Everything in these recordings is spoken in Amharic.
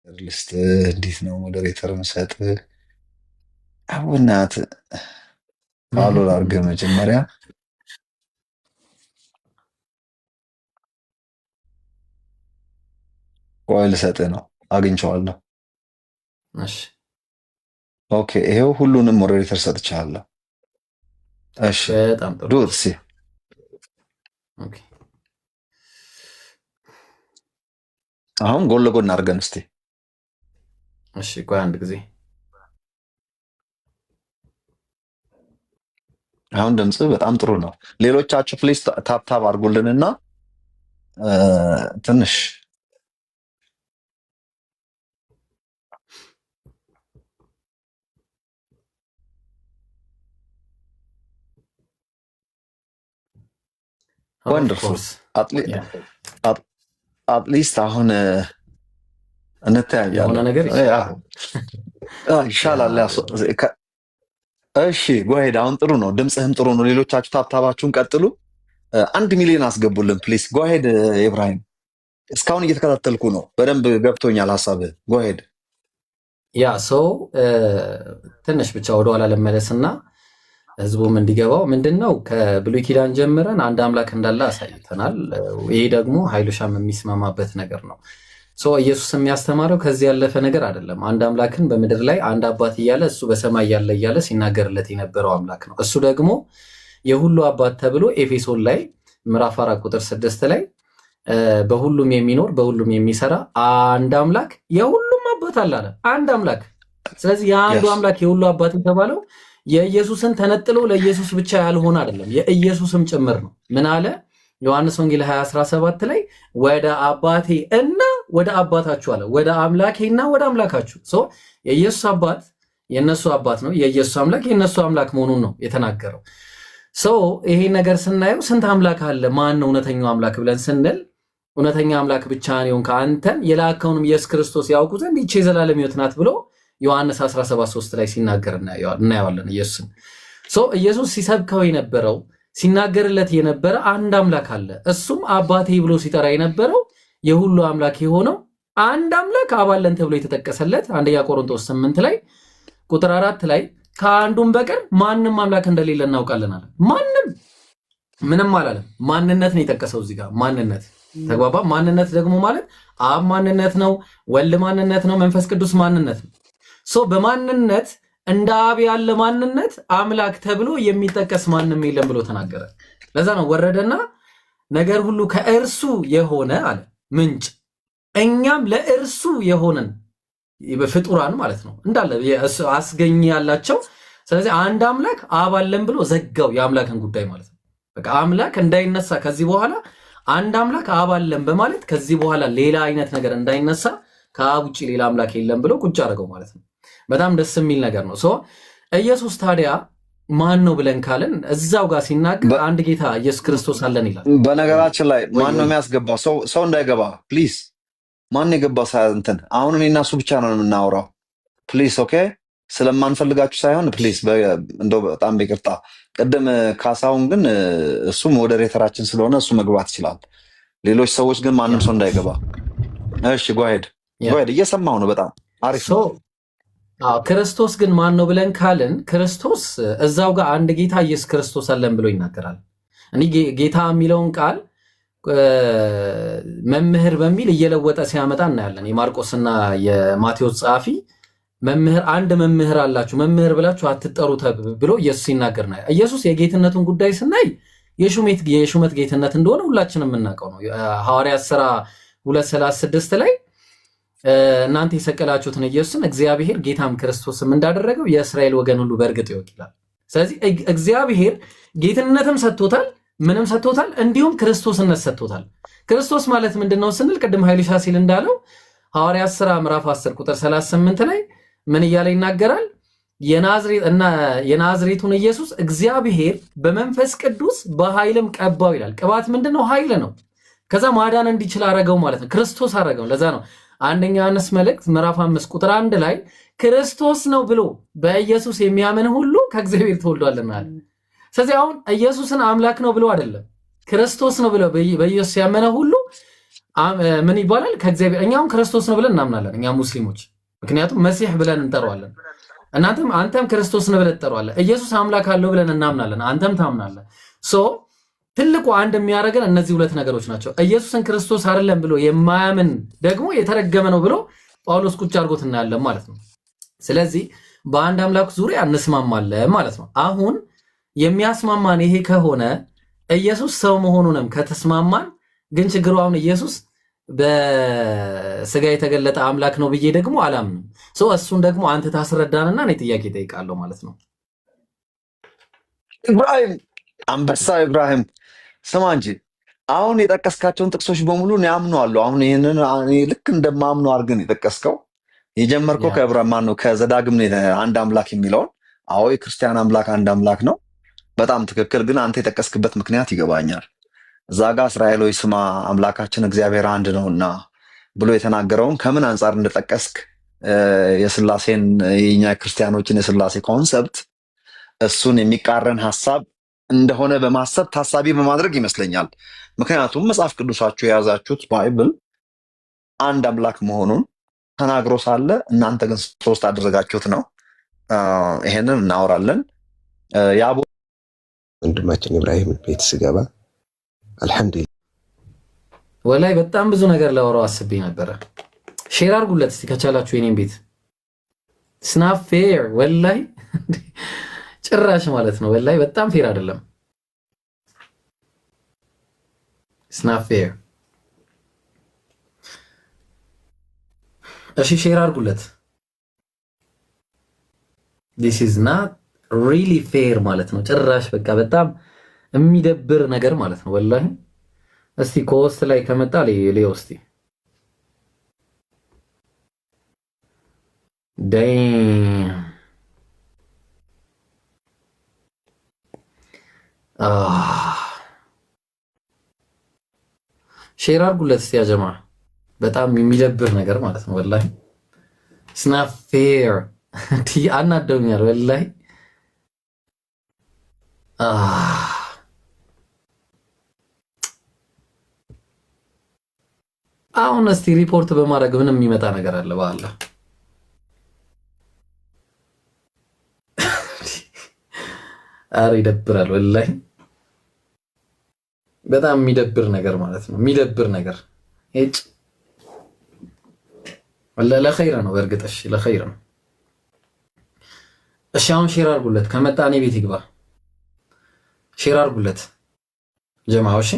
ልስጥ እንዴት ነው ሞዴሬተር ምሰጥ? አቡናት ፋሎ ላርገ መጀመሪያ ቆይ ልሰጥ ነው። አግኝቼዋለሁ። እሺ ኦኬ፣ ይሄው ሁሉንም ሞዴሬተር ሰጥቻለሁ። እሺ በጣም ጥሩ። ዱት ሲ ኦኬ አሁን ጎን ለጎን አድርገን እስቲ። እሺ ቆይ አንድ ጊዜ አሁን ድምጽ በጣም ጥሩ ነው። ሌሎቻችሁ ፕሊስ ታፕታፕ አድርጉልንና ትንሽ ወንደርፉል አትሊስት አሁን እንተያያለን። የሆነ ነገር ይሻላል። እሺ ጎሄድ አሁን ጥሩ ነው፣ ድምፅህም ጥሩ ነው። ሌሎቻችሁ ታብታባችሁን ቀጥሉ። 1 ሚሊዮን አስገቡልን ፕሊስ። ጎሄድ ኢብራሂም፣ እስካሁን እየተከታተልኩ ነው፣ በደንብ ገብቶኛል ሀሳብህ። ጎሄድ ያ ሰው ትንሽ ብቻ ወደኋላ ለመለስና ህዝቡም እንዲገባው ምንድነው ከብሉይ ኪዳን ጀምረን አንድ አምላክ እንዳለ አሳይተናል። ይሄ ደግሞ ኃይሉሻም የሚስማማበት ነገር ነው። ኢየሱስ የሚያስተማረው ከዚህ ያለፈ ነገር አይደለም። አንድ አምላክን በምድር ላይ አንድ አባት እያለ እሱ በሰማይ ያለ እያለ ሲናገርለት የነበረው አምላክ ነው። እሱ ደግሞ የሁሉ አባት ተብሎ ኤፌሶን ላይ ምዕራፍ 4 ቁጥር 6 ላይ በሁሉም የሚኖር በሁሉም የሚሰራ አንድ አምላክ የሁሉም አባት አለ። አንድ አምላክ። ስለዚህ የአንዱ አምላክ የሁሉ አባት የተባለው የኢየሱስን ተነጥሎ ለኢየሱስ ብቻ ያልሆነ አይደለም፣ የኢየሱስም ጭምር ነው። ምን አለ ዮሐንስ ወንጌል 20:17 ላይ ወደ አባቴ እና ወደ አባታችሁ አለ፣ ወደ አምላኬና ወደ አምላካችሁ። የኢየሱስ አባት የነሱ አባት ነው፣ የኢየሱስ አምላክ የነሱ አምላክ መሆኑን ነው የተናገረው። ይሄ ነገር ስናየው ስንት አምላክ አለ፣ ማን ነው እውነተኛው አምላክ ብለን ስንል እውነተኛ አምላክ ብቻ ነው ከአንተን የላከውንም ኢየሱስ ክርስቶስ ያውቁ ዘንድ ይህች የዘላለም ሕይወት ናት ብሎ ዮሐንስ 17:3 ላይ ሲናገር እናየዋለን። ኢየሱስ ሲሰብከው የነበረው ሲናገርለት የነበረ አንድ አምላክ አለ። እሱም አባቴ ብሎ ሲጠራ የነበረው የሁሉ አምላክ የሆነው አንድ አምላክ አብ አለን ተብሎ የተጠቀሰለት አንደኛ ቆሮንቶስ 8 ላይ ቁጥር 4 ላይ ከአንዱም በቀር ማንም አምላክ እንደሌለ እናውቃለን አለ። ማንም ምንም አላለም። ማንነት ነው የጠቀሰው እዚህ ጋር ማንነት። ተግባባ። ማንነት ደግሞ ማለት አብ ማንነት ነው፣ ወልድ ማንነት ነው፣ መንፈስ ቅዱስ ማንነት ነው። በማንነት እንደ አብ ያለ ማንነት አምላክ ተብሎ የሚጠቀስ ማንም የለም ብሎ ተናገረ። ለዛ ነው ወረደና ነገር ሁሉ ከእርሱ የሆነ አለ ምንጭ፣ እኛም ለእርሱ የሆነን ፍጡራን ማለት ነው እንዳለ አስገኝ ያላቸው። ስለዚህ አንድ አምላክ አብ አለን ብሎ ዘጋው የአምላክን ጉዳይ ማለት ነው። በቃ አምላክ እንዳይነሳ ከዚህ በኋላ አንድ አምላክ አብ አለን በማለት ከዚህ በኋላ ሌላ አይነት ነገር እንዳይነሳ ከአብ ውጭ ሌላ አምላክ የለም ብሎ ቁጭ አድርገው ማለት ነው። በጣም ደስ የሚል ነገር ነው። ኢየሱስ ታዲያ ማን ነው ብለን ካለን እዛው ጋር ሲናገር አንድ ጌታ ኢየሱስ ክርስቶስ አለን ይላል። በነገራችን ላይ ማን ነው የሚያስገባው? ሰው እንዳይገባ ፕሊዝ። ማን የገባው እንትን አሁን እኔና እሱ ብቻ ነው የምናወራው ፕሊዝ። ኦኬ፣ ስለማንፈልጋችሁ ሳይሆን ፕሊዝ፣ እንደው በጣም በይቅርታ። ቅድም ካሳሁን ግን እሱ ሞዴሬተራችን ስለሆነ እሱ መግባት ይችላል። ሌሎች ሰዎች ግን ማንም ሰው እንዳይገባ። እሺ ጎሄድ፣ እየሰማሁ ነው። በጣም አሪፍ ነው። ክርስቶስ ግን ማን ነው ብለን ካልን ክርስቶስ እዛው ጋር አንድ ጌታ ኢየሱስ ክርስቶስ አለን ብሎ ይናገራል። እኔ ጌታ የሚለውን ቃል መምህር በሚል እየለወጠ ሲያመጣ እናያለን። የማርቆስና የማቴዎስ ጸሐፊ መምህር አንድ መምህር አላችሁ፣ መምህር ብላችሁ አትጠሩ ብሎ ኢየሱስ ሲናገር ነው። ኢየሱስ የጌትነቱን ጉዳይ ስናይ የሹመት ጌትነት እንደሆነ ሁላችንም የምናውቀው ነው። ሐዋርያት ሥራ 2:36 ላይ እናንተ የሰቀላችሁትን ኢየሱስን እግዚአብሔር ጌታም ክርስቶስም እንዳደረገው የእስራኤል ወገን ሁሉ በእርግጥ ይወቅ ይላል። ስለዚህ እግዚአብሔር ጌትነትም ሰጥቶታል፣ ምንም ሰጥቶታል፣ እንዲሁም ክርስቶስነት ሰጥቶታል። ክርስቶስ ማለት ምንድነው ስንል ቅድም ኃይልሻ ሲል እንዳለው ሐዋርያት ሥራ ምዕራፍ 10 ቁጥር 38 ላይ ምን እያለ ይናገራል? የናዝሬቱን ኢየሱስ እግዚአብሔር በመንፈስ ቅዱስ በኃይልም ቀባው ይላል። ቅባት ምንድነው? ኃይል ነው። ከዛ ማዳን እንዲችል አረገው ማለት ነው። ክርስቶስ አረገው። ለዛ ነው አንደኛ ዮሐንስ መልእክት ምዕራፍ 5 ቁጥር 1 ላይ ክርስቶስ ነው ብሎ በኢየሱስ የሚያምን ሁሉ ከእግዚአብሔር ተወልዷልና አለ። ስለዚህ አሁን ኢየሱስን አምላክ ነው ብሎ አይደለም ክርስቶስ ነው ብሎ በኢየሱስ ያመነ ሁሉ ምን ይባላል ከእግዚአብሔር እኛም ክርስቶስ ነው ብለን እናምናለን እኛ ሙስሊሞች ምክንያቱም መሲህ ብለን እንጠራዋለን አንተም ክርስቶስ ነው ብለን እንጠራዋለን ኢየሱስ አምላክ አለው ብለን እናምናለን አንተም ታምናለህ ሶ ትልቁ አንድ የሚያደርገን እነዚህ ሁለት ነገሮች ናቸው ኢየሱስን ክርስቶስ አይደለም ብሎ የማያምን ደግሞ የተረገመ ነው ብሎ ጳውሎስ ቁጭ አድርጎት እናያለን ማለት ነው ስለዚህ በአንድ አምላክ ዙሪያ እንስማማለን ማለት ነው አሁን የሚያስማማን ይሄ ከሆነ ኢየሱስ ሰው መሆኑንም ከተስማማን ግን ችግሩ አሁን ኢየሱስ በስጋ የተገለጠ አምላክ ነው ብዬ ደግሞ አላምንም እሱን ደግሞ አንተ ታስረዳንና እኔ ጥያቄ ጠይቃለሁ ማለት ነው ኢብራሂም አንበሳ ኢብራሂም ስማ እንጂ አሁን የጠቀስካቸውን ጥቅሶች በሙሉ እኔ አምነዋለሁ አሁን ይሄንን እኔ ልክ እንደማምነው አድርገን የጠቀስከው የጀመርከው ከኢብራሂም ነው ከዘዳግም አንድ አምላክ የሚለውን አዎ የክርስቲያን አምላክ አንድ አምላክ ነው በጣም ትክክል ግን አንተ የጠቀስክበት ምክንያት ይገባኛል እዛ ጋር እስራኤሎች ስማ አምላካችን እግዚአብሔር አንድ ነውና ብሎ የተናገረውን ከምን አንጻር እንደጠቀስክ የስላሴን የኛ ክርስቲያኖችን የስላሴ ኮንሰፕት እሱን የሚቃረን ሐሳብ እንደሆነ በማሰብ ታሳቢ በማድረግ ይመስለኛል ምክንያቱም መጽሐፍ ቅዱሳችሁ የያዛችሁት ባይብል አንድ አምላክ መሆኑን ተናግሮ ሳለ እናንተ ግን ሶስት አደረጋችሁት ነው ይሄንን እናወራለን ያቦ ወንድማችን ኢብራሂም ቤት ስገባ አልሐምዱሊላህ ወላይ በጣም ብዙ ነገር ላወራው አስቤ ነበር ሼር አድርጉለት እስቲ ከቻላችሁ የኔን ቤት ስናፕ ፌር ወላይ ጭራሽ ማለት ነው ወላይ በጣም ፌር አይደለም ስናፕ ፌር እሺ ሼር አድርጉለት this is not really fair ማለት ነው ጭራሽ በቃ በጣም የሚደብር ነገር ማለት ነው ወላሂ እስቲ ኮስት ላይ ከመጣ ሌው እስቲ damn ሼር አድርጉለት እስቲ ያ ጀማ በጣም የሚደብር ነገር ማለት ነው ወላሂ ስናፕ ፌር አናደውኛል ወላሂ አሁን እስቲ ሪፖርት በማድረግ ምንም የሚመጣ ነገር አለ በአላህ አረ ይደብራል ወላሂ በጣም የሚደብር ነገር ማለት ነው የሚደብር ነገር እጭ ወላ ለኸይር ነው በርግጥ እሺ ለኸይር ነው እሺ አሁን ሼር አድርጉለት ከመጣ እኔ ቤት ይግባ ሼር አድርጉለት ጀማዓው እሺ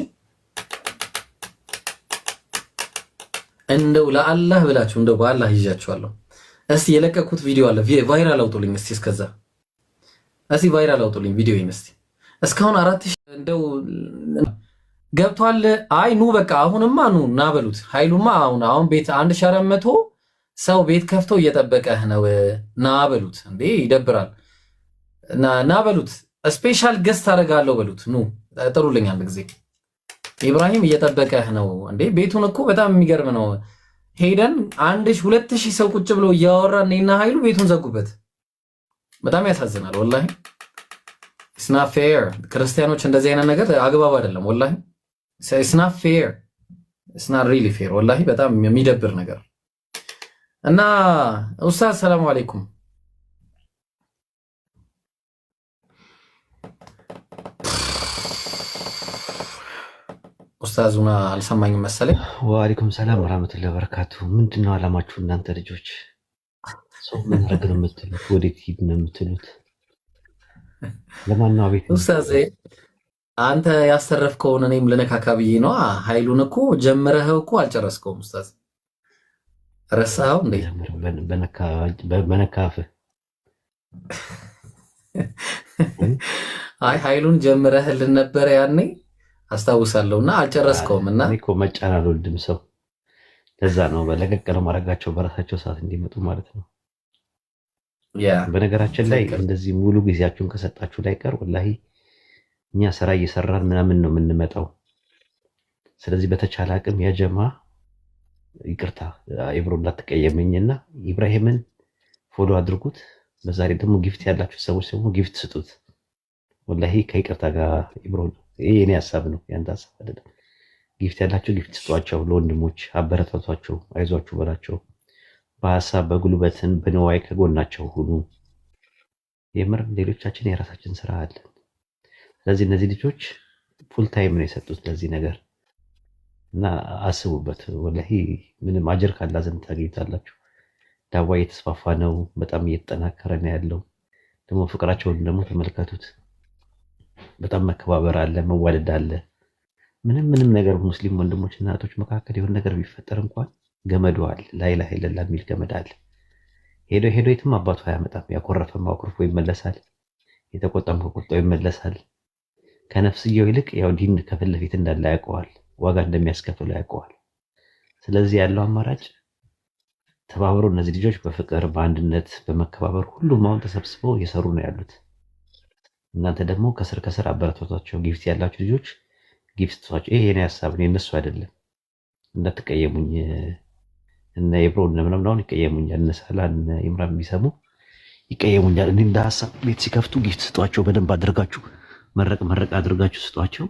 እንደው ለአላህ ብላችሁ እንደው በአላህ ይዣችኋለሁ እስቲ የለቀኩት ቪዲዮ አለ ቫይራል አውጡልኝ እስቲ እስቲ ቫይራል አውጡልኝ ቪዲዮውን እስቲ እስካሁን 4000 እንደው ገብቷል አይ ኑ በቃ አሁንማ ኑ ና በሉት ኃይሉማ አሁን ቤት 1400 ሰው ቤት ከፍቶ እየጠበቀህ ነው ና በሉት እንዴ ይደብራል ና በሉት ስፔሻል ገስት አደርጋለሁ በሉት ኑ ጥሩልኝ አንድ ጊዜ ኢብራሂም እየጠበቀህ ነው እንዴ ቤቱን እኮ በጣም የሚገርም ነው ሄደን 2000 ሰው ቁጭ ብሎ እያወራን እኔና ኃይሉ ቤቱን ዘጉበት በጣም ያሳዝናል ወላሂ it's not fair ክርስቲያኖች እንደዚህ አይነት ነገር አግባብ አይደለም ወላሂ it's not fair it's not really fair ወላሂ በጣም የሚደብር ነገር እና ኡስታዝ ሰላም አለይኩም ኡስታዙና አልሰማኝም መሰለኝ ወአለይኩም ሰላም ወራህመቱላሂ ወበረካቱ ምንድነው አላማችሁ እናንተ ልጆች ሰው ምን ረግ ነው የምትሉት ወዴት ሂድ ነው የምትሉት ለማን ነው አቤት ኡስታዝ አንተ ያስተረፍከውን እኔም ለነካካ ብዬ ነው ኃይሉን እኮ ጀምረኸው እኮ አልጨረስከውም ኡስታዝ ረሳው እንዴ በነካፍ አይ ኃይሉን ጀምረህልን ነበር ያኔ አስታውሳለሁና አልጨረስከውምና እኔ እኮ መጫን አልወድም ሰው ለዛ ነው በለቀቀለው ማረጋቸው በራሳቸው ሰዓት እንዲመጡ ማለት ነው ያ በነገራችን ላይ እንደዚህ ሙሉ ጊዜያችሁን ከሰጣችሁ ላይ ቀር ወላሂ እኛ ስራ እየሰራን ምናምን ነው የምንመጣው ስለዚህ በተቻለ አቅም ያ ጀማ ይቅርታ ኢብሮ እንዳትቀየመኝና ኢብራሂምን ፎሎ አድርጉት በዛሬ ደግሞ ጊፍት ያላችሁ ሰዎች ደግሞ ጊፍት ስጡት ወላሂ ከይቅርታ ጋር ኢብሮ ይሄ የኔ ሐሳብ ነው ያንተ ሐሳብ አይደለም ጊፍት ያላቸው ጊፍት ስጧቸው፣ ለወንድሞች አበረታቷቸው፣ አይዟችሁ በላቸው። በሀሳብ በጉልበትን በንዋይ ከጎናቸው ሁኑ። የምር ሌሎቻችን የራሳችን ስራ አለ። ስለዚህ እነዚህ ልጆች ፉል ታይም ነው የሰጡት ለዚህ ነገር እና አስቡበት። ወላሂ ምንም አጀር ካላ ዘንድ ታገኝታላችሁ። ዳዋ እየተስፋፋ ነው፣ በጣም እየተጠናከረ ነው ያለው። ደግሞ ፍቅራቸውን ደግሞ ተመልከቱት። በጣም መከባበር አለ፣ መዋደድ አለ። ምንም ነገር ሙስሊም ወንድሞች እና እህቶች መካከል የሆነ ነገር ቢፈጠር እንኳን ገመዱ አለ፣ ላኢላሃ ኢለላህ የሚል ገመድ አለ። ሄዶ የትም አባቱ አያመጣም። ያኮረፈም አኩርፎ ይመለሳል፣ የተቆጣም ከቁጣው ይመለሳል። ከነፍስየው ይልቅ ያው ዲን ከፊት ለፊት እንዳለ ያውቀዋል፣ ዋጋ እንደሚያስከፍለው ያውቀዋል። ስለዚህ ያለው አማራጭ ተባብሮ እነዚህ ልጆች በፍቅር በአንድነት በመከባበር ሁሉም አሁን ተሰብስበው እየሰሩ ነው ያሉት። እናንተ ደግሞ ከስር አበረታቷቸው። ጊፍት ያላችሁ ልጆች ጊፍት ስጧቸው። ይሄ የኔ ሀሳብ ነው፣ የነሱ አይደለም። እንዳትቀየሙኝ። እነ ኢብሮ እነ ምናምን አሁን ይቀየሙኛል፣ እነ ሳላ እነ ኢምራን ቢሰሙ ይቀየሙኛል። እኔ እንደ ሀሳብ ቤት ሲከፍቱ ጊፍት ስጧቸው፣ በደንብ አድርጋችሁ መረቅ አድርጋችሁ ስጧቸው።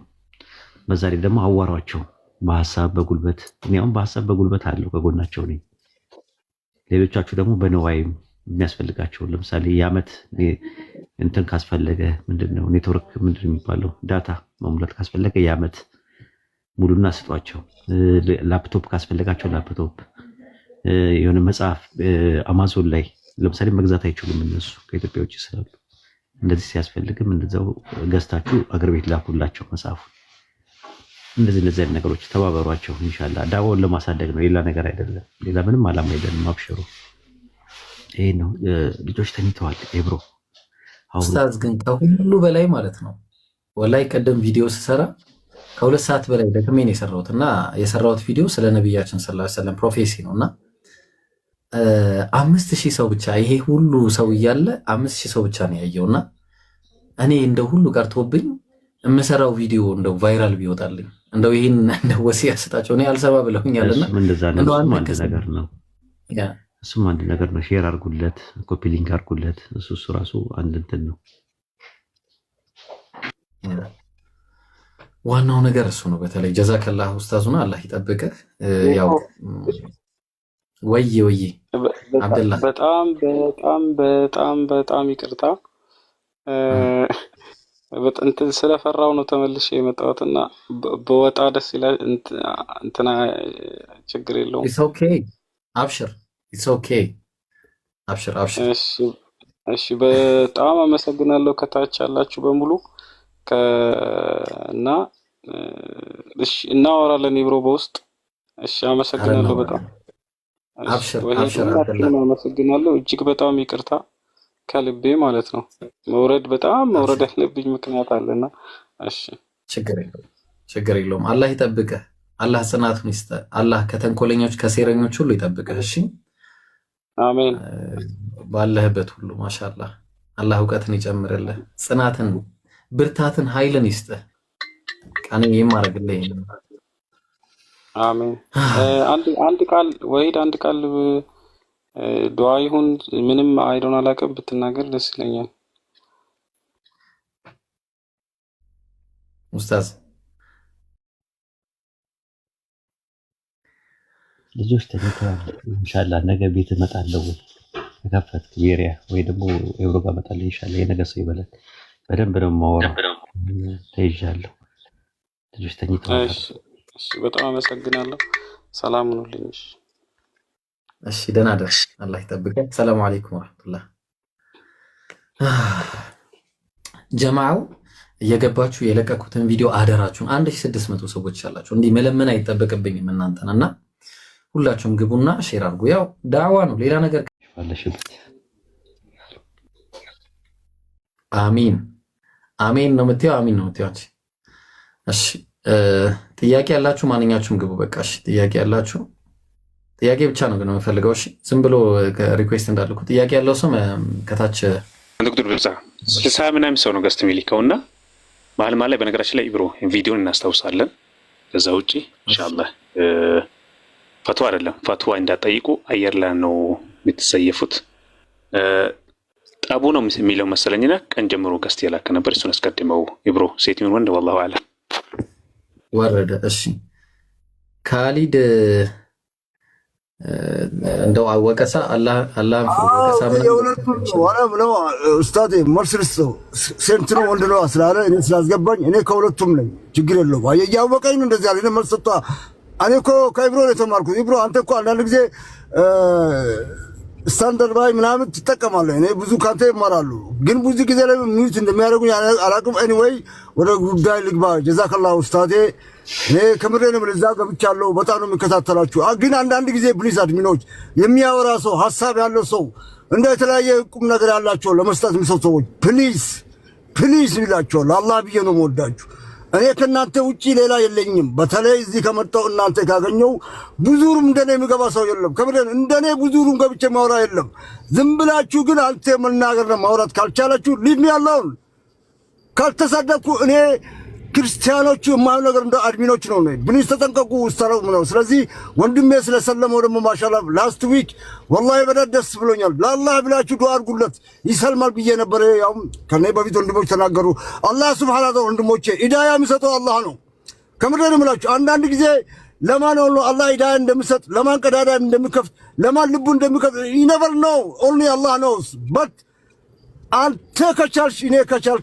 በዛ ላይ ደግሞ አዋሯቸው በሀሳብ በጉልበት። እኔ አሁን በሀሳብ በጉልበት አለው ከጎናቸው ነኝ። ሌሎቻችሁ ደግሞ በነዋይም የሚያስፈልጋቸው ለምሳሌ የዓመት እንትን ካስፈለገ ምንድነው ኔትወርክ ምንድን የሚባለው ዳታ መሙላት ካስፈለገ የዓመት ሙሉና ስጧቸው። ላፕቶፕ ካስፈለጋቸው ላፕቶፕ፣ የሆነ መጽሐፍ አማዞን ላይ ለምሳሌ መግዛት አይችሉም እነሱ ከኢትዮጵያ ውጭ ስላሉ፣ እንደዚህ ሲያስፈልግም እንደዛው ገዝታችሁ አገር ቤት ላኩላቸው መጽሐፉ። እንደዚህ አይነት ነገሮች ተባበሯቸው። ኢንሻአላህ ዳዋውን ለማሳደግ ነው፣ ሌላ ነገር አይደለም። ሌላ ምንም አላማ የለንም። አብሽሩ። ይሄ ነው። ልጆች ተኝተዋል። ኤብሮ ኡስታዝ ግን ከሁሉ በላይ ማለት ነው ወላይ ቀደም ቪዲዮ ስሰራ ከ2 ሰዓት በላይ ደክሜ ነው የሰራሁት እና የሰራሁት ቪዲዮ ስለ ነብያችን ሰለላሁ ዐለይሂ ወሰለም ፕሮፌሲ ነውና 5000 ሰው ብቻ ይሄ ሁሉ ሰው እያለ 5000 ሰው ብቻ ነው ያየውና እኔ እንደው ሁሉ ቀርቶብኝ የምሰራው ቪዲዮ እንደው ቫይራል ቢወጣልኝ እንደው ይሄን እንደው ወሲያ ስጣቸው ነው ያልሰባ ብለውኛልና እንደው አንድ ነገር ነው። እሱም አንድ ነገር ነው። ሼር አድርጉለት፣ ኮፒ ሊንክ አድርጉለት። እሱ ራሱ አንድ እንትን ነው። ዋናው ነገር እሱ ነው። በተለይ ጀዛከላህ ኡስታዙና አላህ ይጠብቅህ። ያው ወይ አብደላ በጣም ይቅርታ በጥንት ስለፈራው ነው ተመልሼ የመጣሁትና በወጣ ደስ ይላል። እንትና ችግር የለውም። ኢትስ ኦኬ አብሽር። ኢትስ ኦኬ አብሽር። እሺ በጣም አመሰግናለሁ ከታች ያላችሁ በሙሉ እና እሺ እናወራለን ኢብሮ በውስጥ። እሺ አመሰግናለሁ በጣም አብሽር። አመሰግናለሁ እጅግ በጣም ይቅርታ ከልቤ ማለት ነው። በጣም መውረድ ያለብኝ ምክንያት አለና እሺ ችግር የለውም። አላህ ይጠብቅህ። አላህ ጽናቱን ይስጥህ። አላህ ከተንኮለኞች ከሴረኞች ሁሉ ይጠብቅህ። እሺ አሜን። ባለህበት ሁሉ ማሻአላህ አላህ እውቀትን ይጨምርልህ፣ ጽናትን፣ ብርታትን፣ ኃይልን ይስጥህ። ቃኔ የማረግልህ አሜን። አንድ ቃል ዱዓ ይሁን ምንም አይዶን አላቀም ብትናገር ደስ ይለኛል ኡስታዝ። ልጆች ተኝተዋል። ኢንሻአላህ ነገ ቤት እመጣለሁ። ከከፈት ቤሪያ ወይ ደግሞ ኤብሮ ጋር እመጣለሁ ኢንሻአላህ። የነገ ሰው ይበላል። በደንብ ነው የማወራው። ተይዣለሁ። ልጆች ተኝተዋል። እሺ በጣም አመሰግናለሁ። ሰላም ሁኑልኝ። እሺ ደህና ደር። አላህ ይጠብቀን። ሰላም አለይኩም ወራህመቱላህ። ጀማዓው እየገባችሁ የለቀኩትን ቪዲዮ አደራችሁን 1600 ሰዎች ያላችሁ እንዲህ መለመን አይጠበቅብኝም እናንተና ሁላችሁም ግቡና ሼር አድርጉ። ያው ዳዕዋ ነው፣ ሌላ ነገር ባለሽበት። አሚን ነው የምትይው፣ አሚን ነው የምትይው አንቺ። እሺ ጥያቄ ያላችሁ ማንኛችሁም ግቡ። በቃ እሺ ጥያቄ ያላችሁ ጥያቄ ብቻ ነው ግን የምፈልገው። እሺ ዝም ብሎ ሪኩዌስት እንዳልኩ ጥያቄ ያለው ሰው ከታች ዶክተር ብልጻ 60 ምናምን ሰው ነው ገስት የሚልከውና መሀል ላይ በነገራችን ላይ ኢብሮ ቪዲዮን እናስታውሳለን። ከዛ ውጪ ኢንሻአላህ ፈትዋ አይደለም ፈትዋ እንዳጠይቁ አየር ላይ ነው የምትሰየፉት። ጠቡ ነው የሚለው መሰለኝና ቀን ጀምሮ ገስት የላከ ነበር። እሱን አስቀድመው ኢብሮ ሴት ይሁን ወንድ ወላሂ አለም ወረደ። እሺ ካሊድ እንደው ወቀሳ አላህን ፍሩ። ወቀሳ ምን የሁለቱም ነው ኡስታድ መልስ ሴንት ነው ወንድ ነው ስላለ እኔ ስላስገባኝ እኔ ከሁለቱም ነኝ። ችግር የለውም። ያወቀኝ ነው እንደዚህ ያለ መልስ ሰጣ። እኔ እኮ ከኢብሮ ነው የተማርኩት። ኢብሮ አንተ እኮ አንዳንድ ጊዜ ስታንዳርድ ባይ ምናምን ትጠቀማለህ። እኔ ብዙ ካንተ ይማራሉ፣ ግን ብዙ ጊዜ ላይ ሚዩት እንደሚያደርጉኝ አላውቅም። ኤኒዌይ ወደ ጉዳይ ልግባ። ጀዛከላሁ ኡስታዴ። እኔ ከምሬ ነው እዛ ገብቻለሁ። በጣም ነው የሚከታተላችሁ። ግን አንዳንድ ጊዜ ፕሊዝ አድሚኖች፣ የሚያወራ ሰው ሐሳብ ያለው ሰው እንደ የተለያየ ቁም ነገር ያላቸው ለመስጠት የሚሰጡ ሰዎች ፕሊዝ ይላቸው። ለአላህ ብዬ ነው የምወዳችሁ። እኔ ከእናንተ ውጪ ሌላ የለኝም። በተለይ እዚህ ከመጣው እናንተ ካገኘው ብዙሩም እንደኔ የሚገባ ሰው የለም። ከምሬን እንደኔ ብዙሩም ገብቼ ማውራ የለም። ዝም ብላችሁ ግን አንተ መናገርና ማውራት ካልቻላችሁ ሊቭ ሚ አሎን። ካልተሳደብኩ እኔ ክርስቲያኖቹ የማየው ነገር እንደ አድሚኖች ነው። ፕሊዝ ተጠንቀቁ። ኡስታዝ ነው። ስለዚህ ወንድሜ ስለሰለመው ደግሞ ማሻአላ ላስት ዊክ ወላሂ በጣም ደስ ብሎኛል። ለአላህ ብላችሁ ዱዓ አድርጉለት ይሰልማል ብዬ ነበር። ያው ከኔ በፊት ወንድሞች ተናገሩ። አላህ ሱብሃነሁ ወተዓላ ወንድሞቼ ሂዳያ የሚሰጠው አላህ ነው። ከምሬ ነው የምላችሁ። አንዳንድ ጊዜ ለማን ነው አላህ ሂዳያ እንደሚሰጥ፣ ለማን ቀዳዳ እንደሚከፍት፣ ለማን ልቡ እንደሚከፍት ይነበር ነው ኦንሊ አላህ knows። በት አንተ ከቻልሽ እኔ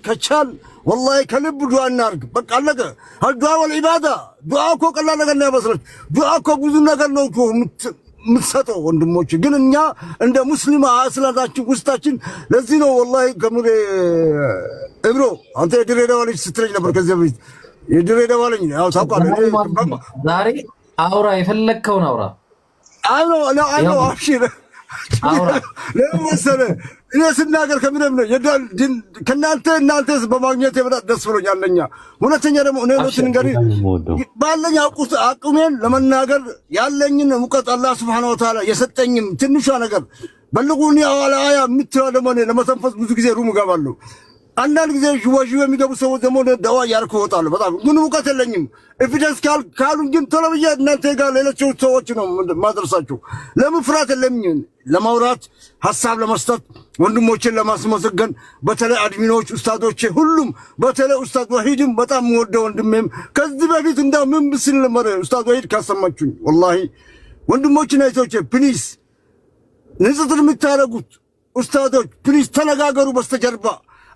ከቻል والله كلب دعاء نارك بق علق الدعاء والعباده دعاء እኮ ቀላል ነገር ነው ያመስላችሁ። دعاء እኮ ብዙ ነገር ነው የምትሰጠው ወንድሞች። ግን እኛ እንደ ሙስሊም አስላታችን ውስጣችን ለዚህ ነው والله ከምሬ እብሮ አንተ የድሬዳዋ ልጅ ስትለኝ ነበር ከዚህ በፊት የድሬዳዋ ልጅ ያው ታውቃለህ። ዛሬ አውራ የፈለከውን አውራ አይኖ አብሽር አውራ ለምሳሌ እኔ ስናገር ከምንም ነው እናንተ በማግኘት የበጣም ደስ ብሎኛል። ለኛ ሁለተኛ ደግሞ እኔ ነው እንግዲህ ባለኝ አቅሜን ለመናገር ያለኝን ሙቀት አላህ Subhanahu Wa Ta'ala የሰጠኝም ትንሿ ነገር በልጉኒ አዋላያ የምትለው ደግሞ ለመተንፈስ ብዙ ጊዜ ሩም ገባለሁ። አንዳንድ ጊዜ ጅዋጅ የሚገቡ ሰዎች ደግሞ ደዋ ያርኩ ወጣሉ። በጣም ግን ሙቀት የለኝም። ኤቪደንስ ካሉን ግን ቶሎብዬ እናንተ ጋር ሌሎች ሰዎች ነው ማድረሳችሁ። ለምን ፍራት የለኝም ለማውራት ሐሳብ ለመስጠት ወንድሞችን ለማስመሰገን በተለይ አድሚኖች ኡስታዶች ሁሉም በተለይ ኡስታድ ወሂድም በጣም ወደው ወንድሜም ከዚህ በፊት እንደው ምን ብስል ነበር ኡስታድ ወሂድ ካሰማችሁኝ ወላሂ ወንድሞችና እህቶቼ ፕሊዝ ንጽጽር የምታደርጉት ኡስታዶች ፕሊዝ ተነጋገሩ በስተጀርባ።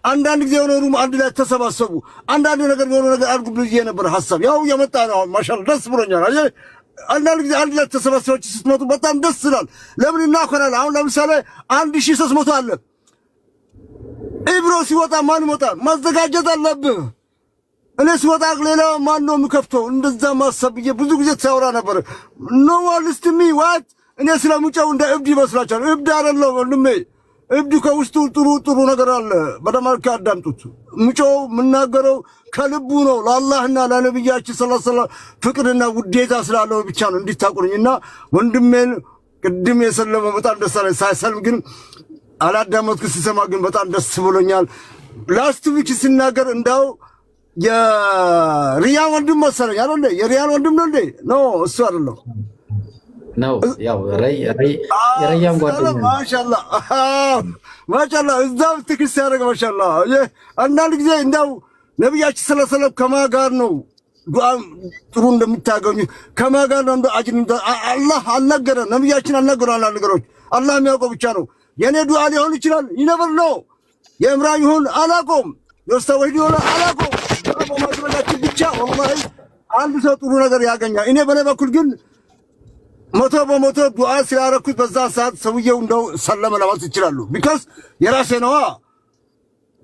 አንዳንድ ጊዜ የሆነ ሩም አንድ ላይ ተሰባሰቡ። አንዳንድ ነገር የሆነ ነገር አድርጉ ብዬ ነበር ሐሳብ ያው የመጣ ነው። ማሻአላ ደስ ብሎኛል። አይ አንዳንድ ጊዜ አንድ ላይ ተሰባሰባችሁ ስትመጡ በጣም ደስ ይላል። ለምን እናኮራለን? አሁን ለምሳሌ 1300 አለ። ኢብሮ ሲወጣ ማን ይወጣል? ማዘጋጀት አለብህ። እኔ ሲወጣ ሌላ ማን ነው የሚከፍተው? እንደዛ ማሰብ ብዙ ጊዜ ተያወራ ነበር። ኖ ዋልስት ሚ ዋት እኔ ስለሙጫው እንደ እብድ ይመስላችኋል? እብድ አይደለም ወንድሜ። እብድ ከውስጡ ጥሩ ነገር አለ። በደማርካ አዳምጡት። ሙጫው የምናገረው ከልቡ ነው። ለአላህና ለነብያችን ሰለላሁ ዐለይሂ ወሰለም ፍቅርና ውዴታ ስላለው ብቻ ነው እንዲታቁልኝና ወንድሜን ቅድም የሰለመው በጣም ደስ አለኝ። ሳይሰልም ግን አላዳመጥኩ። ሲሰማ ግን በጣም ደስ ብሎኛል። ላስት ዊክ ሲናገር እንዳው የሪያን ወንድም መሰለኝ አይደል? የሪያን ወንድም ነው እንዴ? ኖ እሱ አይደለም ነው ያው የረያም ጓደኛ ማሻአላ እዛው ትክስ ያደረገ ማሻአላ። አንዳንድ ጊዜ እንዳው ነብያችን ሰለላሁ ዐለይሂ ወሰለም ከማጋር ነው ዱዓ ጥሩ እንደምታገኙ ከማጋር ነው አጅን አላህ አልነገረን። ነብያችን አልነገሩን ነገሮች አላህ የሚያውቀው ብቻ ነው። የኔ ዱዓ ሊሆን ይችላል ይነበር ነው የእምራን ይሁን አላቆም የስተወይ ይሁን አላቆም በማድረጋችን ብቻ ወላሂ አንድ ሰው ጥሩ ነገር ያገኛል። እኔ በኔ በኩል ግን 100% ዱዓ ሲያረኩት በዛ ሰዓት ሰውየው እንደው ሰለመ ለማለት ይችላሉ። ቢካዝ የራሴ ነዋ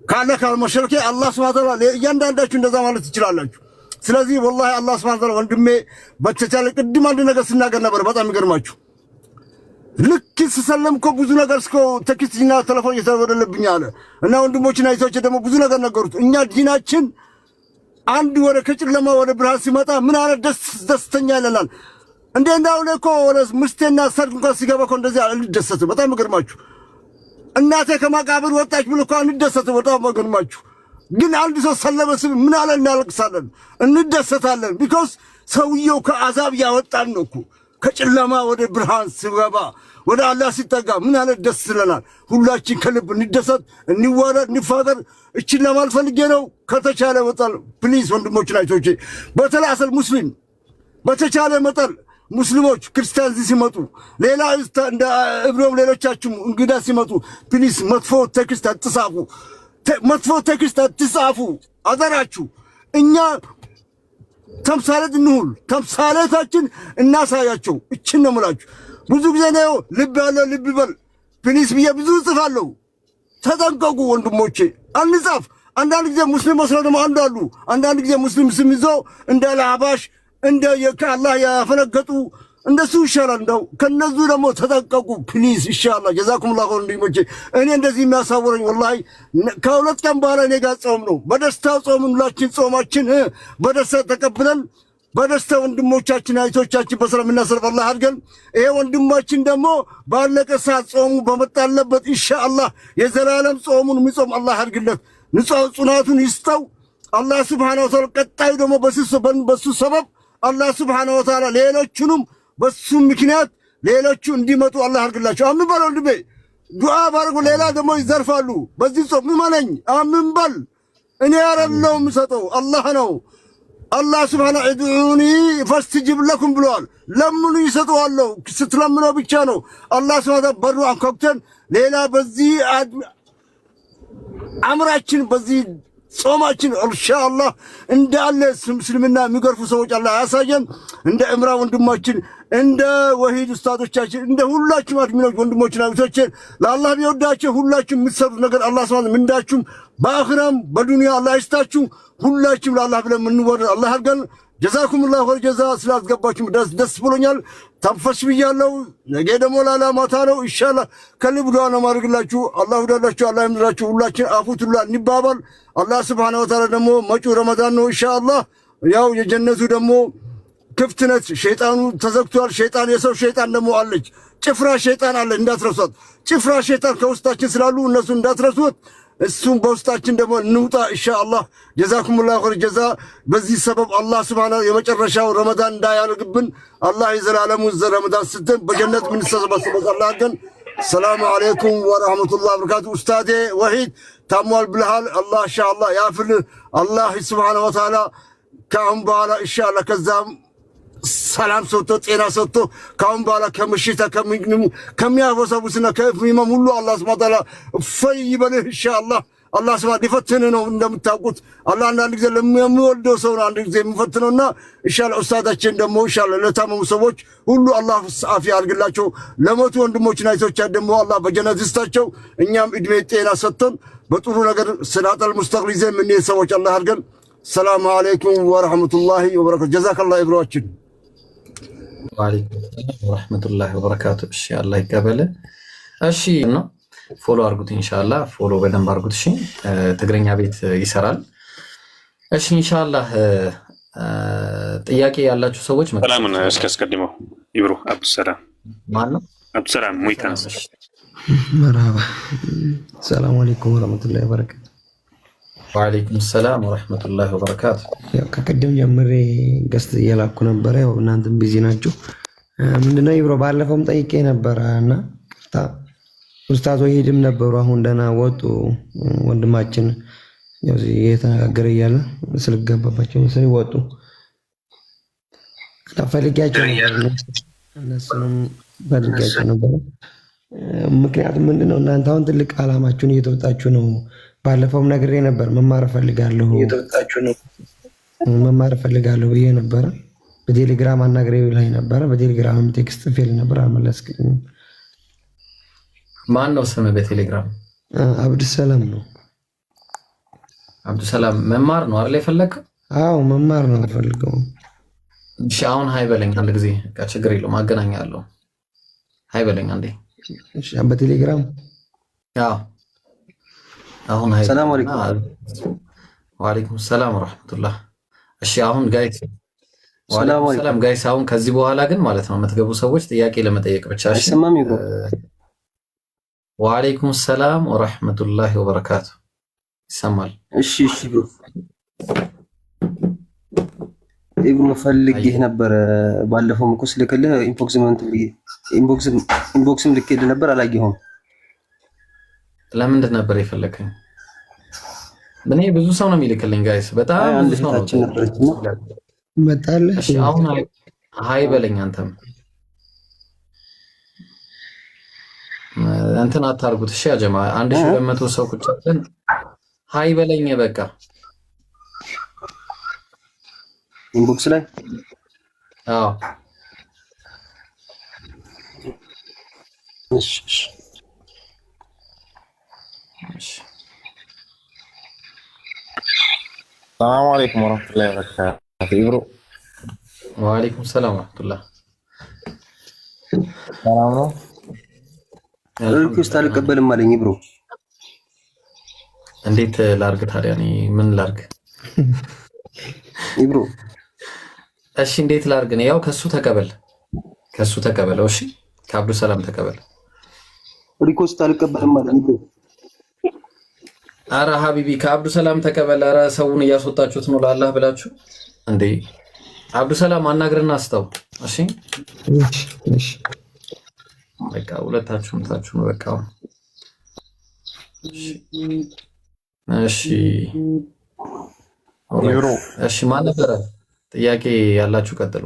ካለ ካልመሸርኬ አላህ Subhanahu Wa Ta'ala እያንዳንዳችሁ እንደዛ ማለት ትችላላችሁ። ስለዚህ ወላሂ አላህ Subhanahu Wa Ta'ala ወንድሜ በተቻለ ቅድም አንድ ነገር ስናገር ነበር። በጣም ይገርማችሁ ልክ ሲሰለም እኮ ብዙ ነገር እስኮ ተክስቲና ቴሌፎን እየተደወለልብኝ አለ እና ወንድሞችና እህቶቼ ደግሞ ብዙ ነገር ነገሩት። እኛ ዲናችን አንድ ወደ ከጨለማ ወደ ብርሃን ሲመጣ ምን አለ ደስተኛ ይላል። እንደናው ለኮ ወለስ ምስቴና ሰርግ እንኳን ሲገባ እኮ እንደዚህ አልደሰተ። በጣም ይገርማችሁ እናቴ ከመቃብር ወጣች ብሎ እኮ እንደሰተ። በጣም ይገርማችሁ ግን አንድ ሰው ሰለበስም ምን አለ እናለቅሳለን፣ እንደሰታለን። ቢኮዝ ሰውየው ከአዛብ ያወጣን ነው እኮ ከጨለማ ወደ ብርሃን ሲገባ ወደ አላህ ሲጠጋ ምን አለ ደስ ይለናል። ሁላችን ከልብ እንደሰት እንዋረድ እንፋቀር። እቺን ለማለት ፈልጌ ነው። ከተቻለ ወጣል ፕሊዝ ወንድሞች ናይቶቼ በተለይ አሰል ሙስሊም በተቻለ መጠን ሙስሊሞች ክርስቲያን ሲመጡ ሌላ እንደ እብሮም ሌሎቻችሁ እንግዳ ሲመጡ ፕሊስ መጥፎ ቴክስት አትጻፉ፣ መጥፎ ቴክስት አትጻፉ አደራችሁ። እኛ ተምሳሌት እንሁን፣ ተምሳሌታችን እናሳያቸው። እችን ነው የምላችሁ። ብዙ ጊዜ ነው ልብ ያለው ልብ ይበል ፕሊስ ብዬ ብዙ እጽፋለሁ። ተጠንቀቁ ወንድሞቼ፣ አንጻፍ። አንዳንድ ጊዜ ሙስሊም መስለው ደግሞ አንዱ አሉ። አንዳንድ ጊዜ ሙስሊም ስም ይዘው እንደ ለአባሽ እንደ ከአላህ ያፈነገጡ እንደሱ ይሻላል። እንደው ከነዙ ደግሞ ተጠንቀቁ ፕሊዝ። ኢንሻአላህ ጀዛኩሙላሁ ኸይር ወንድሞቼ። እኔ እንደዚህ የሚያሳውረኝ ወላሂ ከሁለት ቀን በኋላ እኔ ጋር ጾም ነው። በደስታ ጾምን ሁላችን ጾማችን በደስታ ተቀብለን በደስታ ወንድሞቻችን አይቶቻችን በሰላም እናሰርፍ አላህ አድርገን። ይሄ ወንድማችን ደግሞ ባለቀ ሰዓት ጾሙ በመጣለበት ኢንሻአላህ የዘላለም ጾሙን የሚጾም አላህ አድርግለት፣ ንጹህ ጽናቱን ይስጠው አላህ ሱብሓነሁ ወተዓላ። ቀጣዩ ደግሞ በሱ ሰበብ አላህ ሱብሓነሁ ወተዓላ ሌሎቹንም በሱ ምክንያት ሌሎቹ እንዲመጡ አላህ አድርግላቸው። አምን በል ወንድሜ፣ ዱዓ ባርጉ። ሌላ ደግሞ ይዘርፋሉ በዚህ ጾም። ምመነኝ፣ አምን በል። እኔ አይደለሁም የምሰጠው አላህ ነው። አላህ ሱብሓነሁ እድዑኒ ፈስተጅብ ለኩም ብለዋል። ለምኑ ይሰጠዋለሁ። ስትለምነው ብቻ ነው አላህ ሱብሓነሁ በሩ አንኳኩተን ሌላ በዚህ አምራችን በዚህ ጾማችን ኢንሻአላህ እንዳለ እስልምና የሚገርፉ ሰዎች አላህ ያሳየን። እንደ እምራ ወንድማችን እንደ ወሂድ ኡስታዶቻችን እንደ ሁላችሁም አድሚኖች ወንድሞችና እህቶቼ ለአላህ ቢወዳችሁ ሁላችሁም የምትሰሩት ነገር አላህ ሱብሓነሁ ምንዳችሁም በአኺራም በዱንያ አላህ ይስጣችሁ። ሁላችሁም ለአላህ ብለን የምንወድ አላህ አድርገን። ጀዛኩሙላሁ ኸይር ጀዛ። ስላስገባችሁ ደስ ብሎኛል። ተንፈስ ብያለሁ። ነገ ደግሞ ላላ ማታ ነው ኢንሻአላህ። ከልብ ዱዓ ነው ማድረግላችሁ። አላህ ወዳላችሁ አላህ ይምራችሁ። ሁላችን አፉቱላ እንባባል። አላህ ሱብሓነሁ ወተዓላ ደግሞ መጪው ረመዳን ነው ኢንሻአላህ። ያው የጀነቱ ደግሞ ክፍት ነች። ሸይጣኑ ተዘግቷል። ሸይጣን የሰው ሸይጣን ደግሞ አለች። ጭፍራ ሸይጣን አለ እንዳትረሱት። ጭፍራ ሸይጣን ከውስጣችን ስላሉ እነሱ እንዳትረሱት። እሱም በውስጣችን ደግሞ እንውጣ ኢንሻአላህ። ጀዛኩሙላሁ ኸይር ጀዛ። በዚህ ሰበብ አላህ ሱብሓነሁ የመጨረሻው ረመዳን እንዳያልቅብን አላህ የዘላለሙ ረመዳን ስትል በጀነት ምን ተሰበሰበ አላህ ግን። ሰላም አለይኩም ወራህመቱላሂ ወበረካቱ። ኡስታዴ ወሂድ ታሟል ብለሃል። አላህ ኢንሻአላህ ያፍልህ። አላህ ሱብሓነሁ ወተዓላ ከአሁን በኋላ ኢንሻአላህ ከዛም ሰላም ሰጥቶ ጤና ሰጥቶ ከአሁን በኋላ ከምሽታ ከሚያወሳውስና ከህመም ሁሉ አላህ ሱብሓነሁ ወተዓላ እፎይ ይበልህ ኢንሻአላህ። አላህ ሱብሓነሁ ሊፈትንህ ነው እንደምታውቁት። አላህ አንዳንድ ጊዜ ለሚወደው ሰው ነው አንድ ጊዜ የሚፈትነውና ኢንሻአላህ ኡስታዳችን ደግሞ ኢንሻአላህ ለታመሙ ሰዎች ሁሉ አላህ አፊያ አድርግላቸው። ለሞቱ ወንድሞችና እህቶቻችን ደግሞ አላህ በጀነት ይስጣቸው። እኛም እድሜ ጤና ሰጥቶን በጥሩ ነገር ስራጠል ሙስተቅቢል ይዘን የምንሄድ ሰዎች አላህ አድርገን። ሰላም አለይኩም ወራህመቱላሂ ወበረካቱ። ጀዛከላሁ ኢብራሂም። ወአለይኩም ሰላም ወራህመቱላሂ ወበረካቱ። እሺ አላህ ይቀበል። እሺ ነው ፎሎ አድርጉት ኢንሻአላህ። ፎሎ በደንብ አድርጉት። እሺ ትግረኛ ቤት ይሰራል። እሺ ኢንሻአላህ ጥያቄ ያላችሁ ሰዎች ሰላምን እስኪ አስቀድመው ይብሩ አብዱሰላም ማን ነው? አብዱሰላም ሙይታን መርሃባ። ሰላም አለይኩም ወራህመቱላሂ ወበረካቱ። ወአለይኩም ሰላም ወራህመቱላሂ ወበረካቱ። ያው ከቀደም ጀምሬ ገስት እየላኩ ነበረ። ያው እናንተም ቢዚ ናችሁ። ምንድነው ይብሮ ባለፈውም ጠይቄ ነበረ እና ቅርታ ኡስታዝ ወሂድም ነበሩ። አሁን ደህና ወጡ። ወንድማችን ያው እየተነጋገረ እያለ ስልክ ገባባቸው መሰለኝ ወጡ። ፈልጊያቸው ነበር፣ እነሱንም ፈልጊያቸው ነበር። ምክንያቱም ምንድነው እናንተ አሁን ትልቅ አላማችሁን እየተወጣችሁ ነው። ባለፈውም ነግሬ ነበር መማር እፈልጋለሁ ብዬ ነበረ። በቴሌግራም አናግሬ ላይ ነበረ። በቴሌግራም ቴክስት ፌል ነበር፣ አልመለስክልኝም። ማን ነው ስምህ በቴሌግራም? አብዱሰላም ነው። አብዱሰላም መማር ነው አይደል የፈለግከው? አዎ መማር ነው የምፈልገው። እሺ አሁን ሃይ በለኝ አንድ ጊዜ። ችግር የለውም አገናኛለሁ። ሃይ በለኝ አንዴ። እሺ በቴሌግራም አዎ አሁን ሃይ። ሰላም አለይኩም። ወአለይኩም ሰላም ወራህመቱላህ። እሺ አሁን ጋይስ ወአለይኩም ሰላም ጋይስ። አሁን ከዚህ በኋላ ግን ማለት ነው የምትገቡ ሰዎች ጥያቄ ለመጠየቅ ብቻ። እሺ ሰማም ይጎ ወአለይኩም ሰላም ወራህመቱላሂ ወበረካቱ። ይሰማል? እሺ ብሮ ኢብኑ ፈልጌህ ነበር። ባለፈው እኮ ስልክልህ ኢንቦክስም ልኬልህ ነበር፣ አላየኸውም። ለምንድን ነበር የፈለከኝ? እኔ ብዙ ሰው ነው የሚልክልኝ ጋይስ፣ በጣም ብዙ ሰው ነው መጣልህ። እሺ ሀይ በለኝ አንተም እንትን አታርጉት እሺ። ያጀማ 1200 ሰው ቁጭ ብለን ሀይ በለኝ በቃ ኢንቦክስ ላይ አዎ እሺ ሰላም አለይኩም ወራህመቱላሂ ወበረካቱ። ኢብሮ ወአለይኩም ሰላም ወራህመቱላህ። ሰላም ነው። ሪኩዌስት አልቀበልም አለኝ ኢብሮ። እንዴት ላርግ ታዲያ? እኔ ምን ላርግ ኢብሮ? እሺ እንዴት ላርግ? ነው ያው ከሱ ተቀበለው። እሺ ከአብዱ ሰላም ተቀበል። ሪኩዌስት አልቀበልም አለኝ ኢብሮ። አረ ሀቢቢ ከአብዱ ሰላም ተቀበል። አረ ሰውን እያስወጣችሁት ነው ለአላህ ብላችሁ እንዴ። አብዱ ሰላም አናግርና አስተው። እሺ እሺ በቃ ሁለታችሁም ታችሁ ነው በቃ። እሺ ኢብሮ እሺ ማን ነበረ ጥያቄ ያላችሁ? ቀጥሉ።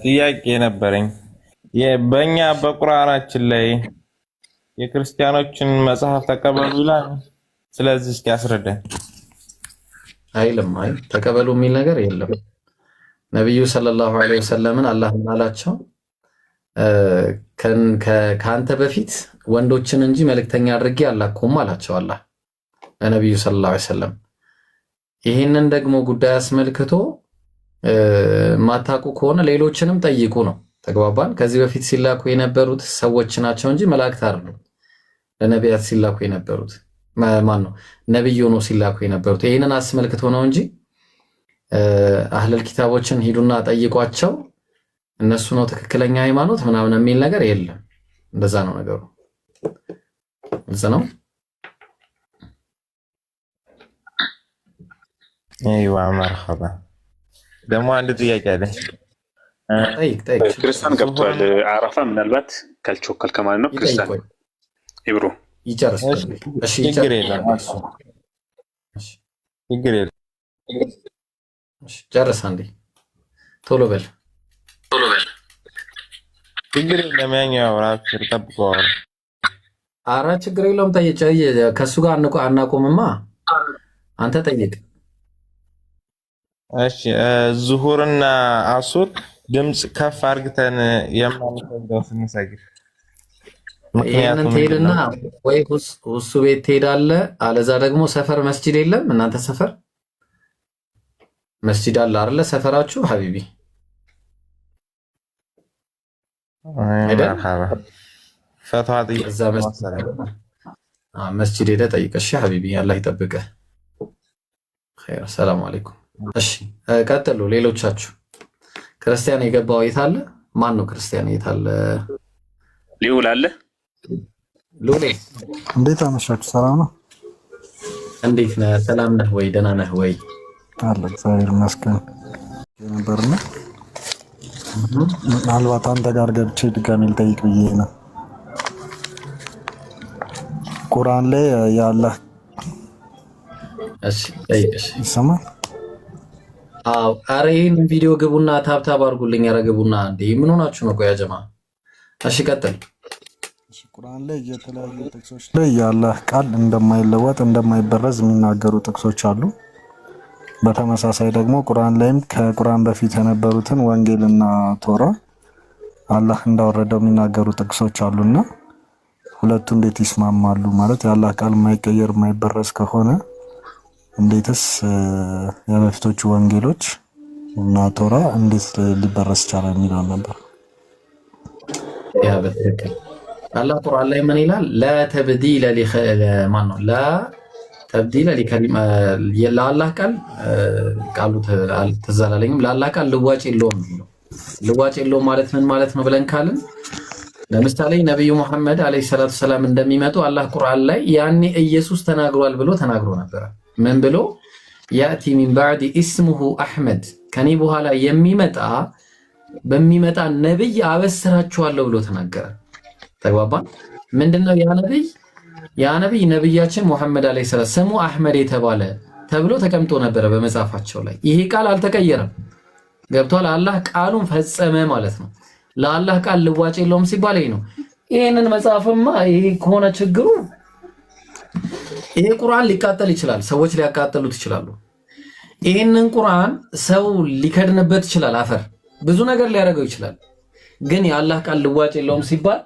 ጥያቄ ነበረኝ። በእኛ በቁርአናችን ላይ የክርስቲያኖችን መጽሐፍ ተቀበሉ ይላል። ስለዚህ እስኪ አስረዳኝ። አይልም። አይ ተቀበሉ የሚል ነገር የለም። ነብዩ ሰለላሁ ዐለይሂ ወሰለምን አላህ አላቸው ከአንተ በፊት ወንዶችን እንጂ መልእክተኛ አድርጌ አላኩም አላቸው አላህ ለነብዩ ሰለላሁ ዐለይሂ ወሰለም። ይህንን ደግሞ ጉዳይ አስመልክቶ ማታቁ ከሆነ ሌሎችንም ጠይቁ ነው። ተግባባን? ከዚህ በፊት ሲላኩ የነበሩት ሰዎች ናቸው እንጂ መላእክት አይደሉም። ለነቢያት ሲላኩ የነበሩት ማን ነው? ነብዩ ነው ሲላኩ የነበሩት። ይህንን አስመልክቶ ነው እንጂ አህለል ኪታቦችን ሂዱና ጠይቋቸው እነሱ ነው ትክክለኛ ሃይማኖት ምናምን የሚል ነገር የለም። እንደዛ ነው ነገሩ። እዛ ነው። አይዋ መርሐባ። ደግሞ አንድ ጥያቄ አለኝ። ጠይቅ። ክርስቲያን ገብቷል አረፋ። ምናልባት ካልቾከል ከማለት ነው ክርስቲያን ኢብሮ ይጨርስ። እሺ ችግር የለም። ችግር የለም። እሺ ጨርስ። አንዴ ቶሎ በል። ችግር የለም። ያኛው ራሱ ተጠብቀዋል። ኧረ ችግር የለውም። ጠይቅ። ከሱ ጋር አናቆምማ። አንተ ጠይቅ። እሺ ዙሁርና አሱር ድምጽ ከፍ አርግተን የማንፈልገው ስንሰግድ ይሄንን ትሄድና ወይ ሁሱ ቤት ትሄዳለህ፣ አለዛ ደግሞ ሰፈር መስጂድ የለም። እናንተ ሰፈር መስጂድ አለ አይደለ? ሰፈራችሁ ሀቢቢ መስጂድ ሄደህ ጠይቅ። እሺ ሀቢቢ አላህ ይጠብቅህ። ኸይር። ሰላም አለይኩም። እሺ ቀጥሉ። ሌሎቻችሁ ክርስቲያን የገባው የት አለ? ማን ነው ክርስቲያን? የት አለ? ሊውል አለ። ሉሌ እንዴት አመሻችሁ? ሰላም ነው? እንዴት ነህ? ሰላም ነህ ወይ? ደህና ነህ ወይ? አለ እግዚአብሔር ይመስገን። ነበርና ምናልባት አንተ ጋር ገብቼ ድጋሜ ልጠይቅ ብዬ ነው። ቁርአን ላይ ያለ እሺ ጠይቅሽ ይሰማል? አዎ። ኧረ ይሄን ቪዲዮ ግቡና ታብታብ አድርጉልኝ። ኧረ ግቡና እንዴ ምን ሆናችሁ ነው? ቆያ ጀማ። እሺ ቀጥል። ቁርአን ላይ የተለያዩ ጥቅሶች ላይ የአላህ ቃል እንደማይለወጥ እንደማይበረዝ የሚናገሩ ጥቅሶች አሉ። በተመሳሳይ ደግሞ ቁርአን ላይም ከቁርአን በፊት የነበሩትን ወንጌልና ቶራ አላህ እንዳወረደው የሚናገሩ ጥቅሶች አሉና ሁለቱ እንዴት ይስማማሉ? ማለት የአላህ ቃል የማይቀየር የማይበረዝ ከሆነ እንዴትስ የበፊቶቹ ወንጌሎች እና ቶራ እንዴት ሊበረስ ይቻላል የሚለው ነበር። ያ በትክክል አላህ ቁርአን ላይ ምን ይላል? ላ ተብዲለ ለማን ነው? ላ ተብዲለ ለከሊማ ለአላህ ቃል ቃሉ ተዛላለኝም ለአላህ ቃል ልዋጭ የለውም ነው። ልዋጭ የለውም ማለት ምን ማለት ነው ብለን ካልን ለምሳሌ ነብዩ መሐመድ አለይሂ ሰላቱ ሰላም እንደሚመጡ አላህ ቁርአን ላይ ያኔ ኢየሱስ ተናግሯል ብሎ ተናግሮ ነበር። ምን ብሎ? ያቲ ሚን ባዕድ ኢስሙሁ አሕመድ፣ ከኔ በኋላ በሚመጣ ነብይ አበስራችኋለሁ ብሎ ተናገረ። ተግባባን? ምንድነው ያ ነብይ? ነብያችን ሙሐመድ አለይሂ ሰላም ስሙ አሕመድ የተባለ ተብሎ ተቀምጦ ነበረ በመጽሐፋቸው ላይ። ይሄ ቃል አልተቀየረም። ገብቷል። አላህ ቃሉን ፈጸመ ማለት ነው። ለአላህ ቃል ልዋጭ የለውም ሲባል ይሄ ነው። ይሄንን መጽሐፍማ ይሄ ከሆነ ችግሩ ይሄ ቁርአን ሊቃጠል ይችላል፣ ሰዎች ሊያቃጠሉት ይችላሉ። ይሄንን ቁርአን ሰው ሊከድንበት ይችላል፣ አፈር ብዙ ነገር ሊያደርገው ይችላል። ግን የአላህ ቃል ልዋጭ የለውም ሲባል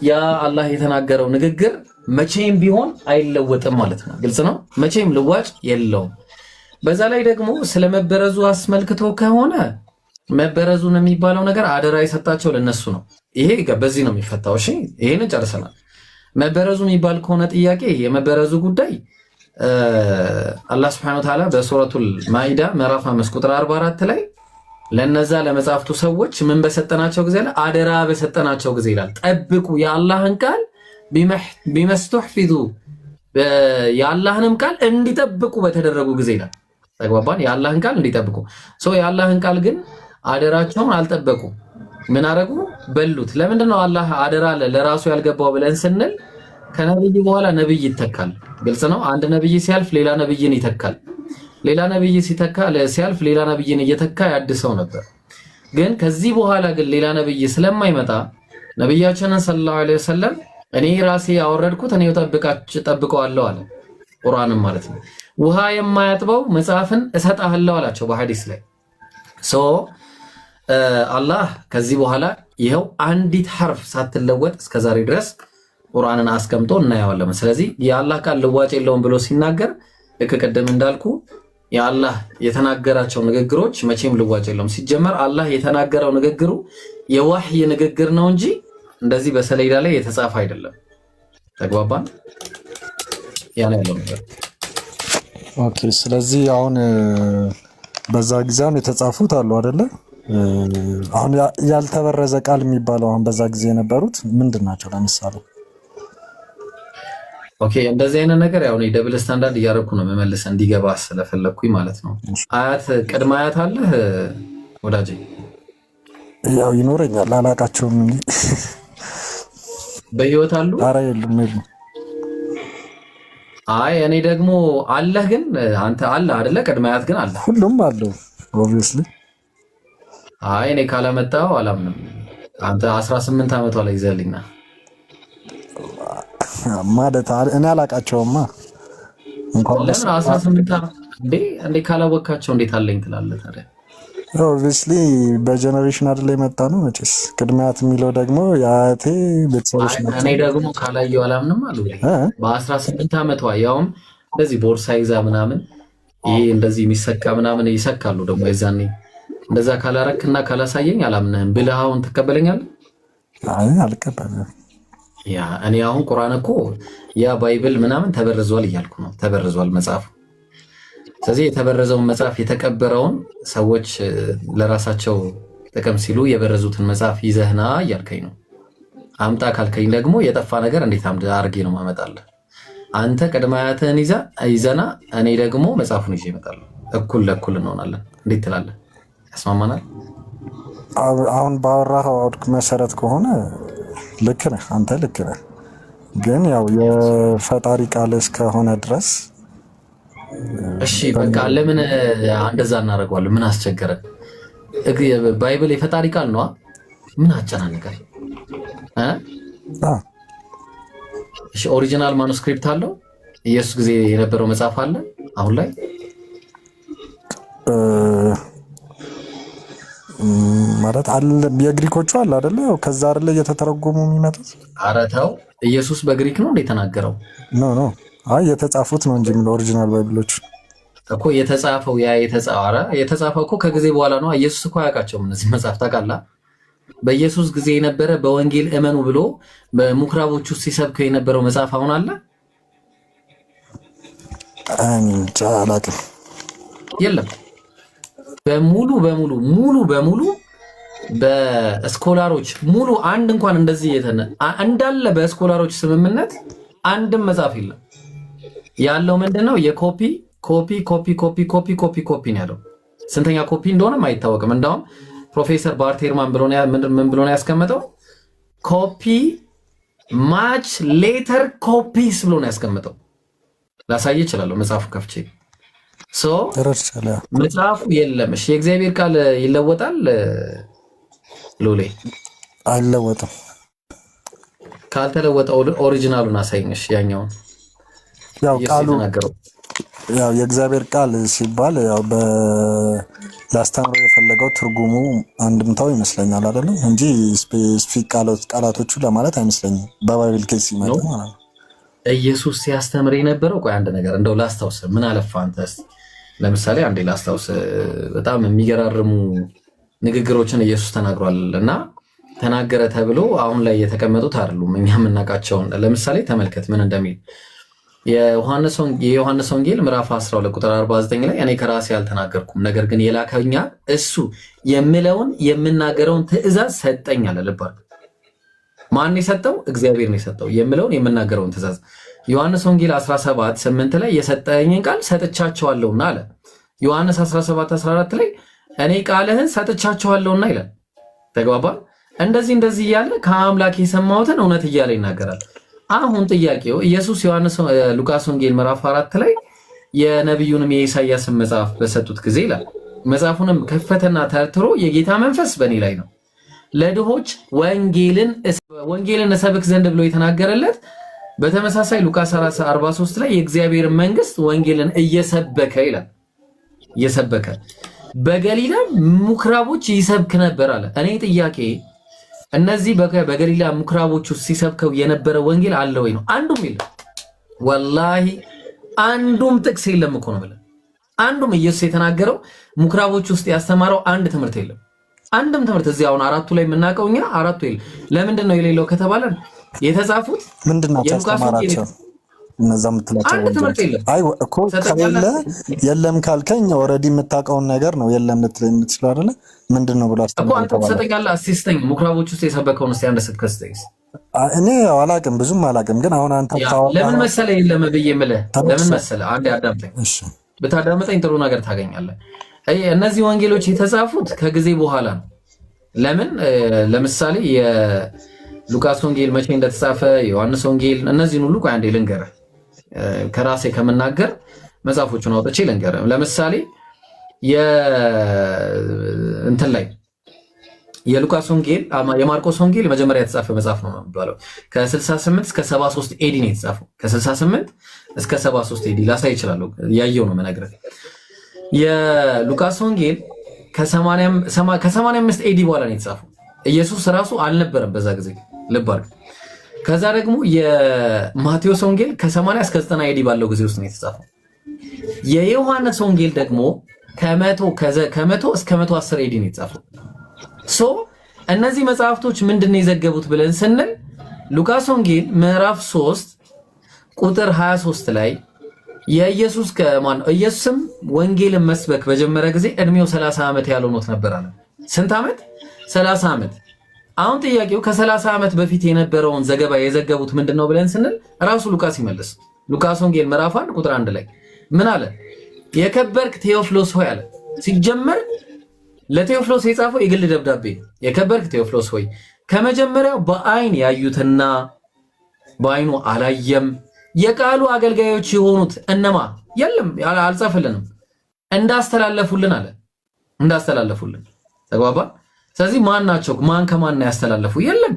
ያ አላህ የተናገረው ንግግር መቼም ቢሆን አይለወጥም ማለት ነው። ግልጽ ነው። መቼም ልዋጭ የለውም። በዛ ላይ ደግሞ ስለመበረዙ አስመልክቶ ከሆነ መበረዙን የሚባለው ነገር አደራ የሰጣቸው ለነሱ ነው። ይሄ በዚህ ነው የሚፈታው። እሺ ይሄንን ጨርሰናል። መበረዙ የሚባል ከሆነ ጥያቄ የመበረዙ ጉዳይ አላህ Subhanahu Wa Ta'ala በሱረቱል ማኢዳ ምዕራፍ 5 ቁጥር 44 ላይ ለነዛ ለመጻፍቱ ሰዎች ምን በሰጠናቸው ጊዜ ላይ አደራ በሰጠናቸው ጊዜ ይላል ጠብቁ የአላህን ቃል ቢመስተህፊዙ የአላህንም ቃል እንዲጠብቁ በተደረጉ ጊዜ ይላል። ተግባባን? የአላህን ቃል እንዲጠብቁ የአላህን ቃል ግን አደራቸውን አልጠበቁ። ምን አረጉ? በሉት። ለምንድን ነው አላህ አደራ ለራሱ ያልገባው ብለን ስንል ከነብይ በኋላ ነብይ ይተካል። ግልጽ ነው። አንድ ነብይ ሲያልፍ ሌላ ነብይን ይተካል። ሌላ ነብይ ሲያልፍ ሌላ ነብይን እየተካ ያድሰው ነበር። ግን ከዚህ በኋላ ግን ሌላ ነብይ ስለማይመጣ ነብያችንን ሰለላሁ ዐለይሂ ወሰለም እኔ ራሴ ያወረድኩት እኔው ጠብቀዋለሁ አለ። ቁርአንም ማለት ነው። ውሃ የማያጥበው መጽሐፍን እሰጣለሁ አላቸው በሐዲስ ላይ። አላህ ከዚህ በኋላ ይኸው አንዲት ሐርፍ ሳትለወጥ እስከዛሬ ድረስ ቁርአንን አስቀምጦ እናየዋለን። ስለዚህ የአላህ ቃል ልዋጭ የለውም ብሎ ሲናገር ልክ ቅድም እንዳልኩ የአላህ የተናገራቸው ንግግሮች መቼም ልዋጭ የለውም። ሲጀመር አላህ የተናገረው ንግግሩ የዋህይ ንግግር ነው እንጂ እንደዚህ በሰሌዳ ላይ የተጻፈ አይደለም። ተግባባን? ያን ያለው ነገር ኦኬ። ስለዚህ አሁን በዛ ጊዜም የተጻፉት አሉ አይደለ? አሁን ያልተበረዘ ቃል የሚባለው አሁን በዛ ጊዜ የነበሩት ምንድን ናቸው? ለምሳሌ ኦኬ፣ እንደዚህ አይነት ነገር ያው እኔ ደብል ስታንዳርድ እያደረኩ ነው መመለስ እንዲገባ ስለፈለኩኝ ማለት ነው። አያት ቅድመ አያት አለህ ወዳጄ? ያው ይኖረኛል አላቃቸውም እንጂ በህይወት አሉ? ኧረ የሉም። አይ እኔ ደግሞ አለህ ግን አንተ አለ አይደለ? ቅድመ አያት ግን አለ። ሁሉም አለው ኦብቪየስሊ። አይ እኔ ካላመጣው አላምንም። አንተ 18 ዓመቷ ላይ ይዘልኝና ማለት እኔ አላቃቸውማ። እንኳን ለምን 18 እንዴ ካላወቃቸው እንዴት አለኝ ትላለህ ታዲያ? ኦብቪየስሊ በጀነሬሽን አይደለ የመጣ ነው መቼስ። ቅድሚያት የሚለው ደግሞ የአያቴ ቤተሰቦች ናቸው። እኔ ደግሞ ካላየው አላምንም አሉ። በ18 ዓመቷ ያውም እንደዚህ ቦርሳ ይዛ ምናምን ይሄ እንደዚህ የሚሰካ ምናምን ይሰካሉ ደግሞ የዛኔ። እንደዛ ካላረክና ካላሳየኝ አላምንህም ብለህ አሁን ትቀበለኛለህ? አይ አልቀበልም። ያ እኔ አሁን ቁርአን እኮ ያ ባይብል ምናምን ተበርዟል እያልኩ ነው። ተበርዟል መጽሐፉ። ስለዚህ የተበረዘውን መጽሐፍ የተቀበረውን ሰዎች ለራሳቸው ጥቅም ሲሉ የበረዙትን መጽሐፍ ይዘህና እያልከኝ ነው። አምጣ ካልከኝ ደግሞ የጠፋ ነገር እንዴት አድርጌ ነው ማመጣለህ? አንተ ቅድመ አያትህን ይዘና እኔ ደግሞ መጽሐፉን ይዤ እመጣለሁ። እኩል ለእኩል እንሆናለን። እንዴት ትላለህ? ያስማማናል? አሁን ባወራኸው አውድክ መሰረት ከሆነ ልክ ነህ፣ አንተ ልክ ነህ። ግን ያው የፈጣሪ ቃል እስከሆነ ድረስ እሺ በቃ ለምን እንደዛ እናደርገዋለን? ምን አስቸገረን? ባይብል የፈጣሪ ቃል ነው። ምን አጨናነቀን? እሺ ኦሪጂናል ማኑስክሪፕት አለው? ኢየሱስ ጊዜ የነበረው መጽሐፍ አለ አሁን ላይ? ማለት አለ የግሪኮቹ አለ አይደለ? ከዛ አይደለ እየተተረጎሙ የሚመጡት። ኧረ ተው፣ ኢየሱስ በግሪክ ነው እንደተናገረው? ኖ አይ የተጻፉት ነው እንጂ ምን ኦሪጂናል ባይብሎች እኮ የተጻፈው የተጻፈው እኮ ከጊዜ በኋላ ነው። ኢየሱስ እኮ አያውቃቸውም እነዚህ መጽሐፍ ታውቃለህ። በኢየሱስ ጊዜ የነበረ በወንጌል እመኑ ብሎ በምኩራቦች ውስጥ ሲሰብከው የነበረው መጽሐፍ አሁን አለ? አንተ አላውቅም። የለም። በሙሉ በስኮላሮች ሙሉ አንድ እንኳን እንደዚህ እንዳለ በስኮላሮች ስምምነት አንድም መጽሐፍ የለም። ያለው ምንድነው? የኮፒ ነው ያለው። ስንተኛ ኮፒ እንደሆነም አይታወቅም። እንደውም ፕሮፌሰር ባርቴርማን ምን ብሎ ነው ያስቀመጠው? ኮፒ ማች ሌተር ኮፒስ ብሎ ነው ያስቀመጠው። ላሳይ እችላለሁ መጽሐፉ ከፍቼ። ሶ መጽሐፉ የለም። እሺ የእግዚአብሔር ቃል ይለወጣል? ሎሌ አይለወጥም። ካልተለወጠ ኦሪጂናሉን አሳይኝሽ። ያኛውን ያው ቃሉ ያው የእግዚአብሔር ቃል ሲባል ያው ላስተምረው የፈለገው ትርጉሙ አንድምታው ይመስለኛል አይደለም እንጂ ስፔሲፊክ ቃላቶቹ ለማለት አይመስለኝም። በባይብል ኬስ ሲመጣ ማለት ነው። ኢየሱስ ሲያስተምር የነበረው ቆይ አንድ ነገር እንደው ላስታውስ። ምን አለፋ አንተስ ለምሳሌ አንዴ ላስታውስ። በጣም የሚገራርሙ ንግግሮችን ኢየሱስ ተናግሯል እና ተናገረ ተብሎ አሁን ላይ የተቀመጡት አይደሉም። እኛ የምናውቃቸውን ለምሳሌ ተመልከት ምን እንደሚል የዮሐንስ ወንጌል ምዕራፍ 12 ቁጥር 49 ላይ እኔ ከራሴ አልተናገርኩም፣ ነገር ግን የላከኝ እሱ የምለውን የምናገረውን ትእዛዝ ሰጠኝ አለ። ልብ አድርግ። ማን የሰጠው? እግዚአብሔር ነው የሰጠው። የምለውን የምናገረውን ትእዛዝ ዮሐንስ ወንጌል 17:8 ላይ የሰጠኝን ቃል ሰጥቻቸዋለሁና አለ። ዮሐንስ 17:14 ላይ እኔ ቃልህን ሰጥቻቸዋለሁና ይላል። ተግባባል? እንደዚህ እያለ ከአምላክ የሰማሁትን እውነት እያለ ይናገራል። አሁን ጥያቄው ኢየሱስ ሉቃስ ወንጌል ምዕራፍ 4 ላይ የነቢዩንም የኢሳያስን መጽሐፍ በሰጡት ጊዜ ይላል መጽሐፉንም ከፈተና ተርትሮ የጌታ መንፈስ በእኔ ላይ ነው፣ ለድሆች ወንጌልን እሰብክ ዘንድ ብሎ የተናገረለት። በተመሳሳይ ሉቃስ 43 ላይ የእግዚአብሔር መንግስት ወንጌልን እየሰበከ ይላል። እየሰበከ በገሊላ ምኩራቦች ይሰብክ ነበር አለ። እኔ ጥያቄ እነዚህ በገሊላ ምኩራቦች ውስጥ ሲሰብከው የነበረ ወንጌል አለ ወይ ነው? አንዱም የለም። ወላሂ አንዱም ጥቅስ የለም እኮ ነው ብለን አንዱም ኢየሱስ የተናገረው ምኩራቦች ውስጥ ያስተማረው አንድ ትምህርት የለም። አንድም ትምህርት እዚህ አሁን አራቱ ላይ የምናውቀው እኛ አራቱ የለም። ለምንድን ነው የሌለው ከተባለ የተጻፉት ምንድነው ያስተማራቸው? እነዛ የምትላቸው አንድ ትምህርት የለም። አይ እኮ ከሌለ የለም ካልከኝ ኦልሬዲ የምታውቀውን ነገር ነው የለም ልትለኝ የምትችለው አይደለ? ምንድነው ብሎ አስተማራቸው እኮ አንተ ሰጠኛለህ። አሲስተኝ ምኩራቦች ውስጥ የሰበከውን እስቲ አንድ ስብከት ስጠይስ። እኔ አላቅም ብዙም አላቅም፣ ግን አሁን አንተ ለምን መሰለህ የለም ብዬ የምልህ ለምን መሰለህ? አንዴ አዳምጠኝ። እሺ ብታዳምጠኝ ጥሩ ነገር ታገኛለህ። እነዚህ ወንጌሎች የተጻፉት ከጊዜ በኋላ ነው። ለምን ለምሳሌ የሉቃስ ወንጌል መቼ እንደተጻፈ የዮሐንስ ወንጌል እነዚህን ሁሉ ቆይ አንዴ ልንገርህ። ከራሴ ከምናገር መጽሐፎቹን አውጥቼ ልንገርህ። ለምሳሌ እንትን ላይ የሉቃስ ወንጌል የማርቆስ ወንጌል መጀመሪያ የተጻፈ መጽሐፍ ነው የሚባለው። ከ68 እስከ 73 ኤዲ ነው የተጻፈው። ከ68 እስከ 73 ኤዲ ላሳይ እችላለሁ። ያየው ነው የምነግርህ። የሉቃስ ወንጌል ከ85 ኤዲ በኋላ ነው የተጻፈው። ኢየሱስ ራሱ አልነበረም በዛ ጊዜ ልብ አድርግ። ከዛ ደግሞ የማቴዎስ ወንጌል ከ80 እስከ 90 ኤዲ ባለው ጊዜ ውስጥ ነው የተጻፈው። የዮሐንስ ወንጌል ደግሞ ከ100 እስከ 110 ኤዲ ነው የተጻፈው። ሶ እነዚህ መጽሐፍቶች ምንድነው የዘገቡት ብለን ስንል ሉቃስ ወንጌል ምዕራፍ 3 ቁጥር 23 ላይ ኢየሱስም ወንጌልን መስበክ በጀመረ ጊዜ እድሜው 30 ዓመት ያልሆነው ነበር አለ። ስንት ዓመት? 30 ዓመት። አሁን ጥያቄው ከ30 ዓመት በፊት የነበረውን ዘገባ የዘገቡት ምንድነው ብለን ስንል ራሱ ሉቃስ ይመልስ። ሉቃስ ወንጌል ምዕራፍ 1 ቁጥር 1 ላይ ምን አለ? የከበርክ ቴዎፍሎስ ሆይ አለ። ሲጀመር ለቴዎፍሎስ የጻፈው የግል ደብዳቤ። የከበርክ ቴዎፍሎስ ሆይ ከመጀመሪያው በአይን ያዩትና በአይኑ አላየም የቃሉ አገልጋዮች የሆኑት እነማ የለም አልጻፈልንም እንዳስተላለፉልን አለ። እንዳስተላለፉልን ተግባባ። ስለዚህ ማን ናቸው? ማን ከማን ያስተላለፉ? የለም።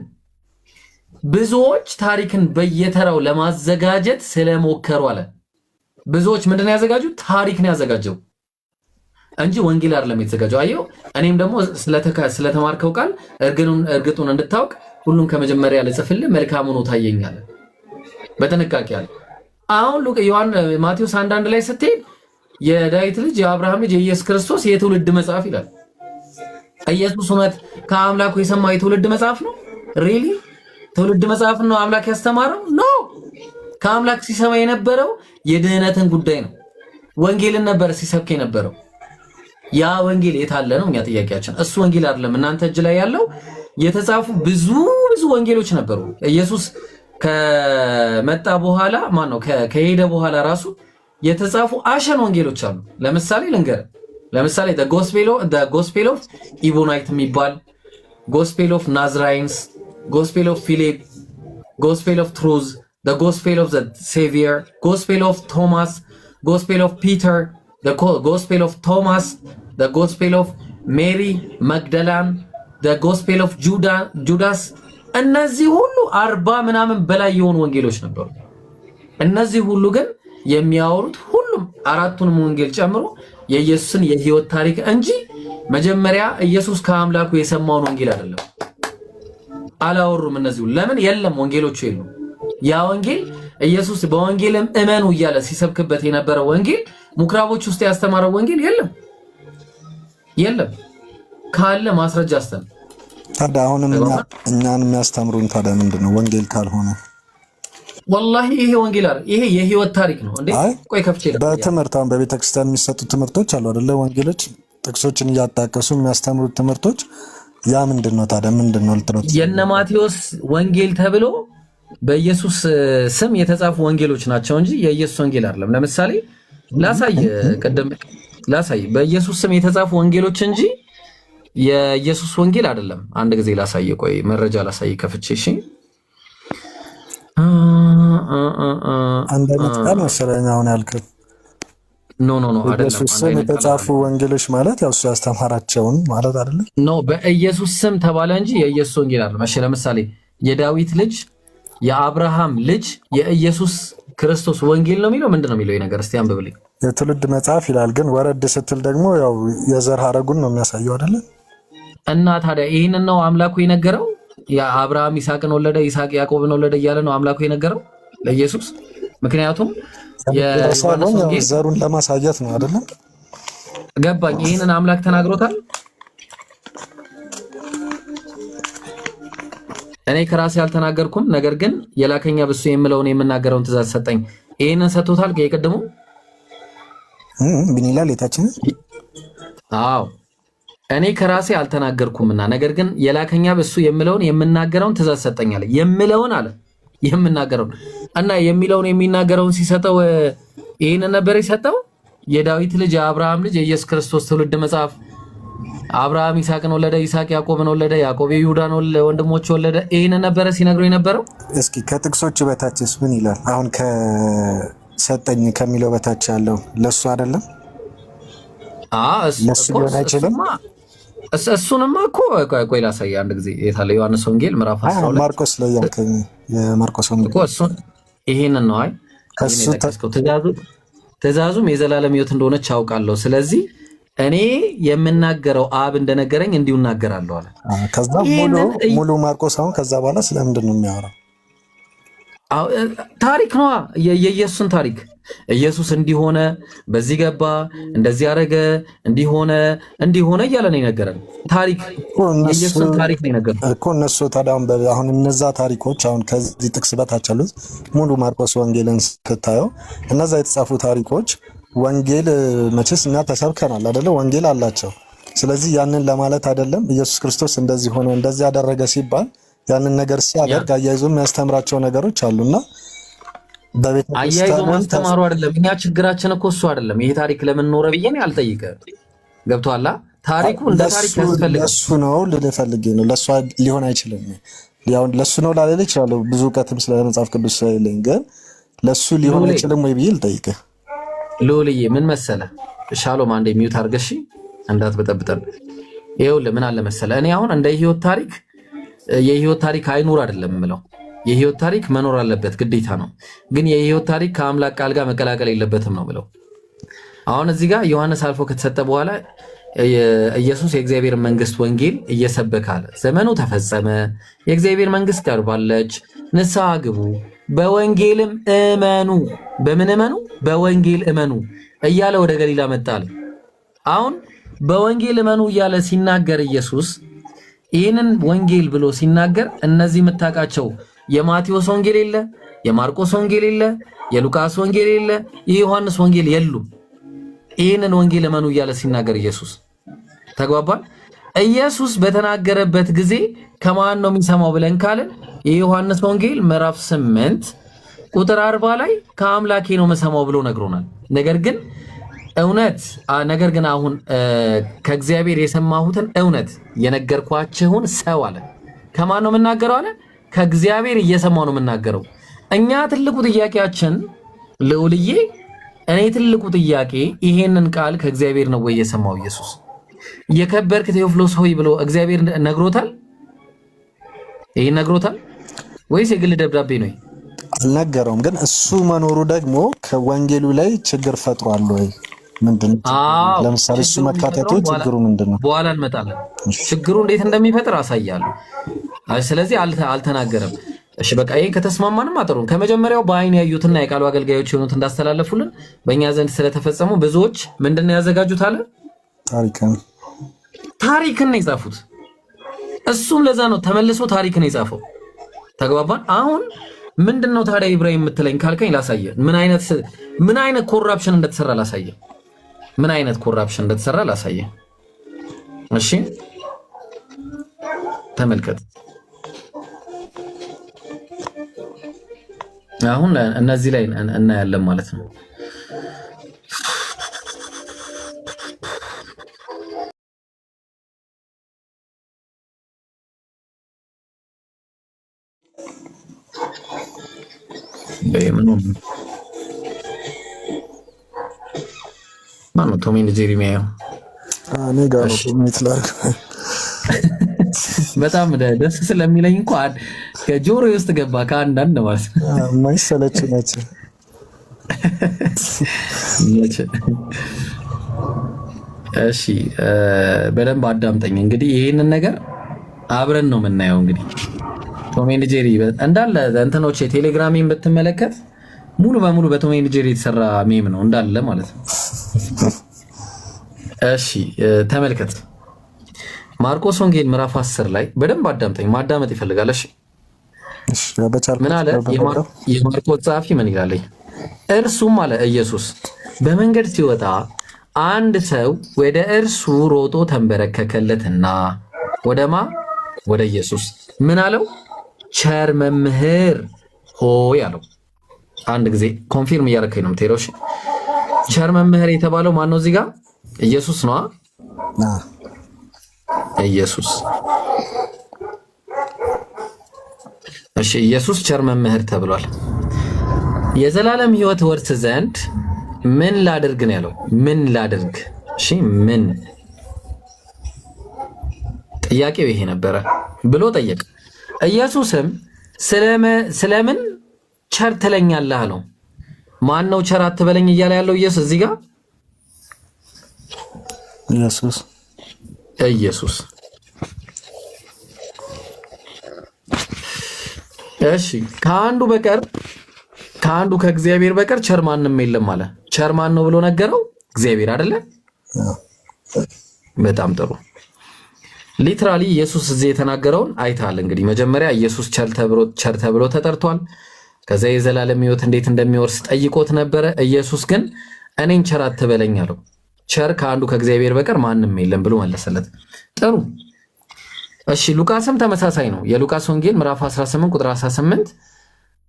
ብዙዎች ታሪክን በየተራው ለማዘጋጀት ስለሞከሩ አለ። ብዙዎች ምንድነው ያዘጋጁት? ታሪክ ነው ያዘጋጀው እንጂ ወንጌል አይደለም የተዘጋጀው። አየው። እኔም ደግሞ ስለተማርከው ቃል እርግጡን እንድታውቅ ሁሉም ከመጀመሪያ ልጽፍልህ መልካም ሆኖ ታየኛል። በጥንቃቄ አለ። አሁን ማቴዎስ 1:1 ላይ ስትሄድ የዳዊት ልጅ የአብርሃም ልጅ የኢየሱስ ክርስቶስ የትውልድ መጽሐፍ ይላል። ኢየሱስ እውነት ከአምላኩ የሰማው የትውልድ መጽሐፍ ነው? ሪሊ ትውልድ መጽሐፍ ነው አምላክ ያስተማረው? ኖ። ከአምላክ ሲሰማ የነበረው የድህነትን ጉዳይ ነው። ወንጌልን ነበር ሲሰብክ የነበረው። ያ ወንጌል የታለ ነው እኛ ጥያቄያችን። እሱ ወንጌል አይደለም እናንተ እጅ ላይ ያለው። የተጻፉ ብዙ ወንጌሎች ነበሩ። ኢየሱስ ከመጣ በኋላ ከሄደ በኋላ ራሱ የተጻፉ አሸን ወንጌሎች አሉ። ለምሳሌ ልንገር። ለምሳሌ the gospel of ኢቦናይት የሚባል gospel of ናዝራይንስ፣ gospel of ፊሊፕ፣ gospel of truth፣ the gospel of the savior፣ gospel of ቶማስ፣ gospel of ፒተር፣ the gospel of Thomas, the gospel of Mary Magdalene, the gospel of Judas እነዚህ ሁሉ 40 ምናምን በላይ የሆኑ ወንጌሎች ነበሩ። እነዚህ ሁሉ ግን የሚያወሩት ሁሉም አራቱንም ወንጌል ጨምሮ የኢየሱስን የህይወት ታሪክ እንጂ መጀመሪያ ኢየሱስ ከአምላኩ የሰማውን ወንጌል አይደለም አላወሩም። እነዚህ ሁሉ ለምን የለም ወንጌሎቹ የሉም። ያ ወንጌል ኢየሱስ በወንጌልም እመኑ እያለ ሲሰብክበት የነበረው ወንጌል ምኩራቦች ውስጥ ያስተማረው ወንጌል የለም። ካለ ማስረጃ አስተን ታዲያ አሁንም እኛን የሚያስተምሩን ታዲያ ምንድነው? ወንጌል ካልሆነ ወላሂ ይሄ ወንጌል አይደል፣ ይሄ የህይወት ታሪክ ነው እንዴ? ቆይ ከፍቼ በትምህርት አሁን በቤተክርስቲያን የሚሰጡ ትምህርቶች አሉ አይደለ? ወንጌሎች ጥቅሶችን እያጣቀሱ የሚያስተምሩት ትምህርቶች ያ ምንድነው ታዲያ? ምንድነው ልትሉት? የነ ማቴዎስ ወንጌል ተብሎ በኢየሱስ ስም የተጻፉ ወንጌሎች ናቸው እንጂ የኢየሱስ ወንጌል አይደለም። ለምሳሌ ላሳይ በኢየሱስ ስም የተጻፉ ወንጌሎች እንጂ የኢየሱስ ወንጌል አይደለም። አንድ ጊዜ ላሳይ፣ ቆይ መረጃ ላሳይ ከፍቼ። እሺ አንድ አይነት ቃል መሰለኝ አሁን ያልከው። ኖ አይደለም። በኢየሱስ ስም የተጻፉ ወንጌሎች ማለት ያው እሱ ያስተማራቸውን ማለት አይደለም። ኖ በኢየሱስ ስም ተባለ እንጂ የኢየሱስ ወንጌል አይደለም። እሺ ለምሳሌ የዳዊት ልጅ የአብርሃም ልጅ የኢየሱስ ክርስቶስ ወንጌል ነው የሚለው ምንድነው የሚለው? ይሄ ነገር እስቲ አንብብልኝ። የትውልድ መጽሐፍ ይላል፣ ግን ወረድ ስትል ደግሞ ያው የዘር ሐረጉን ነው የሚያሳየው አይደለ? እና ታዲያ ይሄንን ነው አምላኩ የነገረው? የአብርሃም ይስሐቅን ወለደ፣ ይስሐቅ ያዕቆብን ወለደ እያለ ነው አምላኩ የነገረው ለኢየሱስ? ምክንያቱም የዮሐንስ ወንጌል ዘሩን ለማሳየት ነው አይደለ? ገባኝ። ይሄንን አምላክ ተናግሮታል? እኔ ከራሴ አልተናገርኩም፣ ነገር ግን የላከኛ በሱ የምለውን የምናገረውን ትእዛዝ ሰጠኝ። ይሄንን ሰጥቶታል ከየቀደሙ ምን ይላል የታችን? አዎ እኔ ከራሴ አልተናገርኩምና ነገር ግን የላከኛ በሱ የምለውን የምናገረውን ትእዛዝ ሰጠኛል። የምለውን አለ የምናገረውን እና የሚለውን የሚናገረውን ሲሰጠው ይሄን ነበር የሰጠው። የዳዊት ልጅ የአብርሃም ልጅ የኢየሱስ ክርስቶስ ትውልድ መጽሐፍ አብርሃም ይስሐቅን ወለደ፣ ይስሐቅ ያዕቆብን ወለደ፣ ያዕቆብ ይሁዳን ወንድሞች ወለደ። ይሄን ነበር ሲነግረው የነበረው። እስኪ ከጥቅሶች በታችስ ምን ይላል? አሁን ከሰጠኝ ከሚለው በታች ያለው ለሱ አይደለም? ለሱ ሊሆን አይችልም። እሱንማ እኮ ቆይ ላሳይ አንድ ጊዜ። የታለ ዮሐንስ ወንጌል ምዕራፍ 12 ማርቆስ ላይ ያልከኝ የማርቆስ ወንጌል እኮ እሱ ይሄንን ነው። አይ ትእዛዙም የዘላለም ሕይወት እንደሆነች አውቃለሁ። ስለዚህ እኔ የምናገረው አብ እንደነገረኝ እንዲሁ እናገራለሁ አለ። ከዛ ሙሉ ማርቆስ አሁን ከዛ በኋላ ስለምንድን ነው የሚያወራው? ታሪክ ነው የኢየሱስን ታሪክ። ኢየሱስ እንዲሆነ በዚህ ገባ፣ እንደዚህ ያደረገ፣ እንዲሆነ እያለ ነው የነገረን። ታሪክ የኢየሱስን ታሪክ ነው የነገረን እኮ እነሱ። ታዲያ አሁን እነዛ ታሪኮች አሁን ከዚህ ጥቅስ በታች ያሉት ሙሉ ማርቆስ ወንጌልን ስታየው እነዛ የተጻፉ ታሪኮች ወንጌል መቼስ እኛ ተሰብከናል አይደለ? ወንጌል አላቸው። ስለዚህ ያንን ለማለት አይደለም ኢየሱስ ክርስቶስ እንደዚህ ሆነ እንደዚህ ያደረገ ሲባል ያንን ነገር ሲያደርግ አያይዞ የሚያስተምራቸው ነገሮች አሉና አያይዞ ማስተማሩ አይደለም። እኛ ችግራችን እኮ እሱ አይደለም። ይሄ ታሪክ ለምን ኖረ ብዬ ነው አልጠይቅም። ገብቶሃል? ታሪኩ እንደ ታሪክ ያስፈልጋል። ለሱ ነው ልልህ ፈልጌ ነው። ለሱ ሊሆን አይችልም። ያው ለሱ ነው ላልልህ እችላለሁ፣ ብዙ እውቀትም ስለ መጽሐፍ ቅዱስ ስለሌለኝ፣ ግን ለሱ ሊሆን አይችልም ወይ ብዬ ልጠይቅህ። ሎልዬ ምን መሰለህ፣ ሻሎም አንዴ ሚውት አድርገሽ እንዳትበጠብጠን። ይኸውልህ ምን አለ መሰለህ፣ እኔ አሁን እንደ ህይወት ታሪክ የህይወት ታሪክ አይኑር አይደለም የምለው። የህይወት ታሪክ መኖር አለበት ግዴታ ነው። ግን የህይወት ታሪክ ከአምላክ ቃል ጋር መቀላቀል የለበትም ነው ብለው። አሁን እዚህ ጋር ዮሐንስ አልፎ ከተሰጠ በኋላ ኢየሱስ የእግዚአብሔር መንግስት ወንጌል እየሰበከ አለ። ዘመኑ ተፈጸመ፣ የእግዚአብሔር መንግስት ቀርባለች፣ ንስሐ ግቡ፣ በወንጌልም እመኑ። በምን እመኑ? በወንጌል እመኑ እያለ ወደ ገሊላ መጣለ። አሁን በወንጌል እመኑ እያለ ሲናገር ኢየሱስ ይህንን ወንጌል ብሎ ሲናገር እነዚህ የምታውቃቸው የማቴዎስ ወንጌል የለ፣ የማርቆስ ወንጌል የለ፣ የሉቃስ ወንጌል የለ፣ የዮሐንስ ወንጌል የሉም። ይህንን ወንጌል እመኑ እያለ ሲናገር ኢየሱስ ተግባባል። ኢየሱስ በተናገረበት ጊዜ ከማን ነው የሚሰማው ብለን ካልን የዮሐንስ ወንጌል ምዕራፍ 8 ቁጥር 40 ላይ ከአምላኬ ነው የምሰማው ብሎ ነግሮናል። ነገር ግን አሁን ከእግዚአብሔር የሰማሁትን እውነት የነገርኳችሁን ሰው አለ። ከማን ነው የምናገረው አለ? ከእግዚአብሔር እየሰማው ነው የምናገረው። እኛ ትልቁ ጥያቄያችን ልዑልዬ እኔ ትልቁ ጥያቄ ይሄንን ቃል ከእግዚአብሔር ነው ወይ የሰማው ኢየሱስ? የከበርክ ቴዎፍሎስ ሆይ ብሎ እግዚአብሔር ነግሮታል? ይሄ ነግሮታል ወይስ የግል ደብዳቤ ነው? አልነገረውም። ግን እሱ መኖሩ ደግሞ ከወንጌሉ ላይ ችግር ፈጥሯል ወይ? ምንድነው? ለምሳሌ እሱ መካተቱ ችግሩ ምንድነው? በኋላ እንመጣለን። ችግሩ እንዴት እንደሚፈጥር አሳያለሁ። ስለዚህ አልተናገረም። እሺ በቃ ይሄን ከተስማማንም አጥሩን ከመጀመሪያው በአይን ያዩትና የቃሉ አገልጋዮች የሆኑት እንዳስተላለፉልን በእኛ ዘንድ ስለተፈጸሙ ብዙዎች ምንድነው ያዘጋጁት አለ ታሪክን ነው የጻፉት። እሱም ለዛ ነው ተመልሶ ታሪክን የጻፈው። ተግባባን? አሁን ምንድነው ታዲያ ኢብራሂም የምትለኝ ካልከኝ ላሳየ። ምን አይነት ኮራፕሽን እንደተሰራ ላሳየ። ምን አይነት ኮራፕሽን እንደተሰራ ላሳየ። እሺ ተመልከት። አሁን እነዚህ ላይ እናያለን ማለት ነው። ማነው ቶም ኤንድ ጄሪ የሚያየው? እኔ ጋር ነው የሚትላክ በጣም ደስ ስለሚለኝ እንኳን ከጆሮ ውስጥ ገባ ከአንዳንድ ማለት ነው። ማይሰለች ነች። እሺ በደንብ አዳምጠኝ። እንግዲህ ይሄንን ነገር አብረን ነው የምናየው። እንግዲህ ቶም ኤንድ ጄሪ እንዳለ እንትኖች የቴሌግራሜን ብትመለከት ሙሉ በሙሉ በቶም ኤንድ ጄሪ የተሰራ ሜም ነው እንዳለ ማለት ነው። እሺ ተመልከት። ማርቆስ ወንጌል ምዕራፍ 10 ላይ በደንብ አዳምጠኝ። ማዳመጥ ይፈልጋል። እሺ ምን አለ የማርቆስ ጸሐፊ? ምን ይላል? እርሱም አለ ኢየሱስ በመንገድ ሲወጣ አንድ ሰው ወደ እርሱ ሮጦ ተንበረከከለትና ወደማ ወደ ኢየሱስ ምን አለው? ቸር መምህር ሆይ አለው። አንድ ጊዜ ኮንፊርም እያደረከኝ ነው የምትሄደው። እሺ ቸር መምህር የተባለው ማን ነው? እዚህ ጋር ኢየሱስ ነው። ኢየሱስ። እሺ ኢየሱስ ቸር መምህር ተብሏል። የዘላለም ሕይወት ወርስ ዘንድ ምን ላድርግ ነው ያለው? ምን ላድርግ? እሺ ምን ጥያቄው ይሄ ነበረ ብሎ ጠየቀ። ኢየሱስም ስለምን ቸር ትለኛለህ አለው። ማን ነው ቸር አትበለኝ እያለ ያለው ኢየሱስ? እዚህ ጋር ኢየሱስ። እሺ ከአንዱ ከእግዚአብሔር በቀር ቸር ማንም የለም አለ። ቸር ማን ነው ብሎ ነገረው? እግዚአብሔር አይደለ? በጣም ጥሩ። ሊትራሊ ኢየሱስ እዚህ የተናገረውን አይታል። እንግዲህ መጀመሪያ ኢየሱስ ቸር ተብሎ ተጠርቷል። ከዛ የዘላለም ሕይወት እንዴት እንደሚወርስ ጠይቆት ነበረ። ኢየሱስ ግን እኔን ቸር አትበለኝ አለው። ቸር ከአንዱ ከእግዚአብሔር በቀር ማንም የለም ብሎ መለሰለት። ጥሩ እሺ። ሉቃስም ተመሳሳይ ነው። የሉቃስ ወንጌል ምዕራፍ 18 ቁጥር 18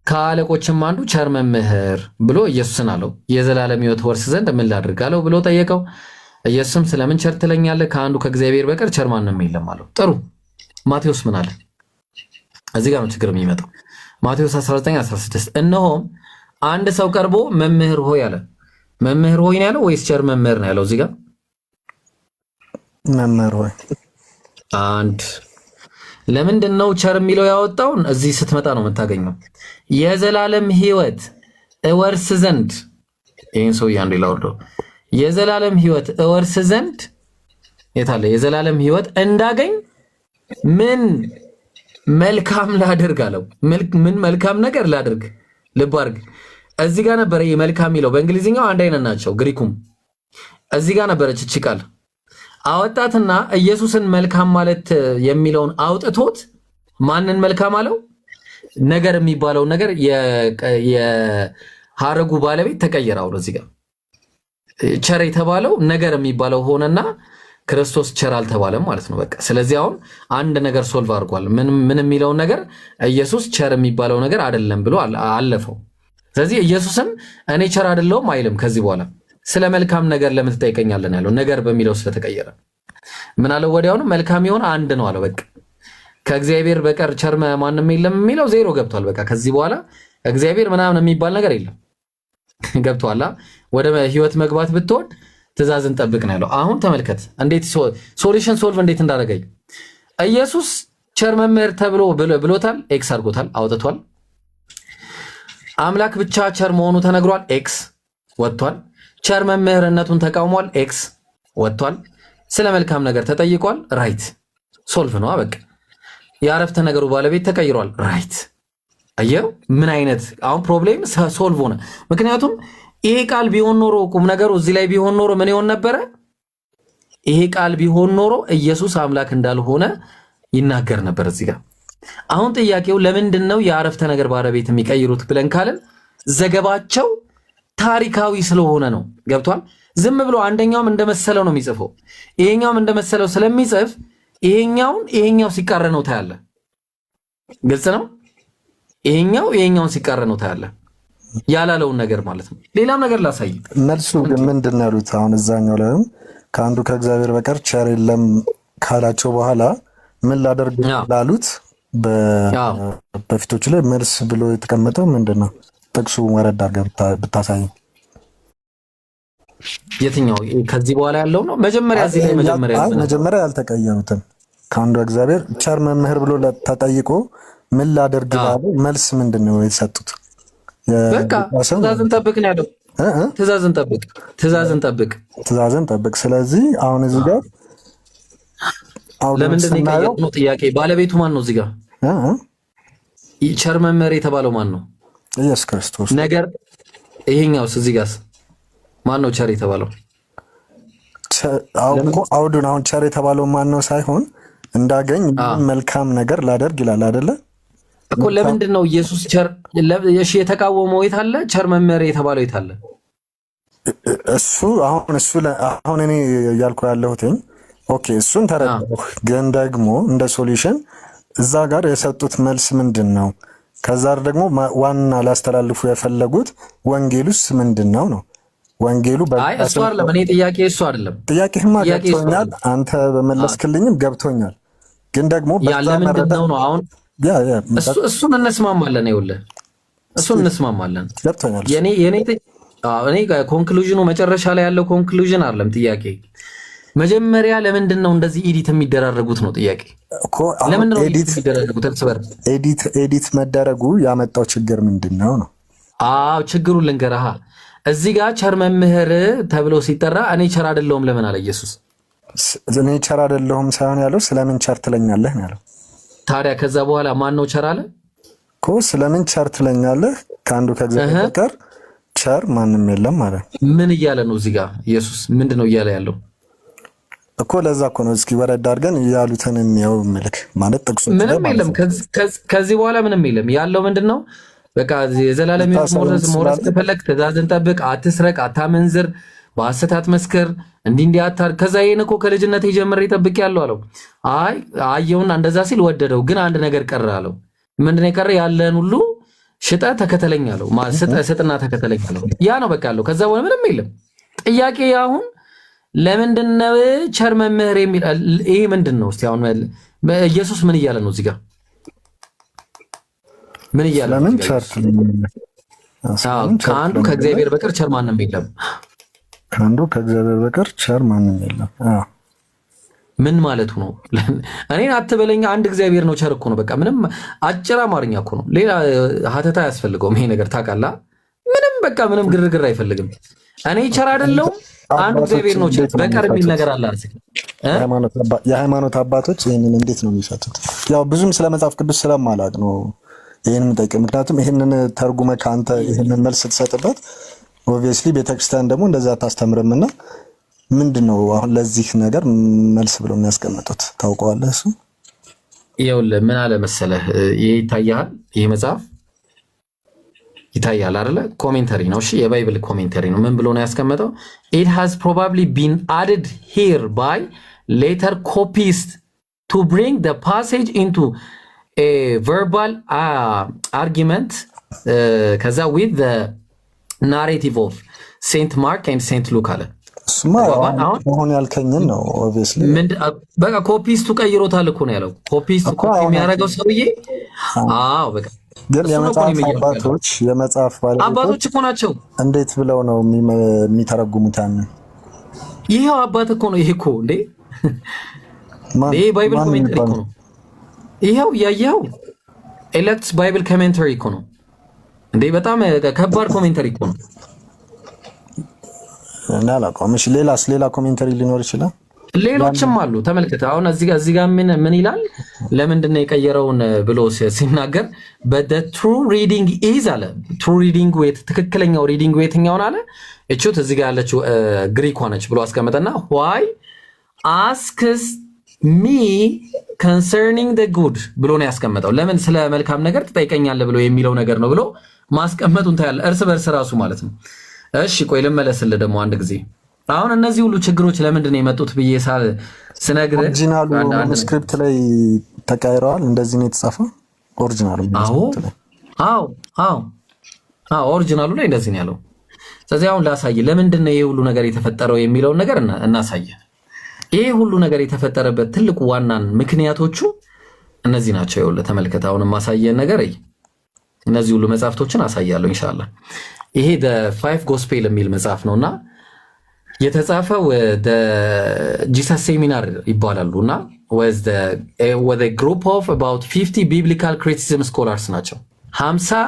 ከአለቆችም አንዱ ቸር መምህር ብሎ ኢየሱስን አለው የዘላለም ሕይወት ወርስ ዘንድ ምን ላድርግ አለው ብሎ ጠየቀው። ኢየሱስም ስለምን ቸር ትለኛለህ? ከአንዱ ከእግዚአብሔር በቀር ቸር ማንም የለም አለው። ጥሩ። ማቴዎስ ምን አለ? እዚህ ጋር ነው ችግር የሚመጣው። ማቴዎስ 19:16 እነሆም አንድ ሰው ቀርቦ መምህር ሆይ አለ። መምህር ሆይ ነው ያለው ወይስ ቸር መምህር ነው ያለው? እዚህ ጋር መምህር ሆይ። አንድ ለምንድን ነው ቸር የሚለው ያወጣውን እዚህ ስትመጣ ነው የምታገኘው። የዘላለም ሕይወት እወርስ ዘንድ ይሄን ሰው ያንዴ ላወርደው። የዘላለም ሕይወት እወርስ ዘንድ የታለ? የዘላለም ሕይወት እንዳገኝ ምን መልካም ላድርግ አለው። ምን መልካም ነገር ላድርግ? ልብ አድርግ። እዚህ ጋር ነበረ መልካም የሚለው በእንግሊዝኛው አንድ አይነት ናቸው። ግሪኩም እዚህ ጋር ነበረች እቺ ቃል አወጣትና ኢየሱስን መልካም ማለት የሚለውን አውጥቶት ማንን መልካም አለው? ነገር የሚባለው ነገር የሐረጉ ባለቤት ተቀየረው። እዚህ ጋር ቸር የተባለው ነገር የሚባለው ሆነና ክርስቶስ ቸር አልተባለም ማለት ነው። በቃ ስለዚህ አሁን አንድ ነገር ሶልቭ አድርጓል። ምን የሚለውን ነገር ኢየሱስ ቸር የሚባለው ነገር አይደለም ብሎ አለፈው። ስለዚህ ኢየሱስም እኔ ቸር አይደለሁም አይልም ከዚህ በኋላ። ስለ መልካም ነገር ለምን ትጠይቀኛለህ ያለው ነገር በሚለው ስለተቀየረ ምን አለው? ወዲያውኑ መልካም የሆነ አንድ ነው አለው። በቃ ከእግዚአብሔር በቀር ቸር ማንም የለም የሚለው ዜሮ ገብቷል። በቃ ከዚህ በኋላ እግዚአብሔር ምናምን የሚባል ነገር የለም። ገብቷላ? ወደ ህይወት መግባት ብትወድ ትእዛዝን ጠብቅ ነው ያለው። አሁን ተመልከት እንዴት ሶሉሽን ሶልቭ እንዴት እንዳደረገኝ። ኢየሱስ ቸር መምህር ተብሎ ብሎታል፣ ኤክስ አድርጎታል፣ አውጥቷል። አምላክ ብቻ ቸር መሆኑ ተነግሯል፣ ኤክስ ወጥቷል። ቸር መምህርነቱን ተቃውሟል፣ ኤክስ ወጥቷል። ስለ መልካም ነገር ተጠይቋል፣ ራይት ሶልቭ ነው በቃ። የአረፍተ ነገሩ ባለቤት ተቀይሯል፣ ራይት። አየው ምን አይነት አሁን ፕሮብሌም ሶልቭ ሆነ። ምክንያቱም ይሄ ቃል ቢሆን ኖሮ ቁም ነገሩ እዚህ ላይ ቢሆን ኖሮ ምን ይሆን ነበረ? ይሄ ቃል ቢሆን ኖሮ ኢየሱስ አምላክ እንዳልሆነ ይናገር ነበር እዚህ ጋር። አሁን ጥያቄው ለምንድን ነው የአረፍተ ነገር ባለቤት የሚቀይሩት ብለን ካልን ዘገባቸው ታሪካዊ ስለሆነ ነው። ገብቷል? ዝም ብሎ አንደኛውም እንደመሰለው ነው የሚጽፈው፣ ይሄኛውም እንደመሰለው ስለሚጽፍ ይሄኛው ሲቃረነው ታያለ። ግልጽ ነው። ይሄኛውን ሲቃረነው ታያለ፣ ያላለውን ነገር ማለት ነው። ሌላም ነገር ላሳይ። መልሱ ግን ምንድን ነው ያሉት? አሁን እዛኛው ላይም ከአንዱ ከእግዚአብሔር በቀር ቸር የለም ካላቸው በኋላ ምን ላደርግ ላሉት በፊቶቹ ላይ መልስ ብሎ የተቀመጠው ምንድን ነው? ጥቅሱ ወረድ አድርገህ ብታሳይ። የትኛው ከዚህ በኋላ ያለው ነው? መጀመሪያ እዚህ ላይ መጀመሪያ ያልተቀየሩትን ከአንዱ እግዚአብሔር ቸር መምህር ብሎ ተጠይቆ ምን ላደርግ ላሉ መልስ ምንድን ነው የተሰጡት? በቃ ትእዛዝን ጠብቅ ነው ያለው። ትእዛዝን ጠብቅ። ስለዚህ አሁን እዚህ ጋር ለምንድን ነው የቀየርነው? ጥያቄ ባለቤቱ ማን ነው? እዚህ ጋር ቸር መምህር የተባለው ማን ነው? ኢየሱስ ክርስቶስ። ነገር ይሄኛውስ እዚህ ጋርስ ማን ነው ቸር የተባለው? አውዱን አሁን ቸር የተባለው ማን ነው ሳይሆን እንዳገኝ መልካም ነገር ላደርግ ይላል አይደለ እኮ። ለምንድን ነው ኢየሱስ ቸር የተቃወመው? የት አለ? ቸር መምህር የተባለው የት አለ? አሁን እኔ እያልኩ ያለሁት ኦኬ፣ እሱን ተረዳሁ። ግን ደግሞ እንደ ሶሉሽን እዛ ጋር የሰጡት መልስ ምንድን ነው? ከዛ ደግሞ ዋና ሊያስተላልፉ የፈለጉት ወንጌሉስ ምንድን ነው ነው? ወንጌሉ እሱ አይደለም። እኔ ጥያቄ እሱ አይደለም። ጥያቄህማ ገብቶኛል፣ አንተ በመለስክልኝም ገብቶኛል። ግን ደግሞ ለምንድን ነው አሁን እሱን እንስማማለን። ይኸውልህ እሱን እንስማማለን። ገብቶኛል። እኔ ኮንክሉዥኑ መጨረሻ ላይ ያለው ኮንክሉዥን አይደለም ጥያቄ። መጀመሪያ ለምንድን ነው እንደዚህ ኤዲት የሚደራረጉት ነው ጥያቄ። ለምንድን ነው ኤዲት የሚደራረጉት? ኤዲት መደረጉ ያመጣው ችግር ምንድን ነው ነው? ችግሩን ልንገርህ። እዚህ ጋር ቸር መምህር ተብሎ ሲጠራ እኔ ቸር አይደለሁም ለምን አለ ኢየሱስ? እኔ ቸር አይደለሁም ሳይሆን ያለው ስለምን ቸር ትለኛለህ ነው ያለው። ታዲያ ከዛ በኋላ ማን ነው ቸር አለ እኮ? ስለምን ቸር ትለኛለህ? ከአንዱ ከእግዚአብሔር በቀር ቸር ማንም የለም ማለት ምን እያለ ነው እዚህ ጋር ኢየሱስ? ምንድን ነው እያለ ያለው እኮ? ለዛ እኮ ነው እስኪ ወረድ አድርገን ያሉትን እንየው። ምልክ ማለት ጥቅሱ ምንም የለም። ከዚህ በኋላ ምንም የለም። ያለው ምንድን ነው? በቃ የዘላለም ሕይወት መውረስ ከፈለግ ትእዛዝን ጠብቅ፣ አትስረቅ፣ አታመንዝር፣ በሐሰት አትመስክር፣ እንዲህ አታር። ከዛ ይሄን እኮ ከልጅነት ጀምሬ ጠብቅ ያለው አለው። አየውና እንደዛ ሲል ወደደው፣ ግን አንድ ነገር ቀረ አለው። ምንድን ነው የቀረ? ያለን ሁሉ ሽጠ ተከተለኝ አለው። ስጥና ተከተለኝ አለው። ያ ነው በቃ ያለው። ከዛ በኋላ ምንም የለም። ጥያቄ አሁን ለምንድን ነው ቸር መምህር የሚል ይሄ ምንድን ነው? እስቲ አሁን ኢየሱስ ምን እያለ ነው እዚህ ጋር? ምን እያለ ነው? ከአንዱ ከእግዚአብሔር በቀር ቸር ማንም የለም። ከአንዱ ከእግዚአብሔር በቀር ቸር ማንም የለም። ምን ማለቱ ነው? እኔን አትበለኝ። አንድ እግዚአብሔር ነው ቸር እኮ ነው። በቃ ምንም አጭር አማርኛ እኮ ነው። ሌላ ሀተታ አያስፈልገውም ይሄ ነገር ታውቃለህ። ምንም በቃ ምንም ግርግር አይፈልግም። እኔ ቸር አይደለሁም አንድ እግዚአብሔር ነው ቸር በቀር የሚል ነገር አለ። የሃይማኖት አባቶች ይህንን እንዴት ነው የሚፈቱት? ያው ብዙም ስለ መጽሐፍ ቅዱስ ስለማላቅ ነው ይህን የምጠይቅ። ምክንያቱም ይህንን ተርጉመ ከአንተ ይህንን መልስ ስትሰጥበት ኦብቪየስሊ ቤተክርስቲያን ደግሞ እንደዛ አታስተምርም። እና ምንድን ነው አሁን ለዚህ ነገር መልስ ብለው የሚያስቀምጡት ታውቀዋለህ? እሱ ይኸውልህ ምን አለ መሰለህ፣ ይሄ ይታያል፣ ይሄ መጽሐፍ ይታያል አይደለ? ኮሜንተሪ ነው። እሺ የባይብል ኮሜንተሪ ነው። ምን ብሎ ነው ያስቀመጠው? it has probably been added here by later copyists to bring the passage into a verbal argument ከዛ with the narrative of Saint Mark and Saint Luke አለ። ስማ አሁን ያልከኝን ነው ኦብቪየስሊ። በቃ ኮፒስቱ ቀይሮታል እኮ ነው ያለው። ኮፒስቱ ኮፒ የሚያደርገው ሰውዬ በቃ ግን የመጽሐፍ አባቶች የመጽሐፍ አባቶች እኮ ናቸው። እንዴት ብለው ነው የሚተረጉሙት? ይሄው አባት እኮ ነው። ይሄ እኮ እንዴ ይሄ ባይብል ኮሜንተሪ እኮ ነው። ይሄው ያያው ኤሌክትስ ባይብል ኮሜንተሪ እኮ ነው እንዴ። በጣም ከባድ ኮሜንተሪ እኮ ነው። እና አላውቀውም። እሺ ሌላ ኮሜንተሪ ሊኖር ይችላል። ሌሎችም አሉ። ተመልከተ። አሁን እዚህ ጋር ምን ይላል? ለምንድን ነው የቀየረውን ብሎ ሲናገር but the true reading is አለ። true reading ትክክለኛው ሪዲንግ የትኛውን አለ? እቹት እዚህ ጋር ያለችው ግሪክ ሆነች ብሎ አስቀመጠና why asks me concerning the good ብሎ ነው ያስቀመጠው። ለምን ስለ መልካም ነገር ትጠይቀኛለህ ብሎ የሚለው ነገር ነው ብሎ ማስቀመጡን ታያለህ። እርስ በርስ ራሱ ማለት ነው። እሺ ቆይ ልመለስልህ ደግሞ አንድ ጊዜ። አሁን እነዚህ ሁሉ ችግሮች ለምንድን ነው የመጡት ብዬ ስነግርህ ኦሪጂናሉ ማኑስክሪፕት ላይ ተቀይረዋል። እንደዚህ ነው የተጻፈው ኦሪጂናሉ ማኑስክሪፕት ላይ። አዎ ኦሪጂናሉ ላይ እንደዚህ ነው ያለው። ስለዚህ አሁን ላሳይህ ለምንድን ነው ይሄ ሁሉ ነገር የተፈጠረው የሚለውን ነገር እናሳይህ። ይሄ ሁሉ ነገር የተፈጠረበት ትልቁ ዋናን ምክንያቶቹ እነዚህ ናቸው። ይኸውልህ ተመልከት። አሁን የማሳየህ ነገር እነዚህ ሁሉ መጽሐፍቶችን አሳያለሁ ኢንሻአላህ። ይሄ the 5 gospel የሚል መጽሐፍ ነውና የተጻፈው ጂሰስ ሴሚናር ይባላሉና with a group of about 50 biblical criticism scholars ናቸው። 50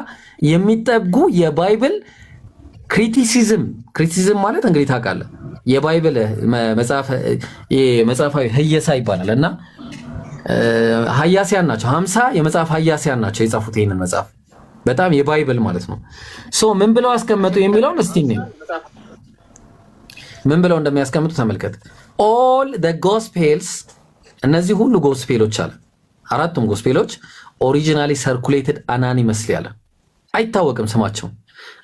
የሚጠጉ የባይብል ክሪቲሲዝም ማለት እንግዲህ ታውቃለህ የባይብል መጽሐፋዊ ህየሳ ይባላል እና ሀያሲያን ናቸው። 50 የመጽሐፍ ሀያሲያን ናቸው የጻፉት ይሄንን መጽሐፍ በጣም የባይብል ማለት ነው። ሶ ምን ብለው አስቀመጡ የሚለውን እስቲ ምን ብለው እንደሚያስቀምጡ ተመልከት። all the gospels እነዚህ ሁሉ ጎስፔሎች አለ አራቱም ጎስፔሎች ኦሪጂናሊ ሰርኩሌትድ anonymously አለ አይታወቅም ስማቸው።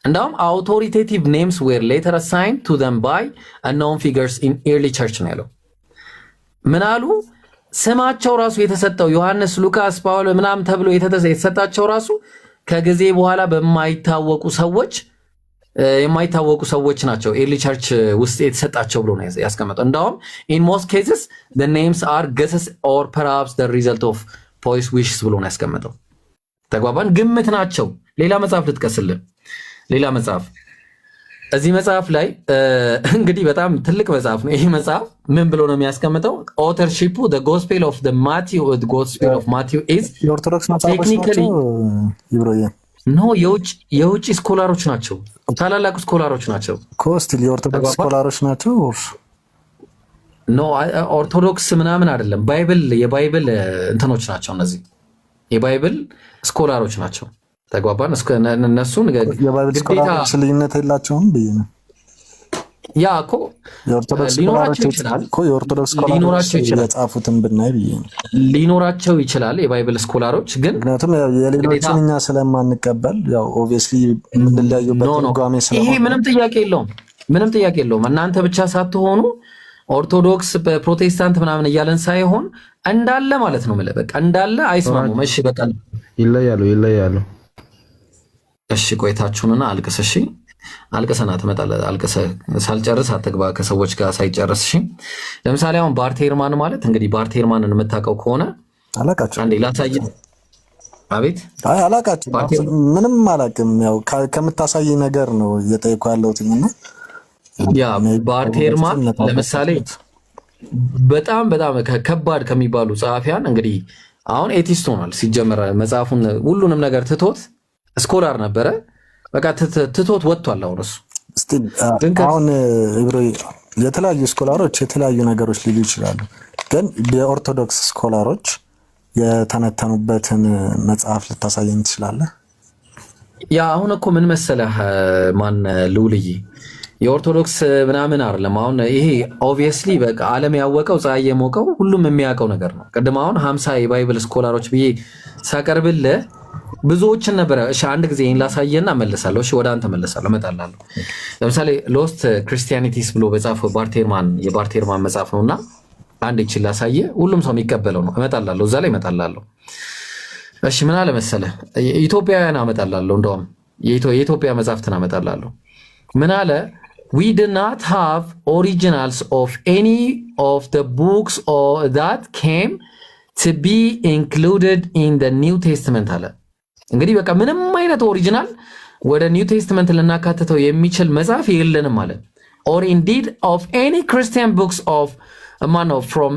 እንዳውም authoritative names were later assigned to them by unknown figures in early church ነው ያለው። ምን አሉ? ስማቸው ራሱ የተሰጠው ዮሐንስ፣ ሉቃስ፣ ጳውሎስ ምናምን ተብሎ የተሰጣቸው ራሱ ከጊዜ በኋላ የማይታወቁ ሰዎች ናቸው ኤርሊ ቸርች ውስጥ የተሰጣቸው ብሎ ነው ያስቀመጠው። እንዳውም in most cases the names are guesses or perhaps the result of poets wishes ብሎ ነው ያስቀመጠው። ተግባባን? ግምት ናቸው። ሌላ መጽሐፍ ልጥቀስልህ። ሌላ መጽሐፍ እዚህ መጽሐፍ ላይ እንግዲህ በጣም ትልቅ መጽሐፍ ነው። ይሄ መጽሐፍ ምን ብሎ ነው የሚያስቀምጠው? authorship the gospel of Matthew is የኦርቶዶክስ መጽሐፎች ናቸው ይብሮዬ ኖ የውጭ ስኮላሮች ናቸው። ታላላቅ ስኮላሮች ናቸው። ኮስቲል የኦርቶዶክስ ስኮላሮች ናቸው። ኖ ኦርቶዶክስ ምናምን አይደለም። የባይብል እንትኖች ናቸው እነዚህ የባይብል ስኮላሮች ናቸው። ተግባባን? እነሱን የባይብል ስኮላሮች ልዩነት የላቸውም ብዬ ነው። ያ እኮ የኦርቶዶክስ ስኮላሮች የጻፉትን ብናይ ብዬ ነው። ሊኖራቸው ይችላል የባይብል ስኮላሮች ግን ምክንያቱም የሌሎችን እኛ ስለማንቀበል ያው ኦብቪየስሊ የምንለያዩበት ጓሜ ስለሆነ ይሄ ምንም ጥያቄ የለውም። እናንተ ብቻ ሳትሆኑ ኦርቶዶክስ ፕሮቴስታንት ምናምን እያለን ሳይሆን እንዳለ ማለት ነው። በቃ እንዳለ አይስማሙም። እሺ በቃ ይለያሉ። እሺ ቆይታችሁንና አልቅስ። እሺ አልቅሰና ትመጣለህ። አልቅሰህ ሳልጨርስ አትግባ ከሰዎች ጋር ሳይጨርስ። እሺ ለምሳሌ አሁን ባርቴርማን ማለት እንግዲህ ባርቴርማንን የምታውቀው ከሆነ አላቃችሁ አንዴ ላሳየህ። አቤት አላቃችሁ ምንም አላቅም። ያው ከምታሳይ ነገር ነው እየጠየኩ ያለሁትና ያ ባርቴርማን ለምሳሌ በጣም ከባድ ከሚባሉ ጸሐፊያን እንግዲህ አሁን ኤቲስት ሆኗል። ሲጀመር መጽሐፉን ሁሉንም ነገር ትቶት ስኮላር ነበረ። በቃ ትቶት ወጥቷል። አሁን እሱ አሁን የተለያዩ ስኮላሮች የተለያዩ ነገሮች ሊሉ ይችላሉ። ግን የኦርቶዶክስ ስኮላሮች የተነተኑበትን መጽሐፍ ልታሳየኝ ትችላለህ? ያ አሁን እኮ ምን መሰለህ ማን ልውልይ የኦርቶዶክስ ምናምን አይደለም። አሁን ይሄ ኦብቪየስሊ በቃ ዓለም ያወቀው ፀሐይ የሞቀው ሁሉም የሚያውቀው ነገር ነው። ቅድም አሁን 50 የባይብል ስኮላሮች ብዬ ሳቀርብልህ ብዙዎችን ነበረ። እሺ አንድ ጊዜ ይሄን ላሳየና እመለሳለሁ። እሺ ወደ አንተ እመለሳለሁ፣ እመጣላለሁ። ለምሳሌ ሎስት ክርስቲያኒቲስ ብሎ በጻፈው የባርቴርማን መጽሐፍ ነውና አንድ ይችል ላሳየ። ሁሉም ሰው የሚቀበለው ነው። እመጣላለሁ፣ እዛ ላይ እመጣላለሁ። እሺ ምን አለ መሰለህ ኢትዮጵያውያን አመጣላለሁ። እንደውም የኢትዮጵያ መጽሐፍትን አመጣላለሁ። ምን አለ we do not have originals of any of the books that came to be included in the New Testament አለ። እንግዲህ በቃ ምንም አይነት ኦሪጂናል ወደ ኒው ቴስትመንት ልናካትተው የሚችል መጽሐፍ የለንም ማለት or indeed of any Christian books of from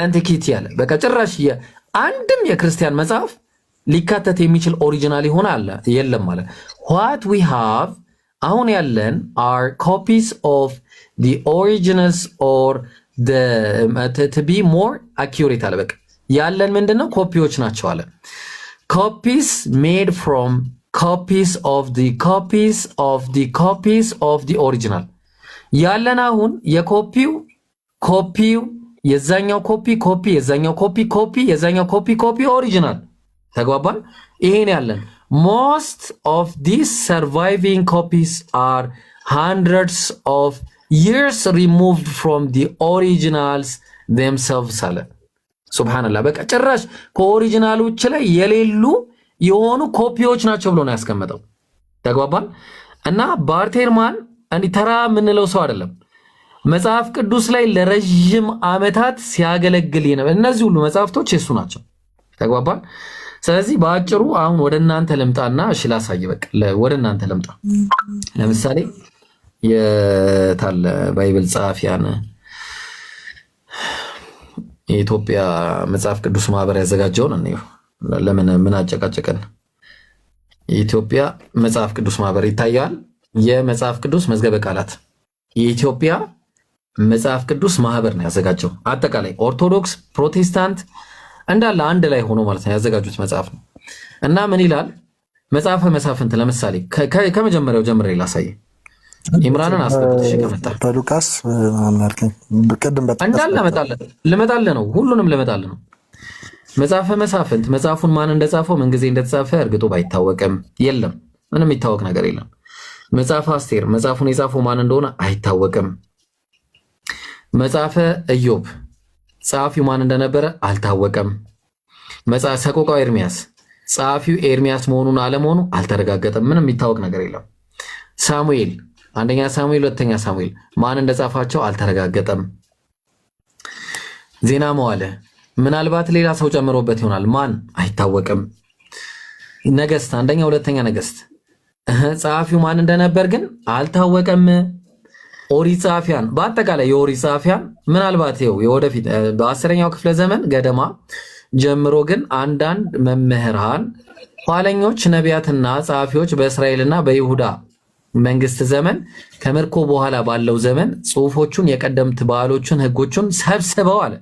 antiquity ያለ በቃ ጭራሽ አንድም የክርስቲያን መጽሐፍ ሊካተት የሚችል ኦሪጂናል ይሆን አለ የለም ማለት what we have አሁን ያለን are copies of the originals or the to be more accurate አለ በቃ ያለን ምንድነው ኮፒዎች ናቸው አለ copies made from copies of the copies of the copies of the original ያለን አሁን የኮፒው የዛኛው ኮፒ የዛኛው ኮፒ የዛኛው ኮፒ ኦሪጂናል ተግባባን ይሄን ያለን most of these surviving copies are hundreds of years removed from the originals themselves አለ ሱብሃንአላህ በቃ ጭራሽ ከኦሪጂናሎች ላይ የሌሉ የሆኑ ኮፒዎች ናቸው ብሎ ነው ያስቀመጠው ተግባባን እና ባርቴርማን እንዲ ተራ ምንለው ሰው አይደለም መጽሐፍ ቅዱስ ላይ ለረጅም ዓመታት ሲያገለግል የነበረ እነዚህ ሁሉ መጽሐፍቶች የሱ ናቸው ተግባባን ስለዚህ በአጭሩ አሁን ወደ እናንተ ልምጣና እሺ ላሳይ በቃ ወደ እናንተ ልምጣ ለምሳሌ የታለ ባይብል ጻፊያን የኢትዮጵያ መጽሐፍ ቅዱስ ማህበር ያዘጋጀው ነው ለምን ምን አጨቃጨቀን የኢትዮጵያ መጽሐፍ ቅዱስ ማህበር ይታያል የመጽሐፍ ቅዱስ መዝገበ ቃላት የኢትዮጵያ መጽሐፍ ቅዱስ ማህበር ነው ያዘጋጀው አጠቃላይ ኦርቶዶክስ ፕሮቴስታንት እንዳለ አንድ ላይ ሆኖ ማለት ነው ያዘጋጁት መጽሐፍ ነው እና ምን ይላል መጽሐፈ መሳፍንት ለምሳሌ ከመጀመሪያው ጀምሬ ላሳይ ኢምራንን አስገብተሽ ከመጣ በሉቃስ ማርከኝ በቀደም እንዳለ ለመጣለ ነው ሁሉንም ለመጣለ ነው መጽሐፈ መሳፍንት መጽሐፉን ማን እንደጻፈው ምን ጊዜ እንደተጻፈ እርግጡ ባይታወቅም የለም ምንም የሚታወቅ ነገር የለም መጽሐፈ አስቴር መጽሐፉን የጻፈው ማን እንደሆነ አይታወቅም መጽሐፈ ኢዮብ ጻፊው ማን እንደነበረ አልታወቀም መጽሐፈ ሰቆቃወ ኤርሚያስ ጻፊው ኤርሚያስ መሆኑን አለመሆኑ አልተረጋገጠም ምንም የሚታወቅ ነገር የለም ሳሙኤል አንደኛ ሳሙኤል ሁለተኛ ሳሙኤል ማን እንደጻፋቸው አልተረጋገጠም ዜና መዋዕል ምናልባት ሌላ ሰው ጨምሮበት ይሆናል ማን አይታወቅም ነገስት አንደኛ ሁለተኛ ነገስት ጻፊው ማን እንደነበር ግን አልታወቀም ኦሪት ጻፊያን በአጠቃላይ የኦሪት ጻፊያን ምናልባት የወደፊት በ10ኛው ክፍለ ዘመን ገደማ ጀምሮ ግን አንዳንድ መምህራን ኋለኞች ነቢያትና ጻፊዎች በእስራኤልና በይሁዳ መንግስት ዘመን ከምርኮ በኋላ ባለው ዘመን ጽሁፎቹን የቀደምት ባህሎቹን ህጎቹን ሰብስበው አለ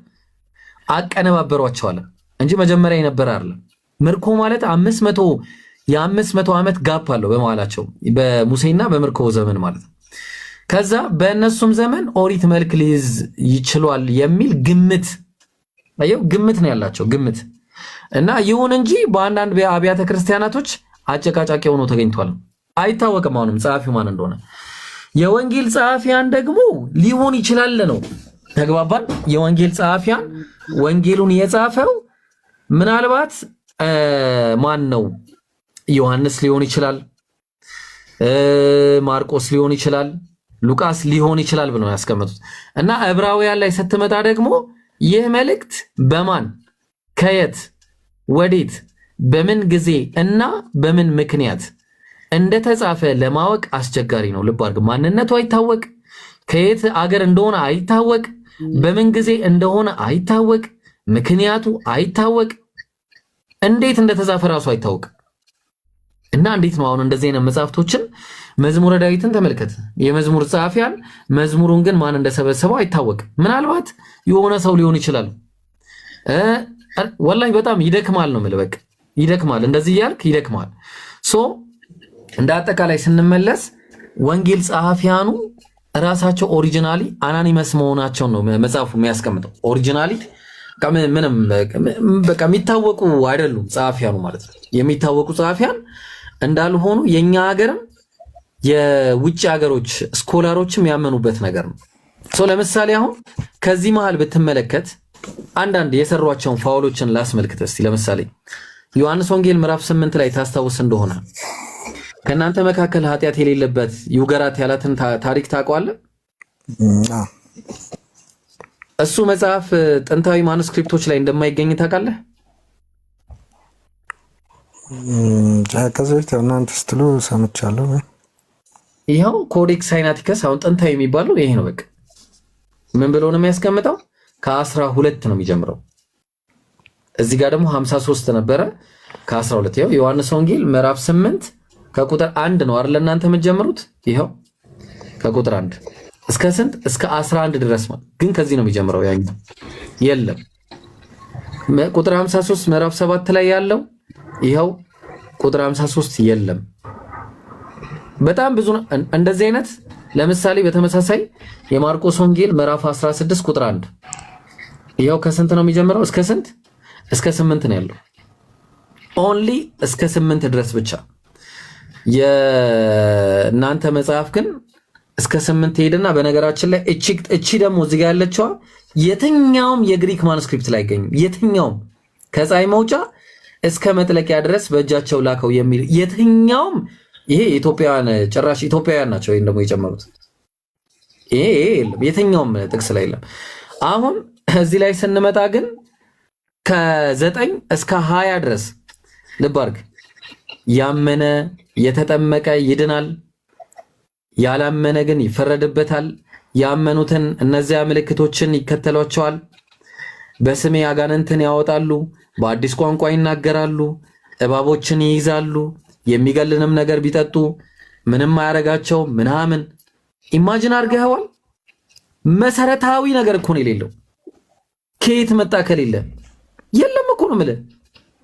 አቀነባበሯቸው አለ እንጂ መጀመሪያ የነበረ አይደለም ምርኮ ማለት 500 ዓመት ጋፕ አለው በመሃላቸው በሙሴና በምርኮ ዘመን ማለት ከዛ በእነሱም ዘመን ኦሪት መልክ ሊይዝ ይችላል የሚል ግምት ነው ያላቸው ግምት እና ይሁን እንጂ በአንዳንድ አብያተ ክርስቲያናቶች አጨቃጫቂ ሆኖ ተገኝቷል አይታወቅም አሁንም ጻፊው ማን እንደሆነ የወንጌል ጻፊያን ደግሞ ሊሆን ይችላል ነው ተግባባን የወንጌል ጻፊያን ወንጌሉን የጻፈው ምናልባት ማን ነው ዮሐንስ ሊሆን ይችላል ማርቆስ ሊሆን ይችላል ሉቃስ ሊሆን ይችላል ብለው ያስቀመጡት እና ዕብራውያን ላይ ስትመጣ ደግሞ ይህ መልእክት በማን ከየት ወዴት በምን ጊዜ እና በምን ምክንያት እንደተጻፈ ለማወቅ አስቸጋሪ ነው ልብ አድርግ ማንነቱ አይታወቅ ከየት አገር እንደሆነ አይታወቅ በምን ጊዜ እንደሆነ አይታወቅ ምክንያቱ አይታወቅ እንዴት እንደተጻፈ ራሱ አይታወቅ እና እንዴት ነው አሁን እንደዚህ አይነት መጽሐፍቶችን መዝሙረ ዳዊትን ተመልከት የመዝሙር ጻፊያን መዝሙሩን ግን ማን እንደሰበሰበው አይታወቅ ምናልባት የሆነ ሰው ሊሆን ይችላል ወላሂ በጣም ይደክማል ነው ማለት በቃ ይደክማል እንደዚህ ያልክ ይደክማል ሶ እንደ አጠቃላይ ስንመለስ ወንጌል ጸሐፊያኑ ራሳቸው ኦሪጂናሊ አናኒመስ መሆናቸው ነው መጽሐፉ የሚያስቀምጠው ኦሪጂናሊ ምንም በቃ የሚታወቁ አይደሉም ጸሐፊያኑ ማለት ነው የሚታወቁ ጸሐፊያን እንዳልሆኑ የኛ ሀገርም የውጭ ሀገሮች ስኮላሮችም ያመኑበት ነገር ነው ሶ ለምሳሌ አሁን ከዚህ መሃል ብትመለከት አንዳንድ የሰሯቸውን ፋውሎችን ላስመልክት እስቲ ለምሳሌ ዮሐንስ ወንጌል ምዕራፍ 8 ላይ ታስታውስ እንደሆነ ከናንተ መካከል ኃጢአት የሌለበት ይውገራት ያላትን ታሪክ ታውቀዋለህ እሱ መጽሐፍ ጥንታዊ ማኑስክሪፕቶች ላይ እንደማይገኝ ታውቃለህ ከዚህ በፊት እናንተ ስትሉ ሰምቻለሁ። ይኸው ኮዴክስ ሳይናቲከስ አሁን ጥንታዊ የሚባለው ይሄ ነው። በቃ ምን ብሎ ነው የሚያስቀምጠው? ከ12 ነው የሚጀምረው። እዚህ ጋር ደግሞ 53 ነበረ ከ12። ይኸው ዮሐንስ ወንጌል ምዕራፍ 8 ከቁጥር 1 ነው አይደል እናንተ የምትጀምሩት? ይኸው ከቁጥር 1 እስከ ስንት? እስከ 11 ድረስ ማለት ግን ከዚህ ነው የሚጀምረው። ያኛው የለም። ቁጥር 53 ምዕራፍ 7 ላይ ያለው ይኸው ቁጥር 53 የለም። በጣም ብዙ እንደዚህ አይነት ለምሳሌ በተመሳሳይ የማርቆስ ወንጌል ምዕራፍ 16 ቁጥር 1 ይኸው ከስንት ነው የሚጀምረው? እስከ ስንት? እስከ 8 ነው ያለው። ኦንሊ እስከ 8 ድረስ ብቻ። የእናንተ መጽሐፍ ግን እስከ 8 ሄድና በነገራችን ላይ እቺ ደግሞ እዚህ ጋር ያለችዋ የትኛውም የግሪክ ማኑስክሪፕት ላይ አይገኝም። የትኛውም ከፀሐይ መውጫ እስከ መጥለቂያ ድረስ በእጃቸው ላከው የሚል የትኛውም ይሄ ኢትዮጵያውያን ጭራሽ ኢትዮጵያውያን ናቸው ወይም ደግሞ የጨመሩት ይሄ የለም። የትኛውም ጥቅስ ላይ የለም። አሁን እዚህ ላይ ስንመጣ ግን ከ9 እስከ 20 ድረስ ልብ አድርግ። ያመነ የተጠመቀ ይድናል፣ ያላመነ ግን ይፈረድበታል። ያመኑትን እነዚያ ምልክቶችን ይከተሏቸዋል። በስሜ አጋንንትን ያወጣሉ፣ በአዲስ ቋንቋ ይናገራሉ፣ እባቦችን ይይዛሉ፣ የሚገልንም ነገር ቢጠጡ ምንም አያረጋቸው ምናምን። ኢማጂን አድርገኸዋል? መሰረታዊ ነገር እኮ ነው የሌለው። ከየት መጣ? ከሌለ የለም እኮ ነው የምልህ።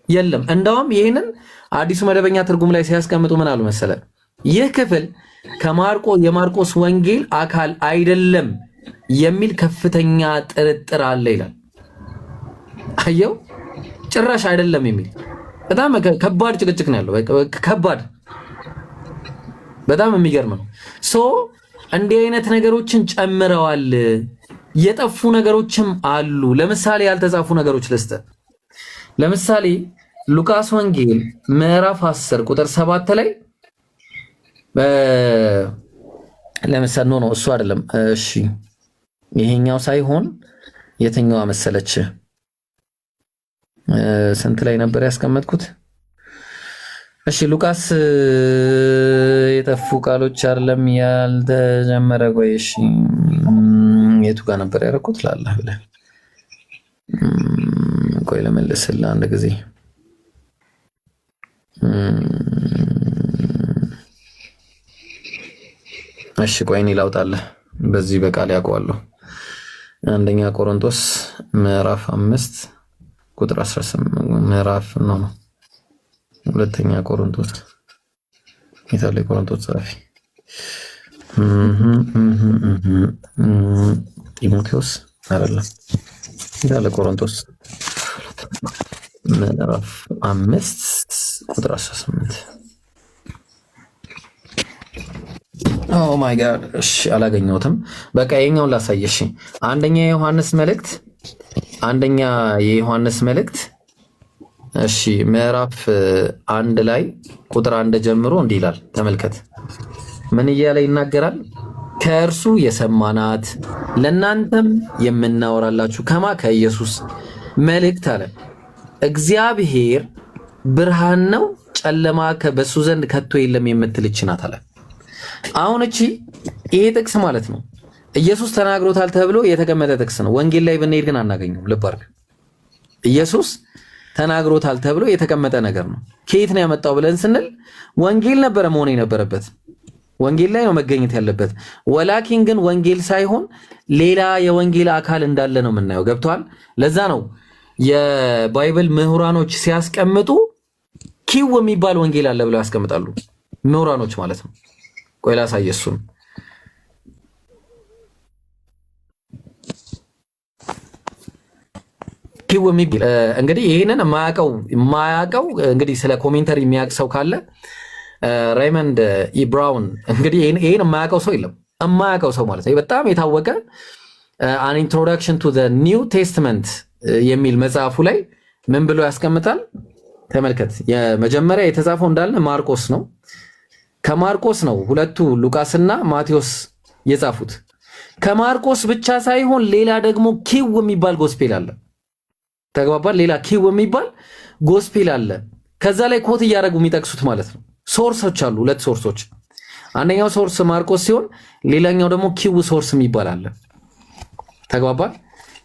የለም። እንደውም ይህንን አዲሱ መደበኛ ትርጉም ላይ ሲያስቀምጡ ምን አሉ መሰለ? ይህ ክፍል የማርቆስ ወንጌል አካል አይደለም የሚል ከፍተኛ ጥርጥር አለ ይላል። አየው፣ ጭራሽ አይደለም የሚል በጣም ከባድ ጭቅጭቅ ነው ያለው። ከባድ በጣም የሚገርም ነው። ሶ እንዲህ አይነት ነገሮችን ጨምረዋል። የጠፉ ነገሮችም አሉ። ለምሳሌ ያልተጻፉ ነገሮች ልስጥ። ለምሳሌ ሉቃስ ወንጌል ምዕራፍ 10 ቁጥር 7 ላይ ለምሳሌ ነው እሱ አይደለም። እሺ ይሄኛው ሳይሆን የትኛው መሰለች? ስንት ላይ ነበር ያስቀመጥኩት? እሺ ሉቃስ የጠፉ ቃሎች አይደለም ያልተጀመረ። ቆይ እሺ የቱ ጋር ነበር ያደረኩት? ላላህ ብለህ ቆይ ለመልስልህ አንድ ጊዜ። እሺ ቆይ እኔ ላውጣለህ፣ በዚህ በቃል ያውቀዋለሁ። አንደኛ ቆሮንቶስ ምዕራፍ 5 ቁጥር 18 ምዕራፍ ነው። ሁለተኛ ቆሮንቶስ የታለ ቆሮንቶስ ጻፊ? ጢሞቴዎስ አይደለም። የታለ ቆሮንቶስ ምዕራፍ 5 ቁጥር 18። ኦ ማይ ጋድ። እሺ አላገኘሁትም። በቃ የኛውን ላሳየሽ። አንደኛ የዮሐንስ መልእክት እሺ ምዕራፍ 1 ላይ ቁጥር 1 ጀምሮ እንዲህ ይላል። ተመልከት ምን እያለ ይናገራል? ከእርሱ የሰማናት ለእናንተም የምናወራላችሁ ከኢየሱስ መልእክት አለ። እግዚአብሔር ብርሃን ነው፣ ጨለማ በሱ ዘንድ ከቶ የለም የምትል ይህች ናት አለ። አሁን ይሄ ጥቅስ ማለት ነው ኢየሱስ ተናግሮታል ተብሎ የተቀመጠ ጥቅስ ነው። ወንጌል ላይ ብንሄድ ግን አናገኘውም። ልብ አድርግ። ኢየሱስ ተናግሮታል ተብሎ የተቀመጠ ነገር ነው። ከየት ነው ያመጣው ብለን ስንል ወንጌል ነበረ መሆን የነበረበት። ወንጌል ላይ ነው መገኘት ያለበት። ወላኪን ግን ወንጌል ሳይሆን ሌላ የወንጌል አካል እንዳለ ነው የምናየው። ገብቷል? ለዛ ነው የባይብል ምሁራኖች ሲያስቀምጡ ኪው የሚባል ወንጌል አለ ብለው ያስቀምጣሉ። ምሁራኖች ማለት ነው። ቆይ ላሳየህ እሱን። ኪው የሚባል እንግዲህ ይሄንን የማያውቀው እንግዲህ ስለ ኮሜንተሪ የሚያውቅ ሰው ካለ ሬይመንድ ኢ ብራውን እንግዲህ ይሄን የማያውቀው ሰው የለም። የማያውቀው ሰው ማለት ነው በጣም የታወቀ አን ኢንትሮዳክሽን ቱ ዘ ኒው ቴስትመንት የሚል መጽሐፉ ላይ ምን ብሎ ያስቀምጣል? ተመልከት። የመጀመሪያ የተጻፈው እንዳለ ማርቆስ ነው። ከማርቆስ ነው ሁለቱ ሉቃስና ማቴዎስ የጻፉት። ከማርቆስ ብቻ ሳይሆን ሌላ ደግሞ ኪው የሚባል ጎስፔል አለ። ተግባባል? ሌላ ኪው የሚባል ጎስፔል አለ። ከዛ ላይ ኮት እያደረጉ የሚጠቅሱት ማለት ነው። ሶርሶች አሉ፣ ሁለት ሶርሶች። አንደኛው ሶርስ ማርቆስ ሲሆን ሌላኛው ደግሞ ኪው ሶርስ የሚባል አለ። ተግባባል?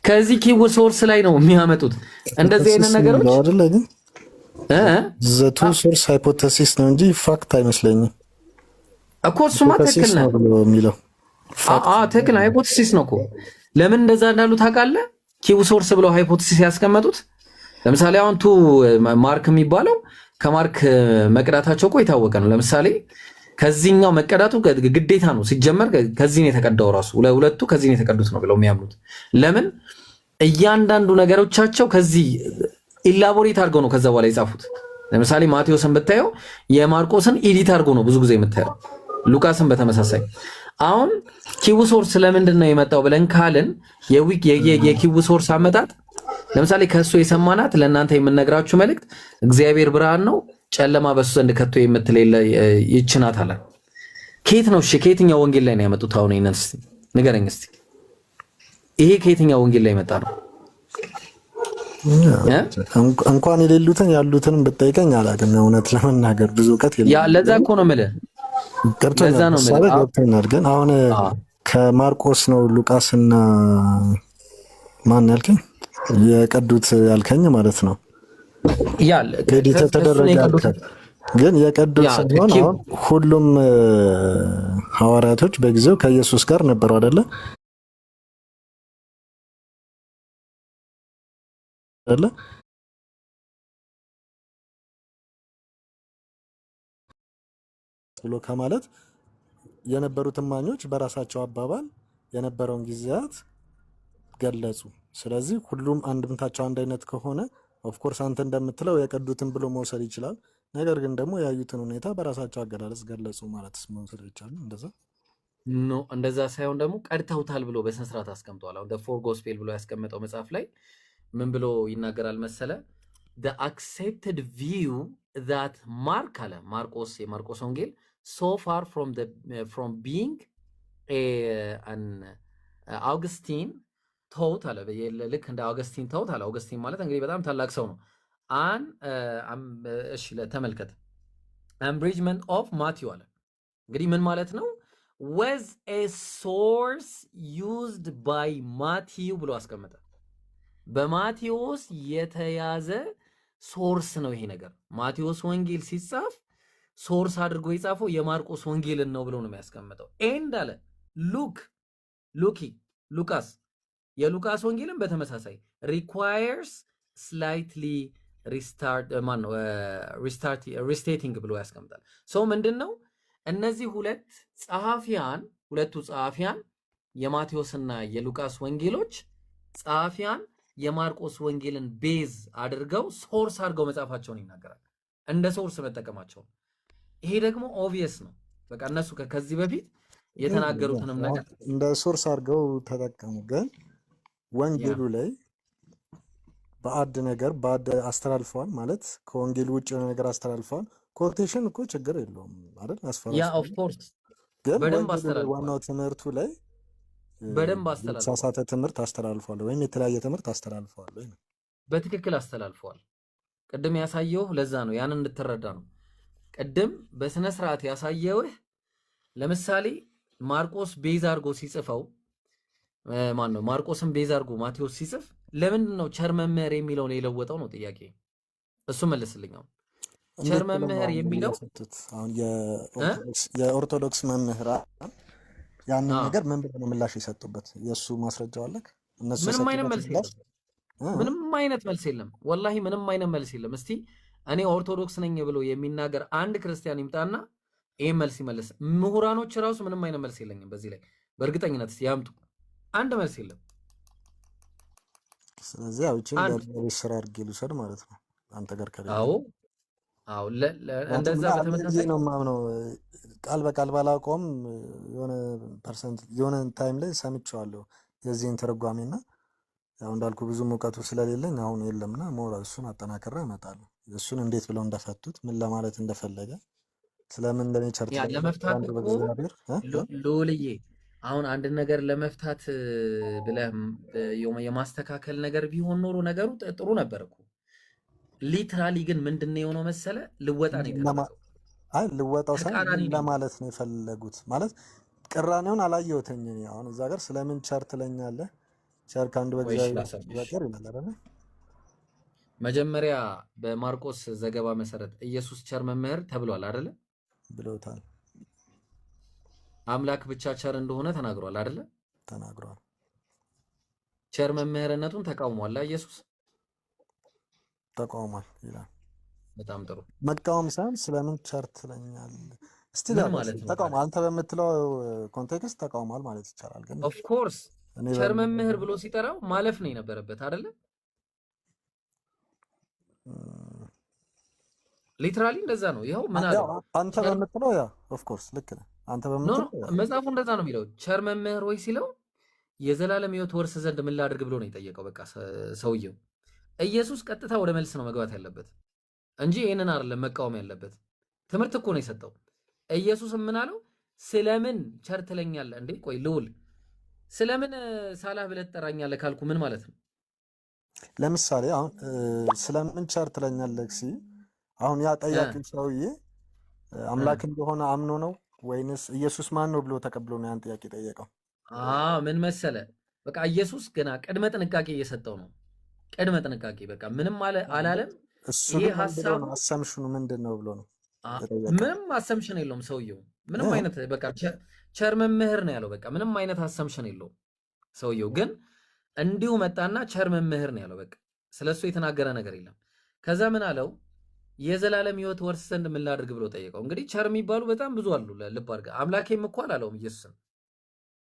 ከዚህ ኪው ሶርስ ላይ ነው የሚያመጡት እንደዚህ አይነት ነገሮች አይደለ? ግን ዘቱ ሶርስ ሃይፖቴሲስ ነው እንጂ ፋክት አይመስለኝም እኮ። እሱማ ትክክል ነው የሚለው ትክክል ሃይፖቴሲስ ነው እኮ። ለምን እንደዛ እንዳሉ ታውቃለህ? ኪው ሶርስ ብለው ሃይፖቴሲስ ያስቀመጡት ለምሳሌ አሁን ቱ ማርክ የሚባለው ከማርክ መቅዳታቸው እኮ የታወቀ ነው። ለምሳሌ ከዚህኛው መቀዳቱ ግዴታ ነው ሲጀመር፣ ከዚህ ነው የተቀዳው ራሱ ሁለቱ ከዚህ ነው የተቀዱት ነው ብለው የሚያምኑት። ለምን እያንዳንዱ ነገሮቻቸው ከዚህ ኢላቦሬት አድርገው ነው ከዛ በኋላ የጻፉት። ለምሳሌ ማቴዎስን ብታየው የማርቆስን ኤዲት አድርገው ነው ብዙ ጊዜ የምታየው፣ ሉቃስን በተመሳሳይ። አሁን ኪው ሶርስ ለምንድን ነው የመጣው ብለን ካልን የኪው ሶርስ አመጣጥ ለምሳሌ ከእሱ የሰማናት ለእናንተ የምነግራችሁ መልእክት እግዚአብሔር ብርሃን ነው ጨለማ በሱ ዘንድ ከቶ የምትል ይህች ናት አለ። ከየት ነው? እሺ ከየትኛው ወንጌል ላይ ነው ያመጡት? አሁን ይሄንን እስቲ ንገረኝ እስቲ። ይሄ ከየትኛው ወንጌል ላይ መጣ ነው? እንኳን የሌሉትን ያሉትንም ብትጠይቀኝ አላውቅም። እውነት ለመናገር ብዙ እውቀት የለም። ያ ለዛ እኮ ነው የምልህ። ለዛ ነው የምልህ። ግን አሁን ከማርቆስ ነው ሉቃስና ማን ያልከኝ የቀዱት ያልከኝ ማለት ነው። ያል ኤዲት ተደረገ። ግን የቀዱት ሳይሆን አሁን ሁሉም ሐዋርያቶች በጊዜው ከኢየሱስ ጋር ነበሩ አይደለ? ብሎ ከማለት የነበሩት እማኞች በራሳቸው አባባል የነበረውን ጊዜያት ገለጹ። ስለዚህ ሁሉም አንድምታቸው አንድ አይነት ከሆነ ኦፍኮርስ አንተ እንደምትለው የቀዱትን ብሎ መውሰድ ይችላል። ነገር ግን ደግሞ ያዩትን ሁኔታ በራሳቸው አገላለጽ ገለጹ ማለትስ መውሰድ ይቻላል? እንደዛ ኖ፣ እንደዛ ሳይሆን ደግሞ ቀድተውታል ብሎ በስነ ስርዓት አስቀምጠዋል። አሁን ፎር ጎስፔል ብሎ ያስቀመጠው መጽሐፍ ላይ ምን ብሎ ይናገራል መሰለ? the accepted view that ማርክ አለ ማርቆስ የማርቆስ ወንጌል so far from being an አውግስቲን ተውት አለ። ልክ እንደ አውገስቲን ተውት አለ። አውገስቲን ማለት እንግዲህ በጣም ታላቅ ሰው ነው። እሺ ተመልከት። አምብሪጅመንት ኦፍ ማቲው አለ። እንግዲህ ምን ማለት ነው? was a source used by ማቲው ብሎ አስቀመጠ። በማቴዎስ የተያዘ ሶርስ ነው ይሄ ነገር። ማቴዎስ ወንጌል ሲጻፍ ሶርስ አድርጎ የጻፈው የማርቆስ ወንጌልን ነው ብሎ ነው የሚያስቀምጠው። ኤንድ አለ ሉቃስ የሉቃስ ወንጌልን በተመሳሳይ requires slightly restating ብሎ ያስቀምጣል። ሰው ምንድነው እነዚህ ሁለቱ ጸሐፊያን የማቴዎስና የሉቃስ ወንጌሎች ጸሐፊያን የማርቆስ ወንጌልን ቤዝ አድርገው ሶርስ አድርገው መጻፋቸውን ይናገራል። እንደ ሶርስ መጠቀማቸው ይሄ ደግሞ ኦብቪየስ ነው። በቃ እነሱ ከዚህ በፊት የተናገሩትንም ነገር እንደ ሶርስ አድርገው ተጠቀሙ። ግን ወንጌሉ ላይ ባዕድ አስተላልፈዋል ማለት ከወንጌሉ ውጭ የሆነ ነገር አስተላልፈዋል። ኮቴሽን እኮ ችግር የለውም አይደል? ያ ኦፍ ኮርስ ግን በደንብ አስተላልፈዋል። ዋናው ትምህርቱ ላይ በደንብ አስተላልፈዋል። የተሳሳተ ትምህርት አስተላልፈዋል ወይም የተለያየ ትምህርት አስተላልፈዋል ወይ? በትክክል አስተላልፈዋል። ቅድም ያሳየው ለዛ ነው፣ ያን እንድትረዳ ነው። ቅድም በስነ ስርዓት ያሳየውህ ለምሳሌ ማርቆስ ቤዝ አድርጎ ሲጽፈው ማርቆስን ቤዝ አድርጎ ማቴዎስ ሲጽፍ ለምንድን ነው ቸር መምህር የሚለውን የለወጠው ነው ጥያቄ። እሱ መልስልኝ። ቸር መምህር የሚለው አሁን የኦርቶዶክስ መምህራን ያንን ነገር ምን ብለው ነው ምላሽ የሰጡበት? የእሱ ማስረጃው አለክ? እነሱ ምንም አይነት መልስ የለም። ምንም አይነት መልስ የለም። ወላሂ ምንም አይነት መልስ የለም። እስቲ እኔ ኦርቶዶክስ ነኝ ብሎ የሚናገር አንድ ክርስቲያን ይምጣና ይሄን መልስ ይመልስ። ምሁራኖች ራሱ ምንም አይነት መልስ የለኝም በዚህ ላይ በእርግጠኝነት እስቲ ያምጡ። አንድ መልስ የለም። ስለዚህ አውጪን ለቤት ስራ አድርጌ ልውሰድ ማለት ነው አንተ ጋር ከሌለ። አዎ እንደዛ በተመሳሳይ ነው የማምነው። ቃል በቃል ባላውቀውም የሆነ ታይም ላይ ሰምቼዋለሁ የዚህን ትርጓሜና ያው እንዳልኩ ብዙ እውቀቱ ስለሌለኝ አሁን የለምና ሞራ እሱን አጠናክሬ እመጣለሁ። እሱን እንዴት ብለው እንደፈቱት ምን ለማለት እንደፈለገ ስለምን እንደኔቸር ለመፍታት ሎልዬ አሁን አንድ ነገር ለመፍታት ብለህ የማስተካከል ነገር ቢሆን ኖሮ ነገሩ ጥሩ ነበር እኮ። ሊትራሊ ግን ምንድነው የሆነው መሰለ ልወጣ ነው የተደረገው። አይ ልወጣው ተቃራኒ ሳይሆን ነው ለማለት ነው የፈለጉት። ማለት ቅራኔውን አላየሁትም እኔ። አሁን እዛ ጋር ስለምን ቸር ትለኛለህ? ቸር ከአንዱ ወይሽ በእግዚአብሔር ላሰብሽ። በቀር ይላል አይደል? መጀመሪያ በማርቆስ ዘገባ መሰረት ኢየሱስ ቸር መምህር ተብሏል አይደለ? ብሎታል። አምላክ ብቻ ቸር እንደሆነ ተናግሯል አይደለ? ተናግሯል። ቸር መምህርነቱን ተቃውሟል ኢየሱስ? ተቃውሟል ይላል። በጣም ጥሩ። መቃወም ሳይሆን ስለምን ቸር ትለኛለህ? እስቲ ምን ማለት ነው? ተቃውሞ አንተ በምትለው ኮንቴክስት ተቃውሟል ማለት ይቻላል። ግን ኦፍ ኮርስ ቸር መምህር ብሎ ሲጠራው ማለፍ ነው የነበረበት አይደለ? ሊትራሊ እንደዛ ነው። ይኸው ምን አለ አንተ በምትለው ያ ኦፍ ኮርስ ልክ ነህ። አንተ በምትለው መጽሐፉ እንደዛ ነው የሚለው። ቸር መምህር ወይ ሲለው የዘላለም ሕይወት ወርስ ዘንድ ምን ላድርግ ብሎ ነው የጠየቀው። በቃ ሰውየው ኢየሱስ ቀጥታ ወደ መልስ ነው መግባት ያለበት እንጂ ይሄንን አይደለም መቃወም ያለበት። ትምህርት እኮ ነው የሰጠው። ኢየሱስ ምን አለው? ስለምን ቸር ትለኛለህ እንዴ? ቆይ ልውል ስለምን ሳላህ ብለህ ትጠራኛለህ ካልኩ ምን ማለት ነው? ለምሳሌ አሁን ስለምን ቸር ትለኛለህ ሲል አሁን ያ ጠያቂ ሰውዬ አምላክ እንደሆነ አምኖ ነው ወይንስ ኢየሱስ ማን ነው ብሎ ተቀብሎ ነው ያን ጥያቄ ጠየቀው? ምን መሰለ በቃ ኢየሱስ ገና ቅድመ ጥንቃቄ እየሰጠው ነው። ቅድመ ጥንቃቄ በቃ ምንም አላለም። ይሄ ሐሳብ አሰምሽኑ ምንድነው ብሎ ነው። ምንም አሰምሽን የለውም ሰውየው። ምንም አይነት በቃ ቸር መምህር ነው ያለው። በቃ ምንም አይነት አሰምሽን የለውም ሰውየው። ግን እንዲሁ መጣና ቸር መምህር ነው ያለው። በቃ ስለሱ የተናገረ ነገር የለም። ከዛ ምን አለው? የዘላለም ሕይወት ወርስ ዘንድ ምን ላድርግ ብሎ ጠየቀው። እንግዲህ ቸር የሚባሉ በጣም ብዙ አሉ። ልብ አድርገህ አምላኬም እኮ አላለውም ኢየሱስን።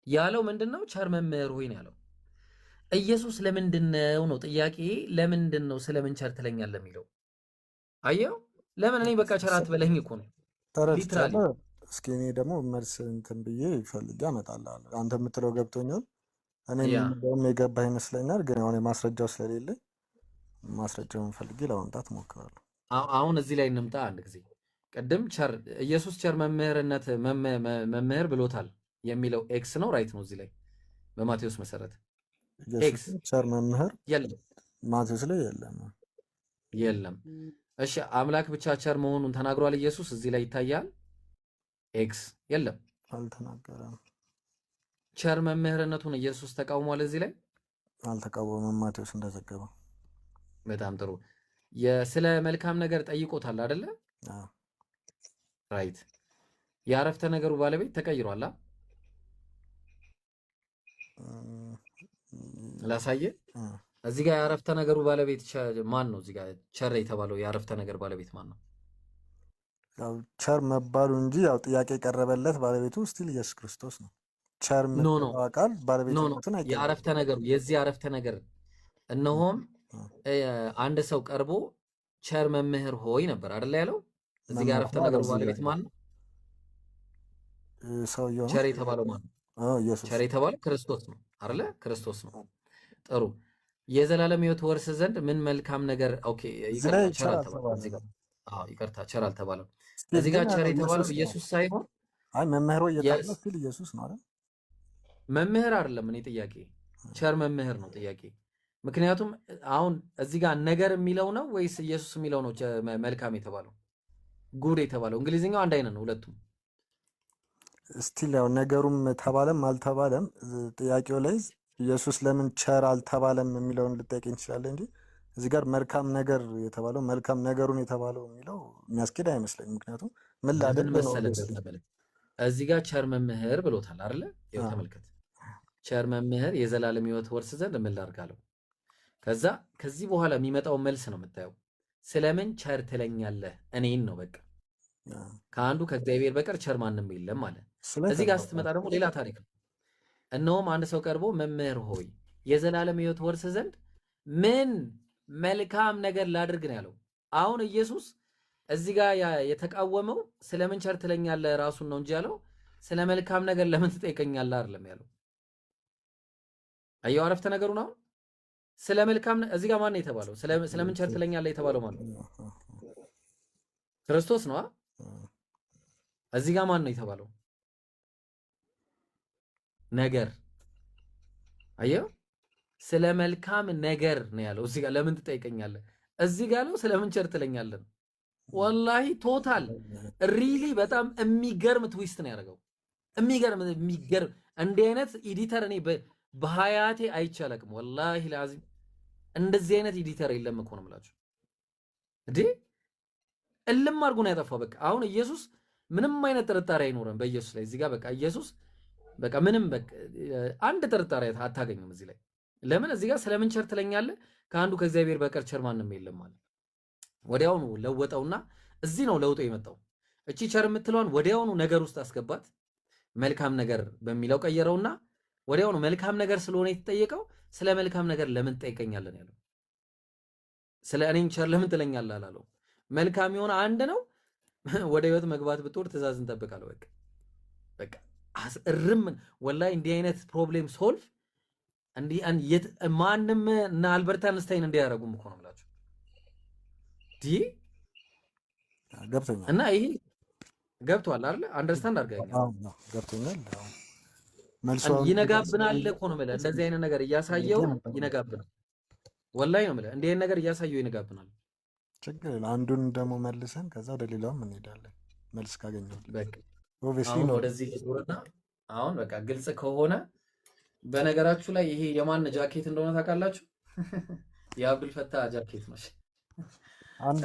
ያለው ምንድነው? ቸር መምህር ሆይ ነው ያለው። ኢየሱስ ለምንድነው ነው ጥያቄ። ለምንድነው ስለምን ቸር ትለኛለህ የሚለው? አየው ለምን እኔ በቃ ቸር አትበለኝ እኮ ነው ሊትራሊ። እስኪ እኔ ደግሞ መልስ እንትን ብዬ ፈልጌ አመጣልሃለሁ። አንተ የምትለው ገብቶኛል። እኔ ምንም የገባህ ይመስለኛል። ግን አሁን ማስረጃው ስለሌለኝ ማስረጃውን ፈልጌ ለማምጣት ሞክራለሁ። አሁን እዚህ ላይ እንምጣ አንድ ጊዜ። ቅድም ቸር ኢየሱስ ቸር መምህርነት መምህር ብሎታል የሚለው ኤክስ ነው ራይት ነው? እዚህ ላይ በማቴዎስ መሰረት ኤክስ ቸር መምህር የለም፣ ማቴዎስ ላይ የለም። እሺ አምላክ ብቻ ቸር መሆኑን ተናግሯል ኢየሱስ? እዚህ ላይ ይታያል? ኤክስ የለም፣ አልተናገረም። ቸር መምህርነቱን ኢየሱስ ተቃውሟል? እዚህ ላይ አልተቃወመም፣ ማቴዎስ እንደዘገበው። በጣም ጥሩ። ስለ መልካም ነገር ጠይቆታል አይደለ? ራይት። የአረፍተ ነገሩ ባለቤት ተቀይሯል። ላሳየ። እዚህ ጋር የአረፍተ ነገሩ ባለቤት ማን ነው? እዚህ ጋር ቸር የተባለው የአረፍተ ነገር ባለቤት ማን ነው? ያው ቸር መባሉ እንጂ ያው ጥያቄ የቀረበለት ባለቤቱ ስቲል ኢየሱስ ክርስቶስ ነው። ቸር ነው ቃል ባለቤቱን የአረፍተ ነገሩ የዚህ አረፍተ ነገር እነሆም አንድ ሰው ቀርቦ ቸር መምህር ሆይ ነበር አይደል ያለው? እዚህ ጋር አረፍተ ነገሩ ባለቤት ማን ነው? ሰውየው ቸር የተባለው ማን ነው? ቸር የተባለው ክርስቶስ ነው አይደለ? ክርስቶስ ነው። ጥሩ። የዘላለም ሕይወት ወርስ ዘንድ ምን መልካም ነገር ኦኬ፣ ይቅርታ ቸር አልተባለም። እዚህ ጋር ቸር የተባለው ኢየሱስ ሳይሆን አይ መምህር ሆይ የተባለው ስቲል ኢየሱስ ነው አይደል? መምህር አይደለም። እኔ ጥያቄ ቸር መምህር ነው ጥያቄ። ምክንያቱም አሁን እዚህ ጋር ነገር የሚለው ነው ወይስ ኢየሱስ የሚለው ነው መልካም የተባለው ጉድ የተባለው? እንግሊዝኛው አንድ አይነት ነው ሁለቱም። ስቲል ያው ነገሩም ተባለም አልተባለም ጥያቄው ላይ ኢየሱስ ለምን ቸር አልተባለም የሚለውን ልጠይቅ እንችላለን እንጂ እዚህ ጋር መልካም ነገር የተባለው መልካም ነገሩን የተባለው የሚለው የሚያስኬድ አይመስለኝም። ምክንያቱም ምን ላደርግ መሰለህ እዚህ ጋር ቸር መምህር ብሎታል አይደለ? ይኸው ተመልከት። ቸር መምህር የዘላለም ሕይወት ወርስ ዘንድ ምን ላድርጋለሁ? ከዛ ከዚህ በኋላ የሚመጣው መልስ ነው የምታየው። ስለምን ቸር ትለኛለህ እኔን ነው በቃ። ከአንዱ ከእግዚአብሔር በቀር ቸር ማንም የለም ማለት። እዚህ ጋር ስትመጣ ደግሞ ሌላ ታሪክ ነው። እነሆም አንድ ሰው ቀርቦ መምህር ሆይ የዘላለም ሕይወት ወርስ ዘንድ ምን መልካም ነገር ላድርግ ነው ያለው። አሁን ኢየሱስ እዚህ ጋር የተቃወመው ስለምን ቸር ትለኛለህ ራሱን ነው እንጂ ያለው ስለ መልካም ነገር ለምን ትጠይቀኛለህ አይደለም ያለው። አየው አረፍተ ነገሩ ነው። ስለ መልካም እዚህ ጋር ማን ነው የተባለው? ስለምን ቸር ትለኛለህ የተባለው ማን ነው? ክርስቶስ ነው። እዚህ ጋር ማን ነው የተባለው? ነገር። አየው ስለ መልካም ነገር ነው ያለው። እዚህ ጋር ለምን ትጠይቀኛለህ እዚህ ጋር ነው ስለምን ቸር ትለኛለህ? ወላሂ ቶታል ሪሊ በጣም የሚገርም ትዊስት ነው ያደረገው። የሚገርም እንዲህ አይነት ኤዲተር እኔ በሀያቴ አይቼ አላውቅም። ወላሂ ለአዚም እንደዚህ አይነት ኤዲተር የለም እኮ ነው የምላችሁ። እንዴ እልም አድርጎ ነው ያጠፋው። በቃ አሁን ኢየሱስ ምንም አይነት ጥርጣሬ አይኖርም በኢየሱስ ላይ። እዚህ ጋር በቃ ኢየሱስ በቃ ምንም በቃ አንድ ጥርጣሬ አታገኝም እዚህ ላይ። ለምን እዚህ ጋር ስለምን ቸር ትለኛለህ? ከአንዱ ከእግዚአብሔር በቀር ቸር ማንም የለም ማለት ወዲያውኑ ለወጠውና እዚህ ነው ለውጦ የመጣው። እቺ ቸር የምትለዋን ወዲያውኑ ነገር ውስጥ አስገባት፣ መልካም ነገር በሚለው ቀየረውና ወዲያውኑ መልካም ነገር ስለሆነ የተጠየቀው ስለ መልካም ነገር ለምን ትጠይቀኛለህ ያለው። ስለ እኔን ቸር ለምን ትለኛለህ አላለው። መልካም የሆነ አንድ ነው። ወደ ህይወት መግባት ብትወድ ትእዛዝን ጠብቃለሁ። በቃ አስርም ወላሂ እንዲህ አይነት ፕሮብሌም ሶልቭ እንዲህ ማንም እና አልበርት አንስታይን እንዲያደርጉም እኮ ነው የምላችሁ። ገብቶኛል እና ይሄ ገብቷል አይደል? አንደርስታንድ አድርገኛል። ገብቶኛል። ይነጋብናል እኮ ነው የምልህ። እንደዚህ አይነት ነገር እያሳየው ይነጋብናል። ወላሂ ነው የምልህ። እንዲህ አይነት ነገር እያሳየው ይነጋብናል። ችግር የለም። አንዱን ደግሞ መልሰን ከዛ ወደ ሌላውም እንሄዳለን። መልስ ካገኘው በቃ አሁን ወደዚህ ዙርና አሁን በቃ ግልጽ ከሆነ በነገራችሁ ላይ ይሄ የማን ጃኬት እንደሆነ ታውቃላችሁ? የአብዱል ፈታህ ጃኬት ነው። አንድ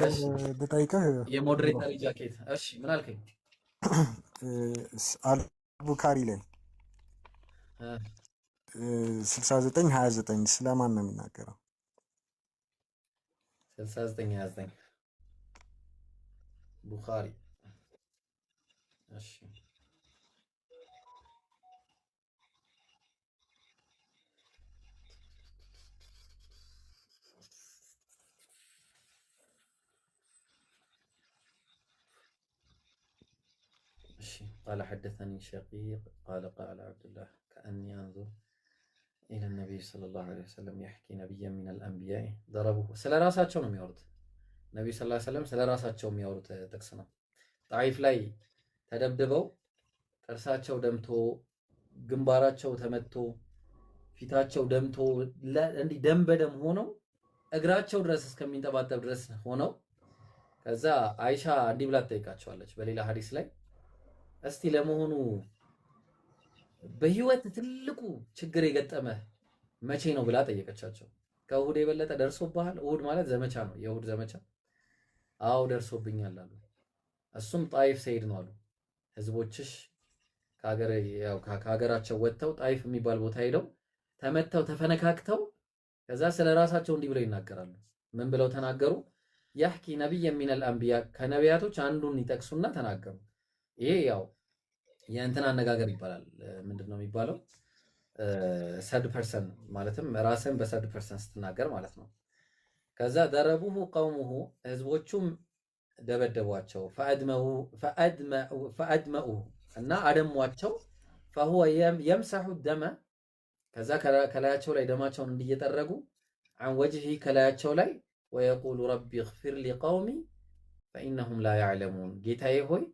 ብጠይቅህ የሞዴሬተር ጃኬት። እሺ ምን አልከኝ? አልቡካሪ ላይ 6929 ስለማን ነው የሚናገረው? 6929 ቡኻሪ። እሺ قال حدثني شقيق قال قال عبد الله كأني أنظر إلى النبي صلى الله عليه وسلم يحكي نبيا من الأنبياء ضربوه سلا راساتቸው ነው የሚያወሩት ነብዩ ሰለላሁ ዐለይሂ ወሰለም ስለ ራሳቸው የሚያወሩት ጥቅስ ነው። ጣይፍ ላይ ተደብድበው ጥርሳቸው ደምቶ ግንባራቸው ተመቶ ፊታቸው ደምቶ እንዲህ ደም በደም ሆነው እግራቸው ድረስ እስከሚንጠባጠብ ድረስ ሆነው ከዛ አይሻ እንዲህ ብላ ትጠይቃቸዋለች በሌላ ሐዲስ ላይ እስቲ ለመሆኑ በህይወት ትልቁ ችግር የገጠመ መቼ ነው ብላ ጠየቀቻቸው። ከእሁድ የበለጠ ደርሶብሃል? እሁድ ማለት ዘመቻ ነው፣ የእሁድ ዘመቻ። አዎ ደርሶብኛል አሉ። እሱም ጣይፍ ሰይድ ነው አሉ። ህዝቦችሽ ከሀገራቸው ወጥተው ጣይፍ የሚባል ቦታ ሄደው ተመተው ተፈነካክተው ከዛ ስለ ራሳቸው እንዲህ ብለው ይናገራሉ። ምን ብለው ተናገሩ? ያህኪ ነቢይ ሚነል አንቢያ ከነቢያቶች አንዱን ይጠቅሱና ተናገሩ። ይሄ ያው የእንትን አነጋገር ይባላል። ምንድን ነው የሚባለው? ሰርድ ፐርሰን ማለትም ራስን በሰርድ ፐርሰን ስትናገር ማለት ነው። ከዛ ደረቡሁ ቀውሙሁ ህዝቦቹም ደበደቧቸው። ፈአድመኡ እና አደሟቸው። ፈሁወ የምሰሑ ደመ ከዛ ከላያቸው ላይ ደማቸውን እንዲየጠረጉ አን ወጅሂ ከላያቸው ላይ ወየቁሉ ረቢ እግፊር ሊቀውሚ ፈኢነሁም ላ ያዕለሙን ጌታዬ ሆይ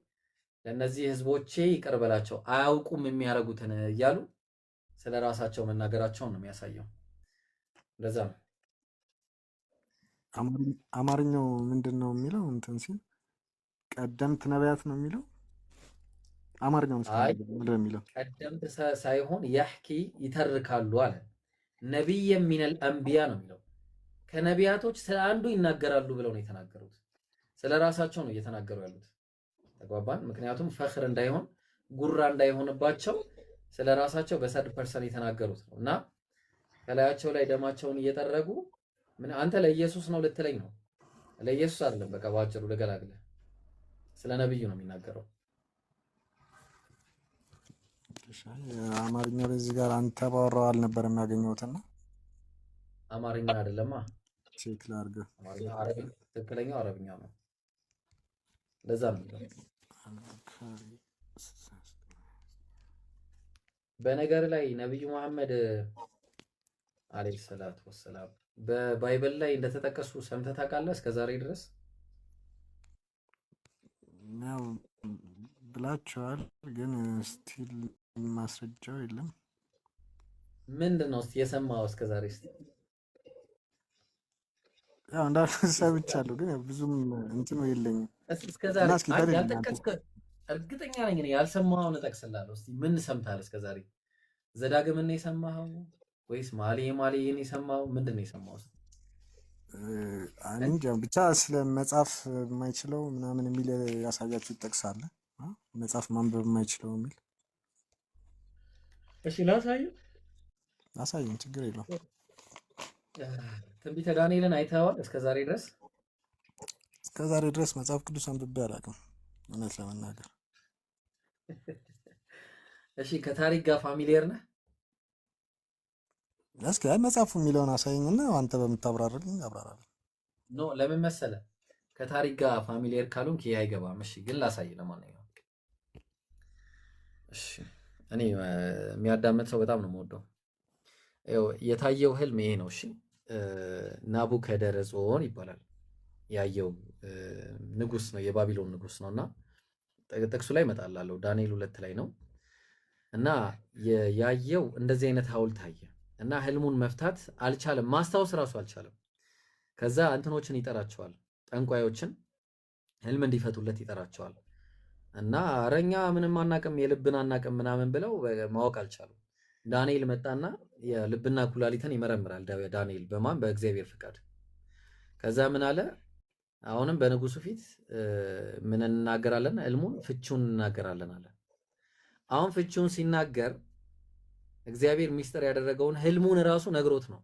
ለእነዚህ ህዝቦቼ ይቅር በላቸው አያውቁም የሚያደርጉትን እያሉ ስለ ራሳቸው መናገራቸውን ነው የሚያሳየው። እንደዛ ነው። አማርኛው ምንድን ነው የሚለው? እንትን ሲል ቀደምት ነቢያት ነው የሚለው አማርኛው ምንድን ነው የሚለው? ቀደምት ሳይሆን ያህኪ ይተርካሉ አለ። ነቢይ ሚነል አንቢያ ነው የሚለው። ከነቢያቶች ስለ አንዱ ይናገራሉ ብለው ነው የተናገሩት። ስለ ራሳቸው ነው እየተናገሩ ያሉት። ተግባባን? ምክንያቱም ፈኽር እንዳይሆን ጉራ እንዳይሆንባቸው ስለ ራሳቸው በሰርድ ፐርሰን የተናገሩት ነው። እና ከላያቸው ላይ ደማቸውን እየጠረጉ ምን አንተ ለኢየሱስ ነው ልትለኝ ነው? ለኢየሱስ አይደለም። በቃ ባጭሩ ልገላግለ ስለ ነብዩ ነው የሚናገረው። አማርኛው በዚህ ጋር አንተ ባወራው አልነበረም ያገኘሁትና አማርኛ አይደለማ። ቼክ ላድርግ። አረብኛ ትክክለኛው አረብኛ ነው። ለዛ ነው። በነገር ላይ ነብዩ መሐመድ አለይሂ ሰላቱ ወሰላም በባይብል ላይ እንደተጠቀሱ ሰምተህ ታውቃለህ? እስከ ዛሬ ድረስ ያው ብላችኋል፣ ግን ስቲል ማስረጃው የለም። ምንድን ነው እስቲ የሰማኸው እስከ ዛሬ? እስቲ ያው እንዳልሰብቻለሁ ግን ብዙም እንትኑ የለኝም እስከዛሬ እና እስኪ ተለኝ ያልጠቀስከ እርግጠኛ ነኝ እኔ ያልሰማኸውን እጠቅስልሃለሁ። እስቲ ምን ሰምተሃል እስከዛሬ? ዘዳግምን ነው የሰማኸው ወይስ መኃልየ የሰማኸው? ምንድን ነው የሰማኸው? እንጃ ብቻ ስለ መጻፍ የማይችለው ምናምን የሚል ያሳያችሁ ይጠቅሳል። መጻፍ ማንበብ የማይችለው የሚል እሺ፣ ላሳየን፣ ችግር የለውም። ትንቢተ ዳንኤልን አይተኸዋል እስከዛሬ ድረስ? እስከዛሬ ድረስ መጽሐፍ ቅዱስ አንብቤ አላውቅም እውነት ለመናገር። እሺ፣ ከታሪክ ጋር ፋሚሊየር ነህ? እስኪ መጽሐፉ የሚለውን አሳየኝና አንተ በምታብራራልኝ አብራራለሁ። ኖ ለምን መሰለህ? ከታሪክ ጋር ፋሚሊየር ካልሆንክ ይሄ አይገባም። እሺ፣ ግን ላሳይ ለማንኛውም። እሺ፣ እኔ የሚያዳምጥ ሰው በጣም ነው የምወደው። የታየው ህልም ይሄ ነው። እሺ፣ ናቡከደረጾር ይባላል። ያየው ንጉስ ነው፣ የባቢሎን ንጉስ ነው። እና ጥቅሱ ላይ እመጣላለሁ። ዳንኤል 2 ላይ ነው። እና ያየው እንደዚህ አይነት ሐውልት አየ እና ህልሙን መፍታት አልቻለም፣ ማስታወስ ራሱ አልቻለም። ከዛ እንትኖችን ይጠራቸዋል፣ ጠንቋዮችን ህልም እንዲፈቱለት ይጠራቸዋል። እና አረኛ ምንም አናቅም፣ የልብን አናቅም ምናምን ብለው ማወቅ አልቻሉም። ዳንኤል መጣና የልብና ኩላሊትን ይመረምራል። ዳንኤል በማን በእግዚአብሔር ፍቃድ። ከዛ ምን አለ? አሁንም በንጉሱ ፊት ምን እንናገራለን? ህልሙን ፍቺውን እንናገራለን አለ። አሁን ፍቺውን ሲናገር እግዚአብሔር ሚስጥር ያደረገውን ህልሙን ራሱ ነግሮት ነው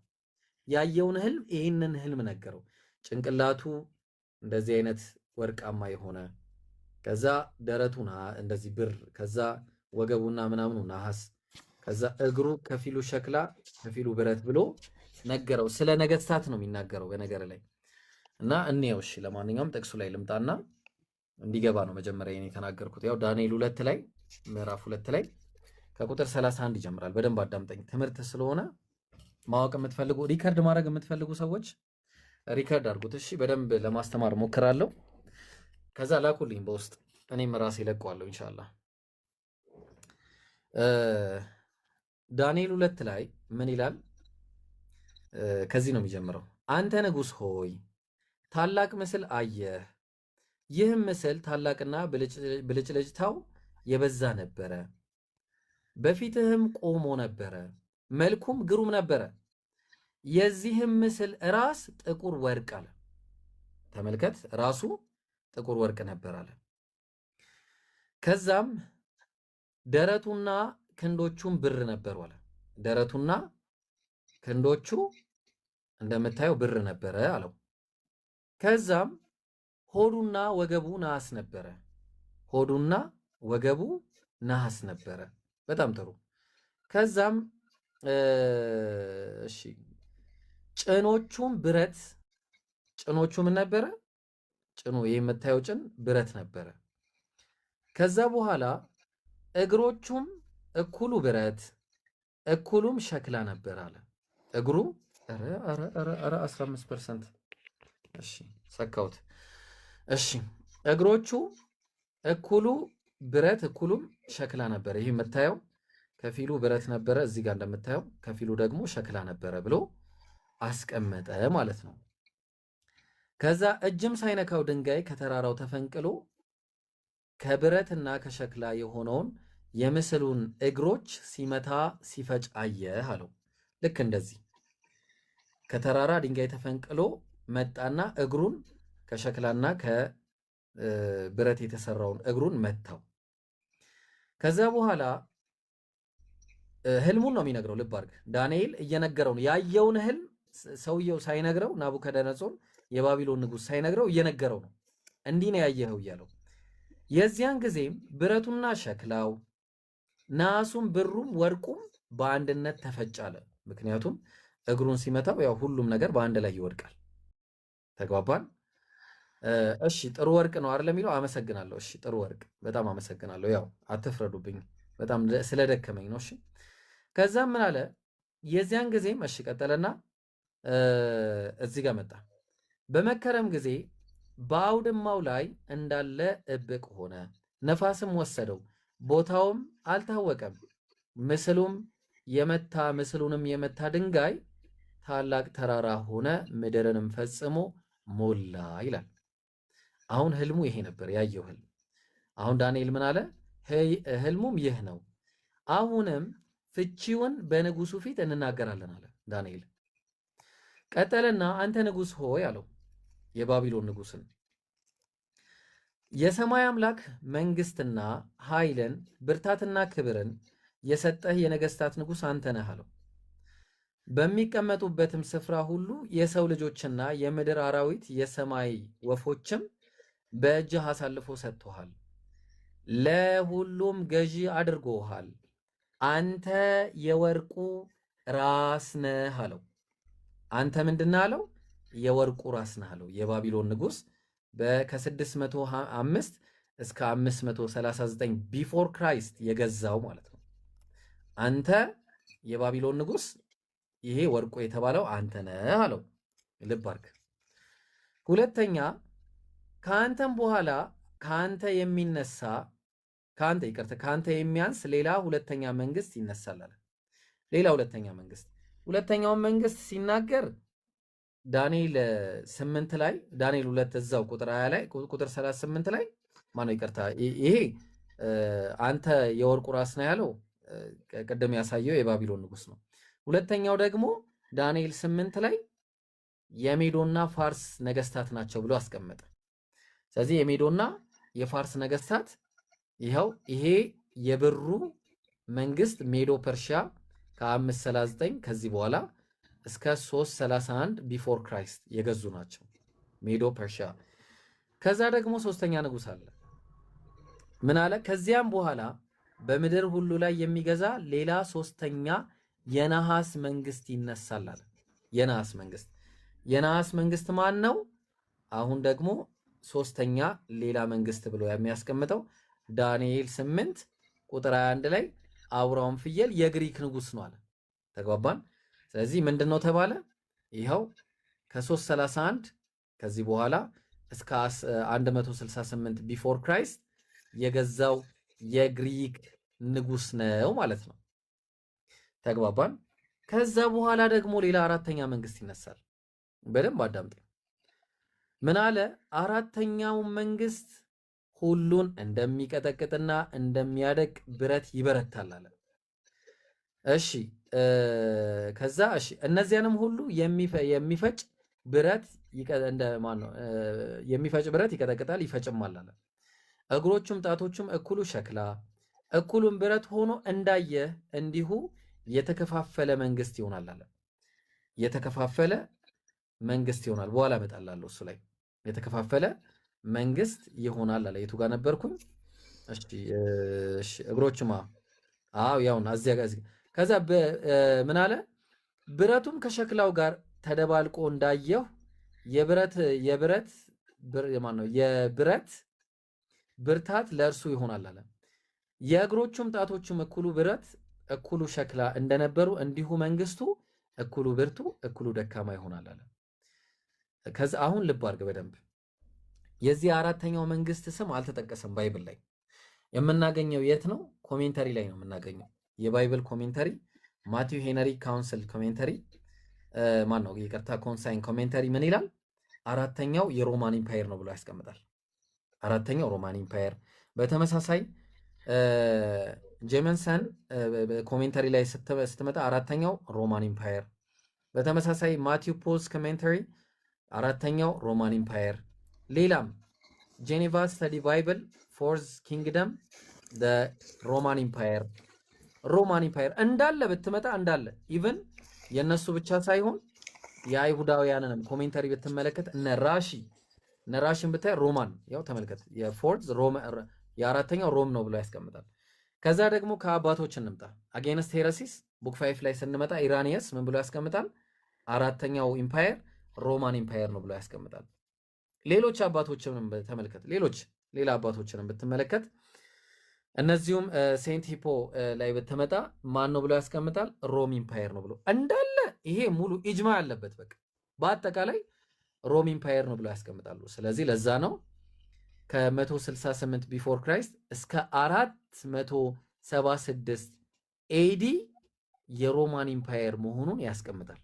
ያየውን ህልም። ይህንን ህልም ነገረው። ጭንቅላቱ እንደዚህ አይነት ወርቃማ የሆነ ከዛ ደረቱና እንደዚህ ብር፣ ከዛ ወገቡና ምናምኑ ነሐስ፣ ከዛ እግሩ ከፊሉ ሸክላ ከፊሉ ብረት ብሎ ነገረው። ስለ ነገስታት ነው የሚናገረው በነገር ላይ እና እንየው። እሺ ለማንኛውም ጥቅሱ ላይ ልምጣና እንዲገባ ነው መጀመሪያ እኔ የተናገርኩት። ያው ዳንኤል 2 ላይ ምዕራፍ 2 ላይ ከቁጥር 31 ይጀምራል። በደንብ አዳምጠኝ። ትምህርት ስለሆነ ማወቅ የምትፈልጉ ሪከርድ ማድረግ የምትፈልጉ ሰዎች ሪከርድ አድርጉት። እሺ በደንብ ለማስተማር ሞክራለሁ። ከዛ ላኩልኝ በውስጥ እኔም ራሴ ለቀዋለሁ ኢንሻአላህ። ዳንኤል 2 ላይ ምን ይላል? ከዚህ ነው የሚጀምረው። አንተ ንጉሥ ሆይ ታላቅ ምስል አየህ። ይህም ምስል ታላቅና ብልጭልጭታው የበዛ ነበረ። በፊትህም ቆሞ ነበረ፣ መልኩም ግሩም ነበረ። የዚህም ምስል ራስ ጥቁር ወርቅ አለ። ተመልከት፣ ራሱ ጥቁር ወርቅ ነበር አለ። ከዛም ደረቱና ክንዶቹም ብር ነበሩ አለ። ደረቱና ክንዶቹ እንደምታየው ብር ነበረ አለው። ከዛም ሆዱና ወገቡ ነሐስ ነበረ። ሆዱና ወገቡ ነሐስ ነበረ። በጣም ጥሩ። ከዛም እሺ ጭኖቹም ብረት፣ ጭኖቹ ምን ነበረ? ጭኑ ይህ የምታየው ጭን ብረት ነበረ። ከዛ በኋላ እግሮቹም እኩሉ ብረት እኩሉም ሸክላ ነበር አለ። እግሩ 15%። እሺ ሰካውት። እሺ እግሮቹ እኩሉ ብረት እኩሉም ሸክላ ነበረ። ይህ የምታየው ከፊሉ ብረት ነበረ፣ እዚህ ጋር እንደምታየው ከፊሉ ደግሞ ሸክላ ነበረ ብሎ አስቀመጠ ማለት ነው። ከዛ እጅም ሳይነካው ድንጋይ ከተራራው ተፈንቅሎ ከብረትና ከሸክላ የሆነውን የምስሉን እግሮች ሲመታ ሲፈጭ አየህ አለው። ልክ እንደዚህ ከተራራ ድንጋይ ተፈንቅሎ መጣና እግሩን ከሸክላና ከብረት የተሰራውን እግሩን መታው። ከዛ በኋላ ህልሙን ነው የሚነግረው። ልብ አድርግ፣ ዳንኤል እየነገረው ነው ያየውን ህልም። ሰውየው ሳይነግረው ናቡከደነጾር የባቢሎን ንጉሥ ሳይነግረው እየነገረው ነው። እንዲህ ነው ያየኸው እያለው። የዚያን ጊዜም ብረቱና ሸክላው ናሱም ብሩም ወርቁም በአንድነት ተፈጫለ። ምክንያቱም እግሩን ሲመታው ያው ሁሉም ነገር በአንድ ላይ ይወድቃል። ተግባባን? እሺ ጥሩ ወርቅ ነው አይደል የሚለው? አመሰግናለሁ። እሺ ጥሩ ወርቅ፣ በጣም አመሰግናለሁ። ያው አትፍረዱብኝ፣ በጣም ስለደከመኝ ነው። እሺ ከዛም ምን አለ? የዚያን ጊዜም እሺ ቀጠለና እዚህ ጋር መጣ። በመከረም ጊዜ በአውድማው ላይ እንዳለ እብቅ ሆነ፣ ነፋስም ወሰደው፣ ቦታውም አልታወቀም። ምስሉንም የመታ ድንጋይ ታላቅ ተራራ ሆነ፣ ምድርንም ፈጽሞ ሞላ ይላል። አሁን ህልሙ ይሄ ነበር ያየው ህልም። አሁን ዳንኤል ምን አለ? ህልሙም ይህ ነው። አሁንም ፍቺውን በንጉሱ ፊት እንናገራለን አለ ዳንኤል። ቀጠለና አንተ ንጉስ ሆይ አለው የባቢሎን ንጉስን፣ የሰማይ አምላክ መንግስትና ኃይልን ብርታትና ክብርን የሰጠህ የነገስታት ንጉስ አንተ ነህ አለው። በሚቀመጡበትም ስፍራ ሁሉ የሰው ልጆችና የምድር አራዊት የሰማይ ወፎችም በእጅህ አሳልፎ ሰጥቶሃል፣ ለሁሉም ገዢ አድርጎሃል። አንተ የወርቁ ራስ ነህ አለው። አንተ ምንድነህ አለው? የወርቁ ራስ ነህ አለው። የባቢሎን ንጉስ ከ605 እስከ 539 ቢፎር ክራይስት የገዛው ማለት ነው። አንተ የባቢሎን ንጉስ፣ ይሄ ወርቁ የተባለው አንተ ነህ አለው። ልብ አድርግ። ሁለተኛ ከአንተም በኋላ ከአንተ የሚነሳ ከአንተ የሚያንስ ሌላ ሁለተኛ መንግስት ይነሳል አለ። ሌላ ሁለተኛ መንግስት። ሁለተኛውን መንግስት ሲናገር ዳንኤል 8 ላይ ዳንኤል 2 እዛው ቁጥር 20 ላይ ቁጥር 38 ላይ ማነው ይቅርታ፣ ይሄ አንተ የወርቁ ራስ ነው ያለው ቅድም ያሳየው የባቢሎን ንጉስ ነው። ሁለተኛው ደግሞ ዳንኤል 8 ላይ የሜዶና ፋርስ ነገስታት ናቸው ብሎ አስቀመጠ። ስለዚህ የሜዶና የፋርስ ነገስታት ይኸው ይሄ የብሩ መንግስት ሜዶ ፐርሺያ ከ539 ከዚህ በኋላ እስከ 331 ቢፎር ክራይስት የገዙ ናቸው ሜዶ ፐርሺያ። ከዛ ደግሞ ሶስተኛ ንጉስ አለ። ምን አለ? ከዚያም በኋላ በምድር ሁሉ ላይ የሚገዛ ሌላ ሶስተኛ የነሐስ መንግስት ይነሳል አለ። የነሐስ መንግስት ማን ነው? አሁን ደግሞ ሶስተኛ ሌላ መንግስት ብሎ የሚያስቀምጠው ዳንኤል 8 ቁጥር 21 ላይ አውራውን ፍየል የግሪክ ንጉስ ነው አለ። ተግባባን? ስለዚህ ምንድነው ተባለ? ይኸው ከ331 ከዚህ በኋላ እስከ 168 ቢፎር ክራይስት የገዛው የግሪክ ንጉስ ነው ማለት ነው። ተግባባን? ከዛ በኋላ ደግሞ ሌላ አራተኛ መንግስት ይነሳል። በደንብ አዳምጥ። ምን አለ? አራተኛው መንግስት ሁሉን እንደሚቀጠቅጥና እንደሚያደቅ ብረት ይበረታል አለ። እሺ ከዛ እሺ እነዚያንም ሁሉ የሚፈጭ ብረት የሚፈጭ ብረት ይቀጠቅጣል ይፈጭማል አለ። እግሮቹም ጣቶቹም እኩሉ ሸክላ እኩሉም ብረት ሆኖ እንዳየ እንዲሁ የተከፋፈለ መንግስት ይሆናል አለ። የተከፋፈለ መንግስት ይሆናል። በኋላ እመጣላለሁ እሱ ላይ። የተከፋፈለ መንግስት ይሆናል አለ። የቱ ጋር ነበርኩኝ? እሺ እግሮቹማ ያውና እዚያ ጋር። ከዛ ምን አለ? ብረቱም ከሸክላው ጋር ተደባልቆ እንዳየሁ የብረት ብርታት ለእርሱ ይሆናል አለ። የእግሮቹም ጣቶቹም እኩሉ ብረት እኩሉ ሸክላ እንደነበሩ እንዲሁ መንግስቱ እኩሉ ብርቱ እኩሉ ደካማ ይሆናል አለ። ከዛ አሁን ልብ አድርግ በደንብ። የዚህ አራተኛው መንግስት ስም አልተጠቀሰም ባይብል ላይ። የምናገኘው የት ነው? ኮሜንተሪ ላይ ነው የምናገኘው። የባይብል ኮሜንተሪ ማቲው ሄነሪ ካውንስል ኮሜንተሪ ማን ነው ይቅርታ፣ ኮንሳይን ኮሜንተሪ ምን ይላል? አራተኛው የሮማን ኢምፓየር ነው ብሎ ያስቀምጣል። አራተኛው ሮማን ኢምፓየር። በተመሳሳይ ጄመንሰን ኮሜንተሪ ላይ ስትመጣ አራተኛው ሮማን ኢምፓየር። በተመሳሳይ ማቲው ፖልስ ኮሜንተሪ አራተኛው ሮማን ኢምፓየር። ሌላም ጄኔቫ ስተዲ ባይብል ፎርዝ ኪንግደም ሮማን ኢምፓየር እንዳለ ብትመጣ እንዳለ ኢቭን የነሱ ብቻ ሳይሆን የአይሁዳውያንንም ኮሜንተሪ ብትመለከት እነ ራሺን ብታይ ሮማን ያው ተመልከት። የፎርዝ የአራተኛው ሮም ነው ብሎ ያስቀምጣል። ከዛ ደግሞ ከአባቶች እንምጣ። አጌንስት ሄረሲስ ቡክ 5 ላይ ስንመጣ ኢራኒየስ ምን ብሎ ያስቀምጣል? አራተኛው ኢምፓየር ሮማን ኢምፓየር ነው ብሎ ያስቀምጣል። ሌሎች አባቶችንም ተመልከት። ሌላ አባቶችንም ብትመለከት እነዚሁም ሴንት ሂፖ ላይ ብትመጣ ማን ነው ብሎ ያስቀምጣል? ሮም ኢምፓየር ነው ብሎ እንዳለ ይሄ ሙሉ ኢጅማ ያለበት በቃ በአጠቃላይ ሮም ኢምፓየር ነው ብሎ ያስቀምጣሉ። ስለዚህ ለዛ ነው ከ168 ቢፎር ክራይስት እስከ 476 ኤዲ የሮማን ኢምፓየር መሆኑን ያስቀምጣል።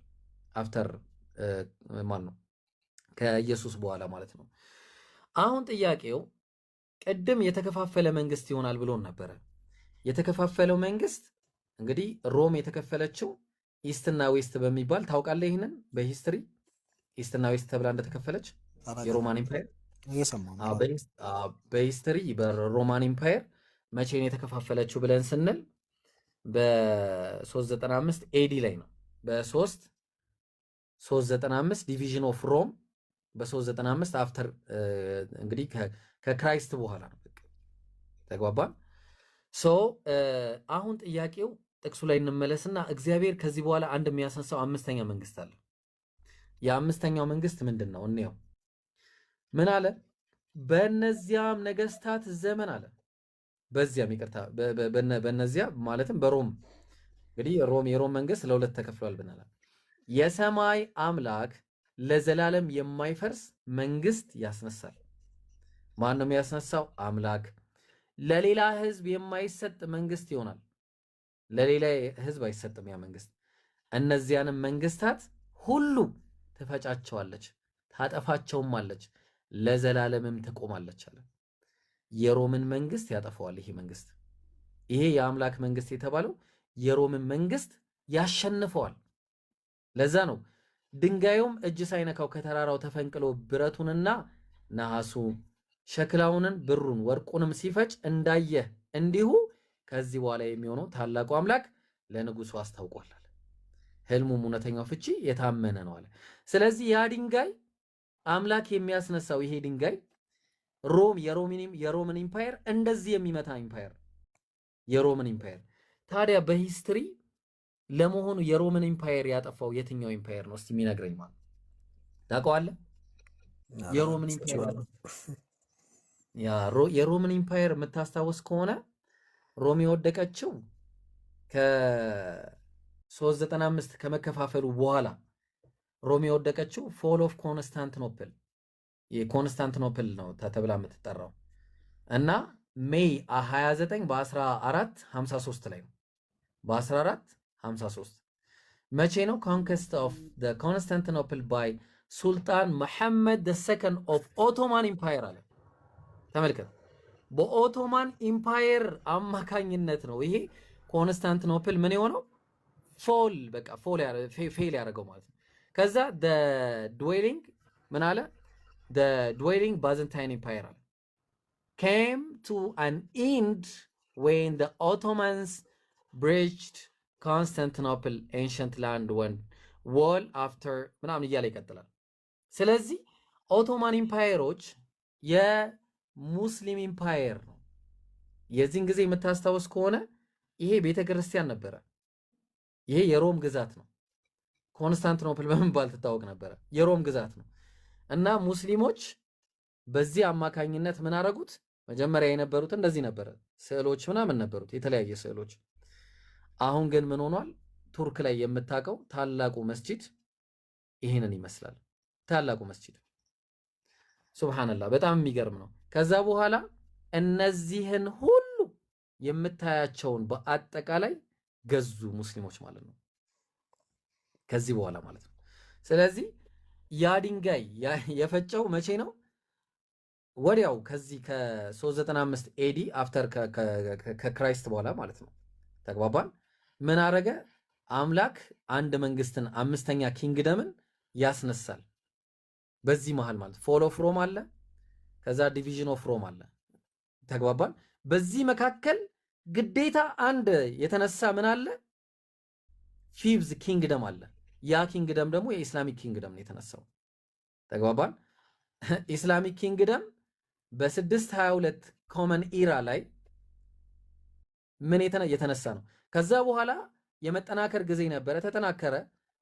አፍተር ማን ነው ከኢየሱስ በኋላ ማለት ነው። አሁን ጥያቄው ቅድም የተከፋፈለ መንግስት ይሆናል ብሎን ነበረ። የተከፋፈለው መንግስት እንግዲህ ሮም የተከፈለችው ኢስትና ዌስት በሚባል ታውቃለህ? ይህንን በሂስትሪ ኢስትና ዌስት ተብላ እንደተከፈለች የሮማን ኢምፓየር በሂስትሪ በሮማን ኢምፓየር መቼ ነው የተከፋፈለችው ብለን ስንል በ395 ኤዲ ላይ ነው። በ395 ዲቪዥን ኦፍ ሮም በ395 አፍተር እንግዲህ ከክራይስት በኋላ ነው። ተግባባን። አሁን ጥያቄው ጥቅሱ ላይ እንመለስና እግዚአብሔር ከዚህ በኋላ አንድ የሚያስነሳው አምስተኛ መንግስት አለ። የአምስተኛው መንግስት ምንድን ነው? እንየው። ምን አለ? በእነዚያም ነገስታት ዘመን አለ። በዚያም ይቅርታ፣ በእነዚያ ማለትም በሮም እንግዲህ የሮም መንግስት ለሁለት ተከፍሏል ብናል። የሰማይ አምላክ ለዘላለም የማይፈርስ መንግስት ያስነሳል። ማን ነው የሚያስነሳው? አምላክ። ለሌላ ህዝብ የማይሰጥ መንግስት ይሆናል። ለሌላ ህዝብ አይሰጥም ያ መንግስት። እነዚያንም መንግስታት ሁሉ ትፈጫቸዋለች፣ ታጠፋቸውም አለች፣ ለዘላለምም ትቆማለች አለ። የሮምን መንግስት ያጠፋዋል ይሄ መንግስት። ይሄ የአምላክ መንግስት የተባለው የሮምን መንግስት ያሸንፈዋል። ለዛ ነው ድንጋዩም እጅ ሳይነካው ከተራራው ተፈንቅሎ ብረቱንና ነሐሱ ሸክላውንን ብሩን ወርቁንም ሲፈጭ እንዳየህ እንዲሁ ከዚህ በኋላ የሚሆነው ታላቁ አምላክ ለንጉሱ አስታውቋል አለ። ህልሙም እውነተኛው ፍቺ የታመነ ነው አለ። ስለዚህ ያ ድንጋይ አምላክ የሚያስነሳው ይሄ ድንጋይ የሮምን ኢምፓየር እንደዚህ የሚመታ ኢምፓየር የሮምን ኢምፓየር። ታዲያ በሂስትሪ ለመሆኑ የሮምን ኢምፓየር ያጠፋው የትኛው ኢምፓየር ነው? እስቲ የሚነግረኝ ማለት ታውቀዋለህ? የሮምን ኢምፓየር የምታስታውስ ከሆነ ሮም የወደቀችው ከ395 ከመከፋፈሉ በኋላ ሮም የወደቀችው ፎል ኦፍ ኮንስታንቲኖፕል የኮንስታንቲኖፕል ነው ተብላ የምትጠራው እና ሜይ 29 በ1453 ላይ ነው። በ1453 መቼ ነው? ኮንከስት ኦፍ ኮንስታንቲኖፕል ባይ ሱልጣን መሐመድ ሰከንድ ኦፍ ኦቶማን ኢምፓየር አለ። ተመልከት፣ በኦቶማን ኢምፓየር አማካኝነት ነው ይሄ ኮንስታንቲኖፕል ምን የሆነው ፌል ያደረገው ማለት ነው። ከዛ ድዌሊንግ ምን አለ? ድዌሊንግ ባዘንታይን ኢምፓየር አለ came to an end when the Ottomans breached Constantinople ancient land when wall after ምናምን እያለ ይቀጥላል። ስለዚህ ኦቶማን ኢምፓየሮች የሙስሊም ኢምፓየር ነው። የዚህን ጊዜ የምታስታውስ ከሆነ ይሄ ቤተክርስቲያን ነበረ። ይሄ የሮም ግዛት ነው። ኮንስታንቲኖፕል በመባል ትታወቅ ነበረ። የሮም ግዛት ነው እና ሙስሊሞች በዚህ አማካኝነት ምን አደረጉት? መጀመሪያ የነበሩት እንደዚህ ነበረ፣ ስዕሎች ምናምን ነበሩት፣ የተለያየ ስዕሎች። አሁን ግን ምን ሆኗል? ቱርክ ላይ የምታውቀው ታላቁ መስጂድ ይህንን ይመስላል። ታላቁ መስጂድ ሱብሃንአላህ፣ በጣም የሚገርም ነው። ከዛ በኋላ እነዚህን ሁሉ የምታያቸውን በአጠቃላይ ገዙ ሙስሊሞች ማለት ነው፣ ከዚህ በኋላ ማለት ነው። ስለዚህ ያ ድንጋይ የፈጨው መቼ ነው? ወዲያው ከዚህ ከ395 ኤዲ አፍተር ከክራይስት በኋላ ማለት ነው። ተግባባን። ምን አረገ? አምላክ አንድ መንግስትን አምስተኛ ኪንግደምን ያስነሳል። በዚህ መሃል ማለት ፎል ኦፍ ሮም አለ፣ ከዛ ዲቪዥን ኦፍ ሮም አለ። ተግባባን። በዚህ መካከል ግዴታ አንድ የተነሳ ምን አለ? ፊፍዝ ኪንግደም አለ። ያ ኪንግደም ደግሞ የኢስላሚክ ኪንግደም ነው የተነሳው። ተግባባን። ኢስላሚክ ኪንግደም በ622 ኮመን ኢራ ላይ ምን የተነሳ ነው። ከዛ በኋላ የመጠናከር ጊዜ ነበረ፣ ተጠናከረ።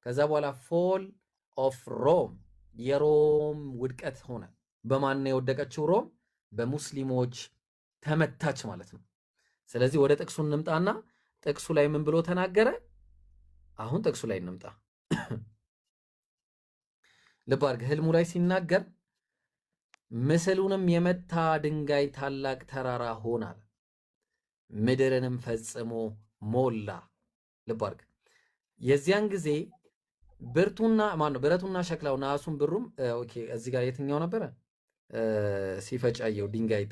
ከዛ በኋላ ፎል ኦፍ ሮም የሮም ውድቀት ሆነ። በማን የወደቀችው ሮም? በሙስሊሞች ተመታች ማለት ነው። ስለዚህ ወደ ጥቅሱ እንምጣና ጥቅሱ ላይ ምን ብሎ ተናገረ? አሁን ጥቅሱ ላይ እንምጣ። ልብ አድርግ። ህልሙ ላይ ሲናገር ምስሉንም የመታ ድንጋይ ታላቅ ተራራ ሆናል፣ ምድርንም ፈጽሞ ሞላ። ልብ አድርግ። የዚያን ጊዜ ብርቱና ማን ነው ብረቱና ሸክላው ናሱን ብሩም ኦኬ እዚህ ጋር የትኛው ነበረ ሲፈጫየው ድንጋይ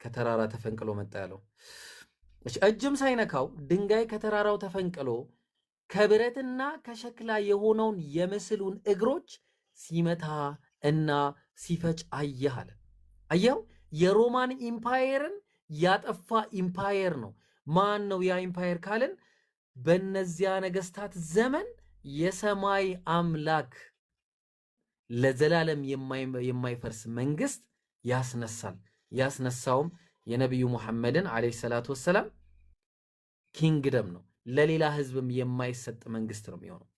ከተራራ ተፈንቅሎ መጣ ያለው እጅም ሳይነካው ድንጋይ ከተራራው ተፈንቅሎ ከብረትና ከሸክላ የሆነውን የምስሉን እግሮች ሲመታ እና ሲፈጭ አየህ አለ። አየው የሮማን ኢምፓየርን ያጠፋ ኢምፓየር ነው። ማን ነው ያ ኢምፓየር ካልን በእነዚያ ነገስታት ዘመን የሰማይ አምላክ ለዘላለም የማይፈርስ መንግስት ያስነሳል። ያስነሳውም የነቢዩ ሙሐመድን ዓለይሂ ሰላቱ ወሰላም ኪንግደም ነው። ለሌላ ህዝብም የማይሰጥ መንግስት ነው የሚሆነው።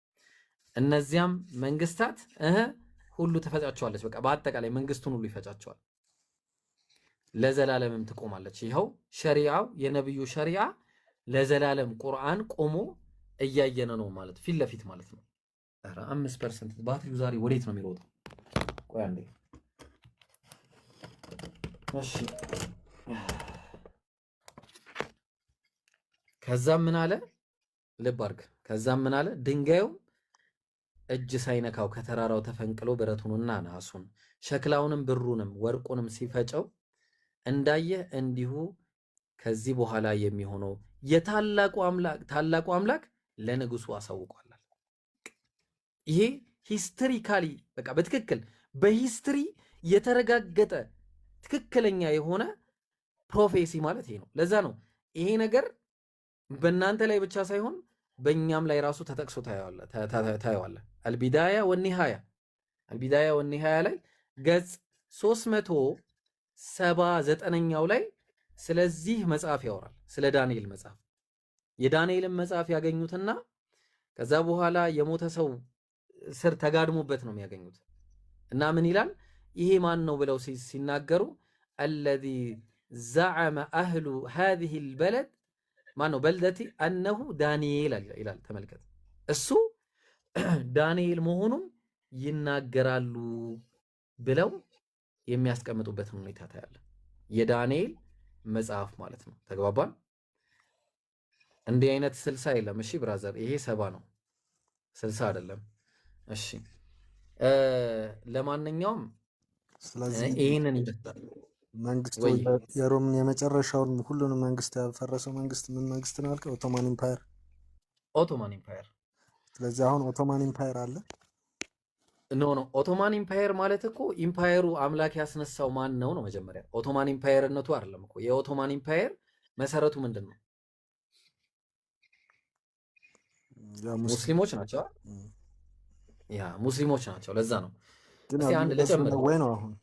እነዚያም መንግስታት ሁሉ ትፈጫቸዋለች። በቃ በአጠቃላይ መንግስቱን ሁሉ ይፈጫቸዋል። ለዘላለምም ትቆማለች። ይኸው ሸሪዓው የነቢዩ ሸሪዓ ለዘላለም ቁርአን ቆሞ እያየነ ነው ማለት ፊት ለፊት ማለት ነው። 5% ባትሪው ዛሬ ወዴት ነው የሚሮጠው? ቆይ አንዴ። እሺ ከዛም ምን አለ? ልብ አድርግ። ከዛም ምን አለ? ድንጋዩ እጅ ሳይነካው ከተራራው ተፈንቅሎ ብረቱንና ናሱን ሸክላውንም ብሩንም ወርቁንም ሲፈጨው እንዳየህ እንዲሁ ከዚህ በኋላ የሚሆነው ታላቁ አምላክ ለንጉሱ አሳውቋል። ይሄ ሂስትሪካሊ በቃ በትክክል በሂስትሪ የተረጋገጠ ትክክለኛ የሆነ ፕሮፌሲ ማለት ይሄ ነው። ለዛ ነው ይሄ ነገር በእናንተ ላይ ብቻ ሳይሆን በእኛም ላይ ራሱ ተጠቅሶ ታየዋለህ። አልቢዳያ ወኒሃያ ላይ ገጽ 379ኛው ላይ ስለዚህ መጽሐፍ ያወራል። ስለ ዳንኤል መጽሐፍ የዳንኤልን መጽሐፍ ያገኙትና ከዛ በኋላ የሞተ ሰው ስር ተጋድሞበት ነው የሚያገኙት። እና ምን ይላል? ይሄ ማን ነው ብለው ሲናገሩ አለዚ ዘዐመ አህሉ ሃዚሂ ልበለድ ማን ነው በልደቲ አነሁ ዳንኤል ይላል። ተመልከት፣ እሱ ዳንኤል መሆኑን ይናገራሉ ብለው የሚያስቀምጡበትን ሁኔታ ታያለ። የዳንኤል መጽሐፍ ማለት ነው። ተግባባን? እንዲህ አይነት 60 የለም። እሺ ብራዘር፣ ይሄ 70 ነው፣ 60 አይደለም። እሺ ለማንኛውም ስለዚህ ይሄንን ይመስላል መንግስቱ የሮም የመጨረሻውን ሁሉንም መንግስት ያፈረሰው መንግስት ምን መንግስት ነው ያልከው? ኦቶማን ኢምፓየር። ስለዚህ አሁን ኦቶማን ኢምፓየር አለ? ኖ ኦቶማን ኢምፓየር ማለት እኮ ኢምፓየሩ አምላክ ያስነሳው ማን ነው ነው መጀመሪያ። ኦቶማን ኢምፓየርነቱ አይደለም እኮ። የኦቶማን ኢምፓየር መሰረቱ ምንድን ነው? ሙስሊሞች ናቸው። ያ ሙስሊሞች ናቸው። ለዛ ነው እስቲ አንድ ልጨምር ወይ ነው አሁን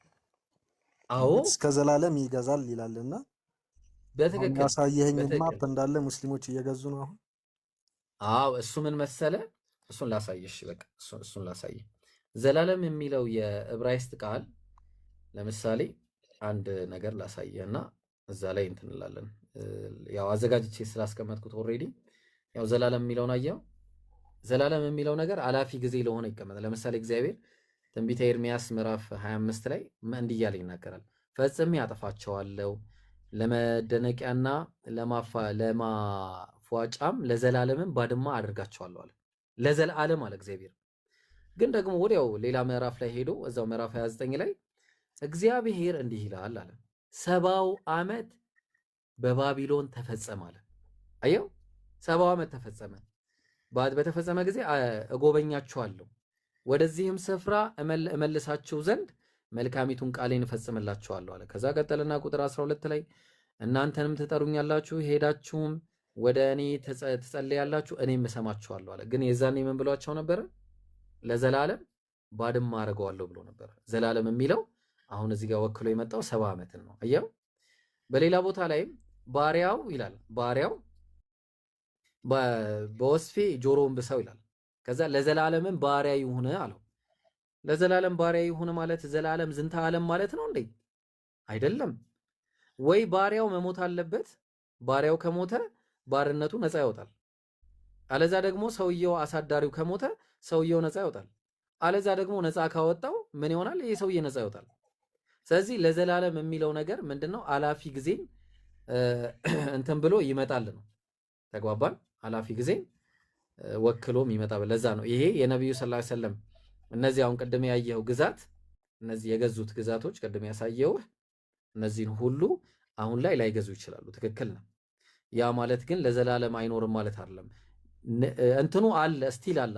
አዎ እስከ ዘላለም ይገዛል ይላልና በትክክል ያሳየኸኝ ማፕ እንዳለ ሙስሊሞች እየገዙ ነው አሁን። አዎ እሱ ምን መሰለ፣ እሱን ላሳየሽ። በቃ እሱን ላሳየ። ዘላለም የሚለው የዕብራይስጥ ቃል ለምሳሌ አንድ ነገር ላሳየና እዛ ላይ እንትን እንላለን። ያው አዘጋጅቼ ስላስቀመጥኩት ኦልሬዲ ያው ዘላለም የሚለውን አየው። ዘላለም የሚለው ነገር አላፊ ጊዜ ለሆነ ይቀመጣል። ለምሳሌ እግዚአብሔር ትንቢተ ኤርምያስ ምዕራፍ 25 ላይ እንዲህ እያለ ይናገራል። ፈጽሜ አጠፋቸዋለሁ ለመደነቂያና ለማፏጫም ለዘላለምም ባድማ አደርጋቸዋለሁ አለ። ለዘላለም አለ እግዚአብሔር። ግን ደግሞ ወዲያው ሌላ ምዕራፍ ላይ ሄዶ እዛው ምዕራፍ 29 ላይ እግዚአብሔር እንዲህ ይላል አለ 70 ዓመት በባቢሎን ተፈጸመ አለ። አየው 70 ዓመት ተፈጸመ። በተፈጸመ ጊዜ እጎበኛቸዋለሁ ወደዚህም ስፍራ እመልሳችሁ ዘንድ መልካሚቱን ቃሌን እፈጽምላችኋለሁ አለ። ከዛ ቀጠልና ቁጥር 12 ላይ እናንተንም ትጠሩኛላችሁ፣ ሄዳችሁም ወደ እኔ ትጸልያላችሁ፣ እኔም እሰማችኋለሁ አለ። ግን የዛኔ ምን ብሏቸው ነበረ? ለዘላለም ባድማ አደርገዋለሁ ብሎ ነበር። ዘላለም የሚለው አሁን እዚህ ጋር ወክሎ የመጣው 70 ዓመትን ነው። አየው። በሌላ ቦታ ላይ ባሪያው ይላል፣ ባሪያው በወስፌ ጆሮውን ብሰው ይላል። ከዛ ለዘላለምን ባሪያ ይሁን አለው። ለዘላለም ባሪያ ይሁን ማለት ዘላለም ዝንተ ዓለም ማለት ነው እንዴ? አይደለም። ወይ ባሪያው መሞት አለበት። ባሪያው ከሞተ ባርነቱ ነፃ ይወጣል። አለዛ ደግሞ ሰውየው አሳዳሪው ከሞተ ሰውየው ነፃ ይወጣል። አለዛ ደግሞ ነፃ ካወጣው ምን ይሆናል? ይሄ ሰውዬ ነፃ ይወጣል። ስለዚህ ለዘላለም የሚለው ነገር ምንድነው? አላፊ ጊዜን እንትን ብሎ ይመጣል ነው። ተግባባን? አላፊ ጊዜን ወክሎ የሚመጣ ለዛ ነው ይሄ የነብዩ ሰለላሁ ዐለይሂ ወሰለም እነዚህ አሁን ቅድም ያየው ግዛት እነዚህ የገዙት ግዛቶች ቅድም ያሳየው እነዚህን ሁሉ አሁን ላይ ላይገዙ ይችላሉ። ትክክል ነው። ያ ማለት ግን ለዘላለም አይኖርም ማለት አይደለም። እንትኑ አለ ስቲል አለ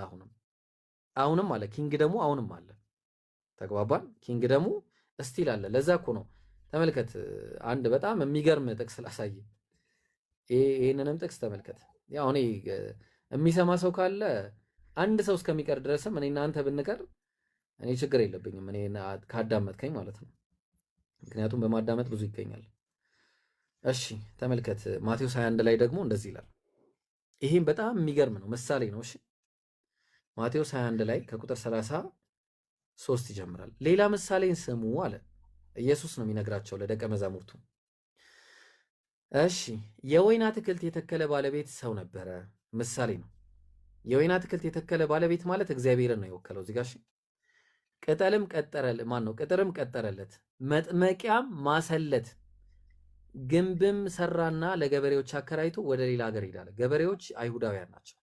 አሁንም አለ ኪንግደሙ አሁንም አለ። ተግባባን? ኪንግደሙ ስቲል አለ። ለዛ እኮ ነው ተመልከት፣ አንድ በጣም የሚገርም ጥቅስ ላሳይ። ይሄንንም ጥቅስ ተመልከት። ያው እኔ የሚሰማ ሰው ካለ አንድ ሰው እስከሚቀር ድረስም እኔ እናንተ ብንቀር እኔ ችግር የለብኝም። እኔ ካዳመጥከኝ ማለት ነው። ምክንያቱም በማዳመጥ ብዙ ይገኛል። እሺ ተመልከት፣ ማቴዎስ 21 ላይ ደግሞ እንደዚህ ይላል። ይሄም በጣም የሚገርም ነው፣ ምሳሌ ነው። እሺ ማቴዎስ 21 ላይ ከቁጥር 33 ይጀምራል። ሌላ ምሳሌን ስሙ አለ። ኢየሱስ ነው የሚነግራቸው ለደቀ መዛሙርቱ። እሺ የወይን አትክልት የተከለ ባለቤት ሰው ነበረ። ምሳሌ ነው። የወይን አትክልት የተከለ ባለቤት ማለት እግዚአብሔርን ነው የወከለው እዚህ ጋር። ቅጠልም ቀጠረለት፣ መጥመቂያም ማሰለት፣ ግንብም ሰራና ለገበሬዎች አከራይቶ ወደ ሌላ ሀገር ሄዳለ። ገበሬዎች አይሁዳውያን ናቸው።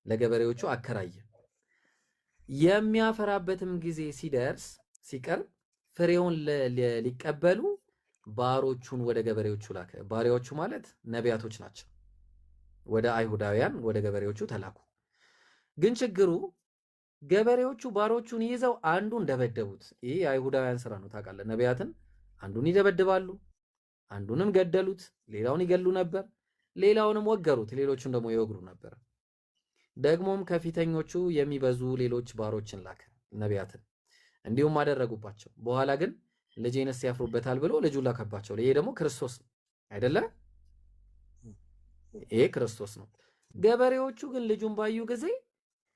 ለገበሬዎቹ አከራየ። የሚያፈራበትም ጊዜ ሲቀርብ ፍሬውን ሊቀበሉ ባሮቹን ወደ ገበሬዎቹ ላከ። ባሪያዎቹ ማለት ነቢያቶች ናቸው። ወደ አይሁዳውያን ወደ ገበሬዎቹ ተላኩ። ግን ችግሩ ገበሬዎቹ ባሮቹን ይዘው አንዱን ደበደቡት። ይህ የአይሁዳውያን ስራ ነው ታውቃለህ። ነቢያትን አንዱን ይደበድባሉ፣ አንዱንም ገደሉት፣ ሌላውን ይገሉ ነበር፣ ሌላውንም ወገሩት፣ ሌሎቹን ደግሞ ይወግሩ ነበር። ደግሞም ከፊተኞቹ የሚበዙ ሌሎች ባሮችን ላከ ነቢያትን፣ እንዲሁም አደረጉባቸው። በኋላ ግን ልጄንስ ያፍሩበታል ብሎ ልጁን ላከባቸው። ይሄ ደግሞ ክርስቶስ ነው አይደለ? ይሄ ክርስቶስ ነው። ገበሬዎቹ ግን ልጁን ባዩ ጊዜ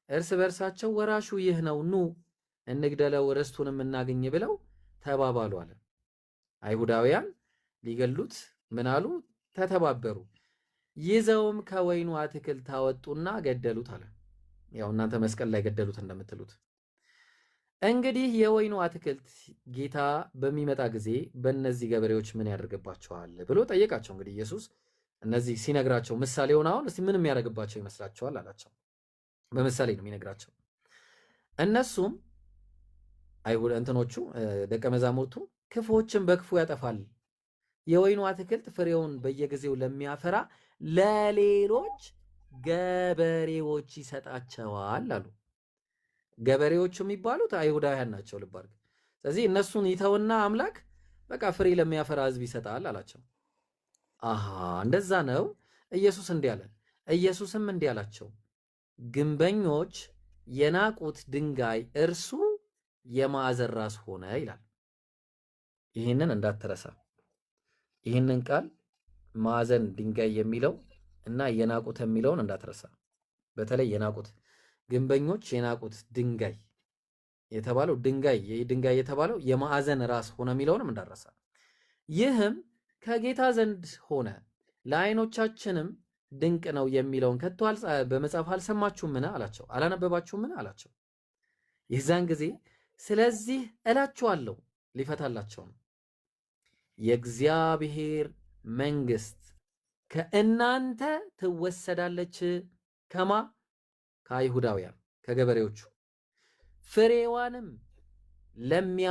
እርስ በርሳቸው ወራሹ ይህ ነው፣ ኑ እንግደለው፣ ርስቱንም እናገኝ ብለው ተባባሉ አለ። አይሁዳውያን ሊገሉት ምን አሉ? ተተባበሩ። ይዘውም ከወይኑ አትክልት አወጡና ገደሉት አለ። ያው እናንተ መስቀል ላይ ገደሉት እንደምትሉት። እንግዲህ የወይኑ አትክልት ጌታ በሚመጣ ጊዜ በእነዚህ ገበሬዎች ምን ያደርግባቸዋል ብሎ ጠየቃቸው። እንግዲህ ኢየሱስ እነዚህ ሲነግራቸው ምሳሌውን አሁን እስቲ ምን የሚያደርግባቸው ይመስላችኋል አላቸው። በምሳሌ ነው የሚነግራቸው። እነሱም አይሁድ እንትኖቹ ደቀ መዛሙርቱ ክፉዎችን በክፉ ያጠፋል፣ የወይኑ አትክልት ፍሬውን በየጊዜው ለሚያፈራ ለሌሎች ገበሬዎች ይሰጣቸዋል አሉ። ገበሬዎቹ የሚባሉት አይሁዳውያን ናቸው። ልብ አድርግ። ስለዚህ እነሱን ይተውና አምላክ በቃ ፍሬ ለሚያፈራ ሕዝብ ይሰጣል አላቸው። አሃ እንደዛ ነው። ኢየሱስ እንዲህ አለ። ኢየሱስም እንዲህ አላቸው፣ ግንበኞች የናቁት ድንጋይ እርሱ የማዕዘን ራስ ሆነ ይላል። ይህንን እንዳትረሳ። ይህንን ቃል ማዕዘን ድንጋይ የሚለው እና የናቁት የሚለውን እንዳትረሳ። በተለይ የናቁት ግንበኞች የናቁት ድንጋይ የተባለው ድንጋይ የተባለው የማዕዘን ራስ ሆነ የሚለውንም እንዳትረሳ። ይህም ከጌታ ዘንድ ሆነ ለዓይኖቻችንም ድንቅ ነው የሚለውን ከቶ በመጽሐፍ አልሰማችሁምን አላቸው። አላነበባችሁምን አላቸው። የዛን ጊዜ ስለዚህ እላችኋለሁ ሊፈታላቸው ነው፣ የእግዚአብሔር መንግሥት ከእናንተ ትወሰዳለች። ከማ? ከአይሁዳውያን ከገበሬዎቹ ፍሬዋንም ለሚያ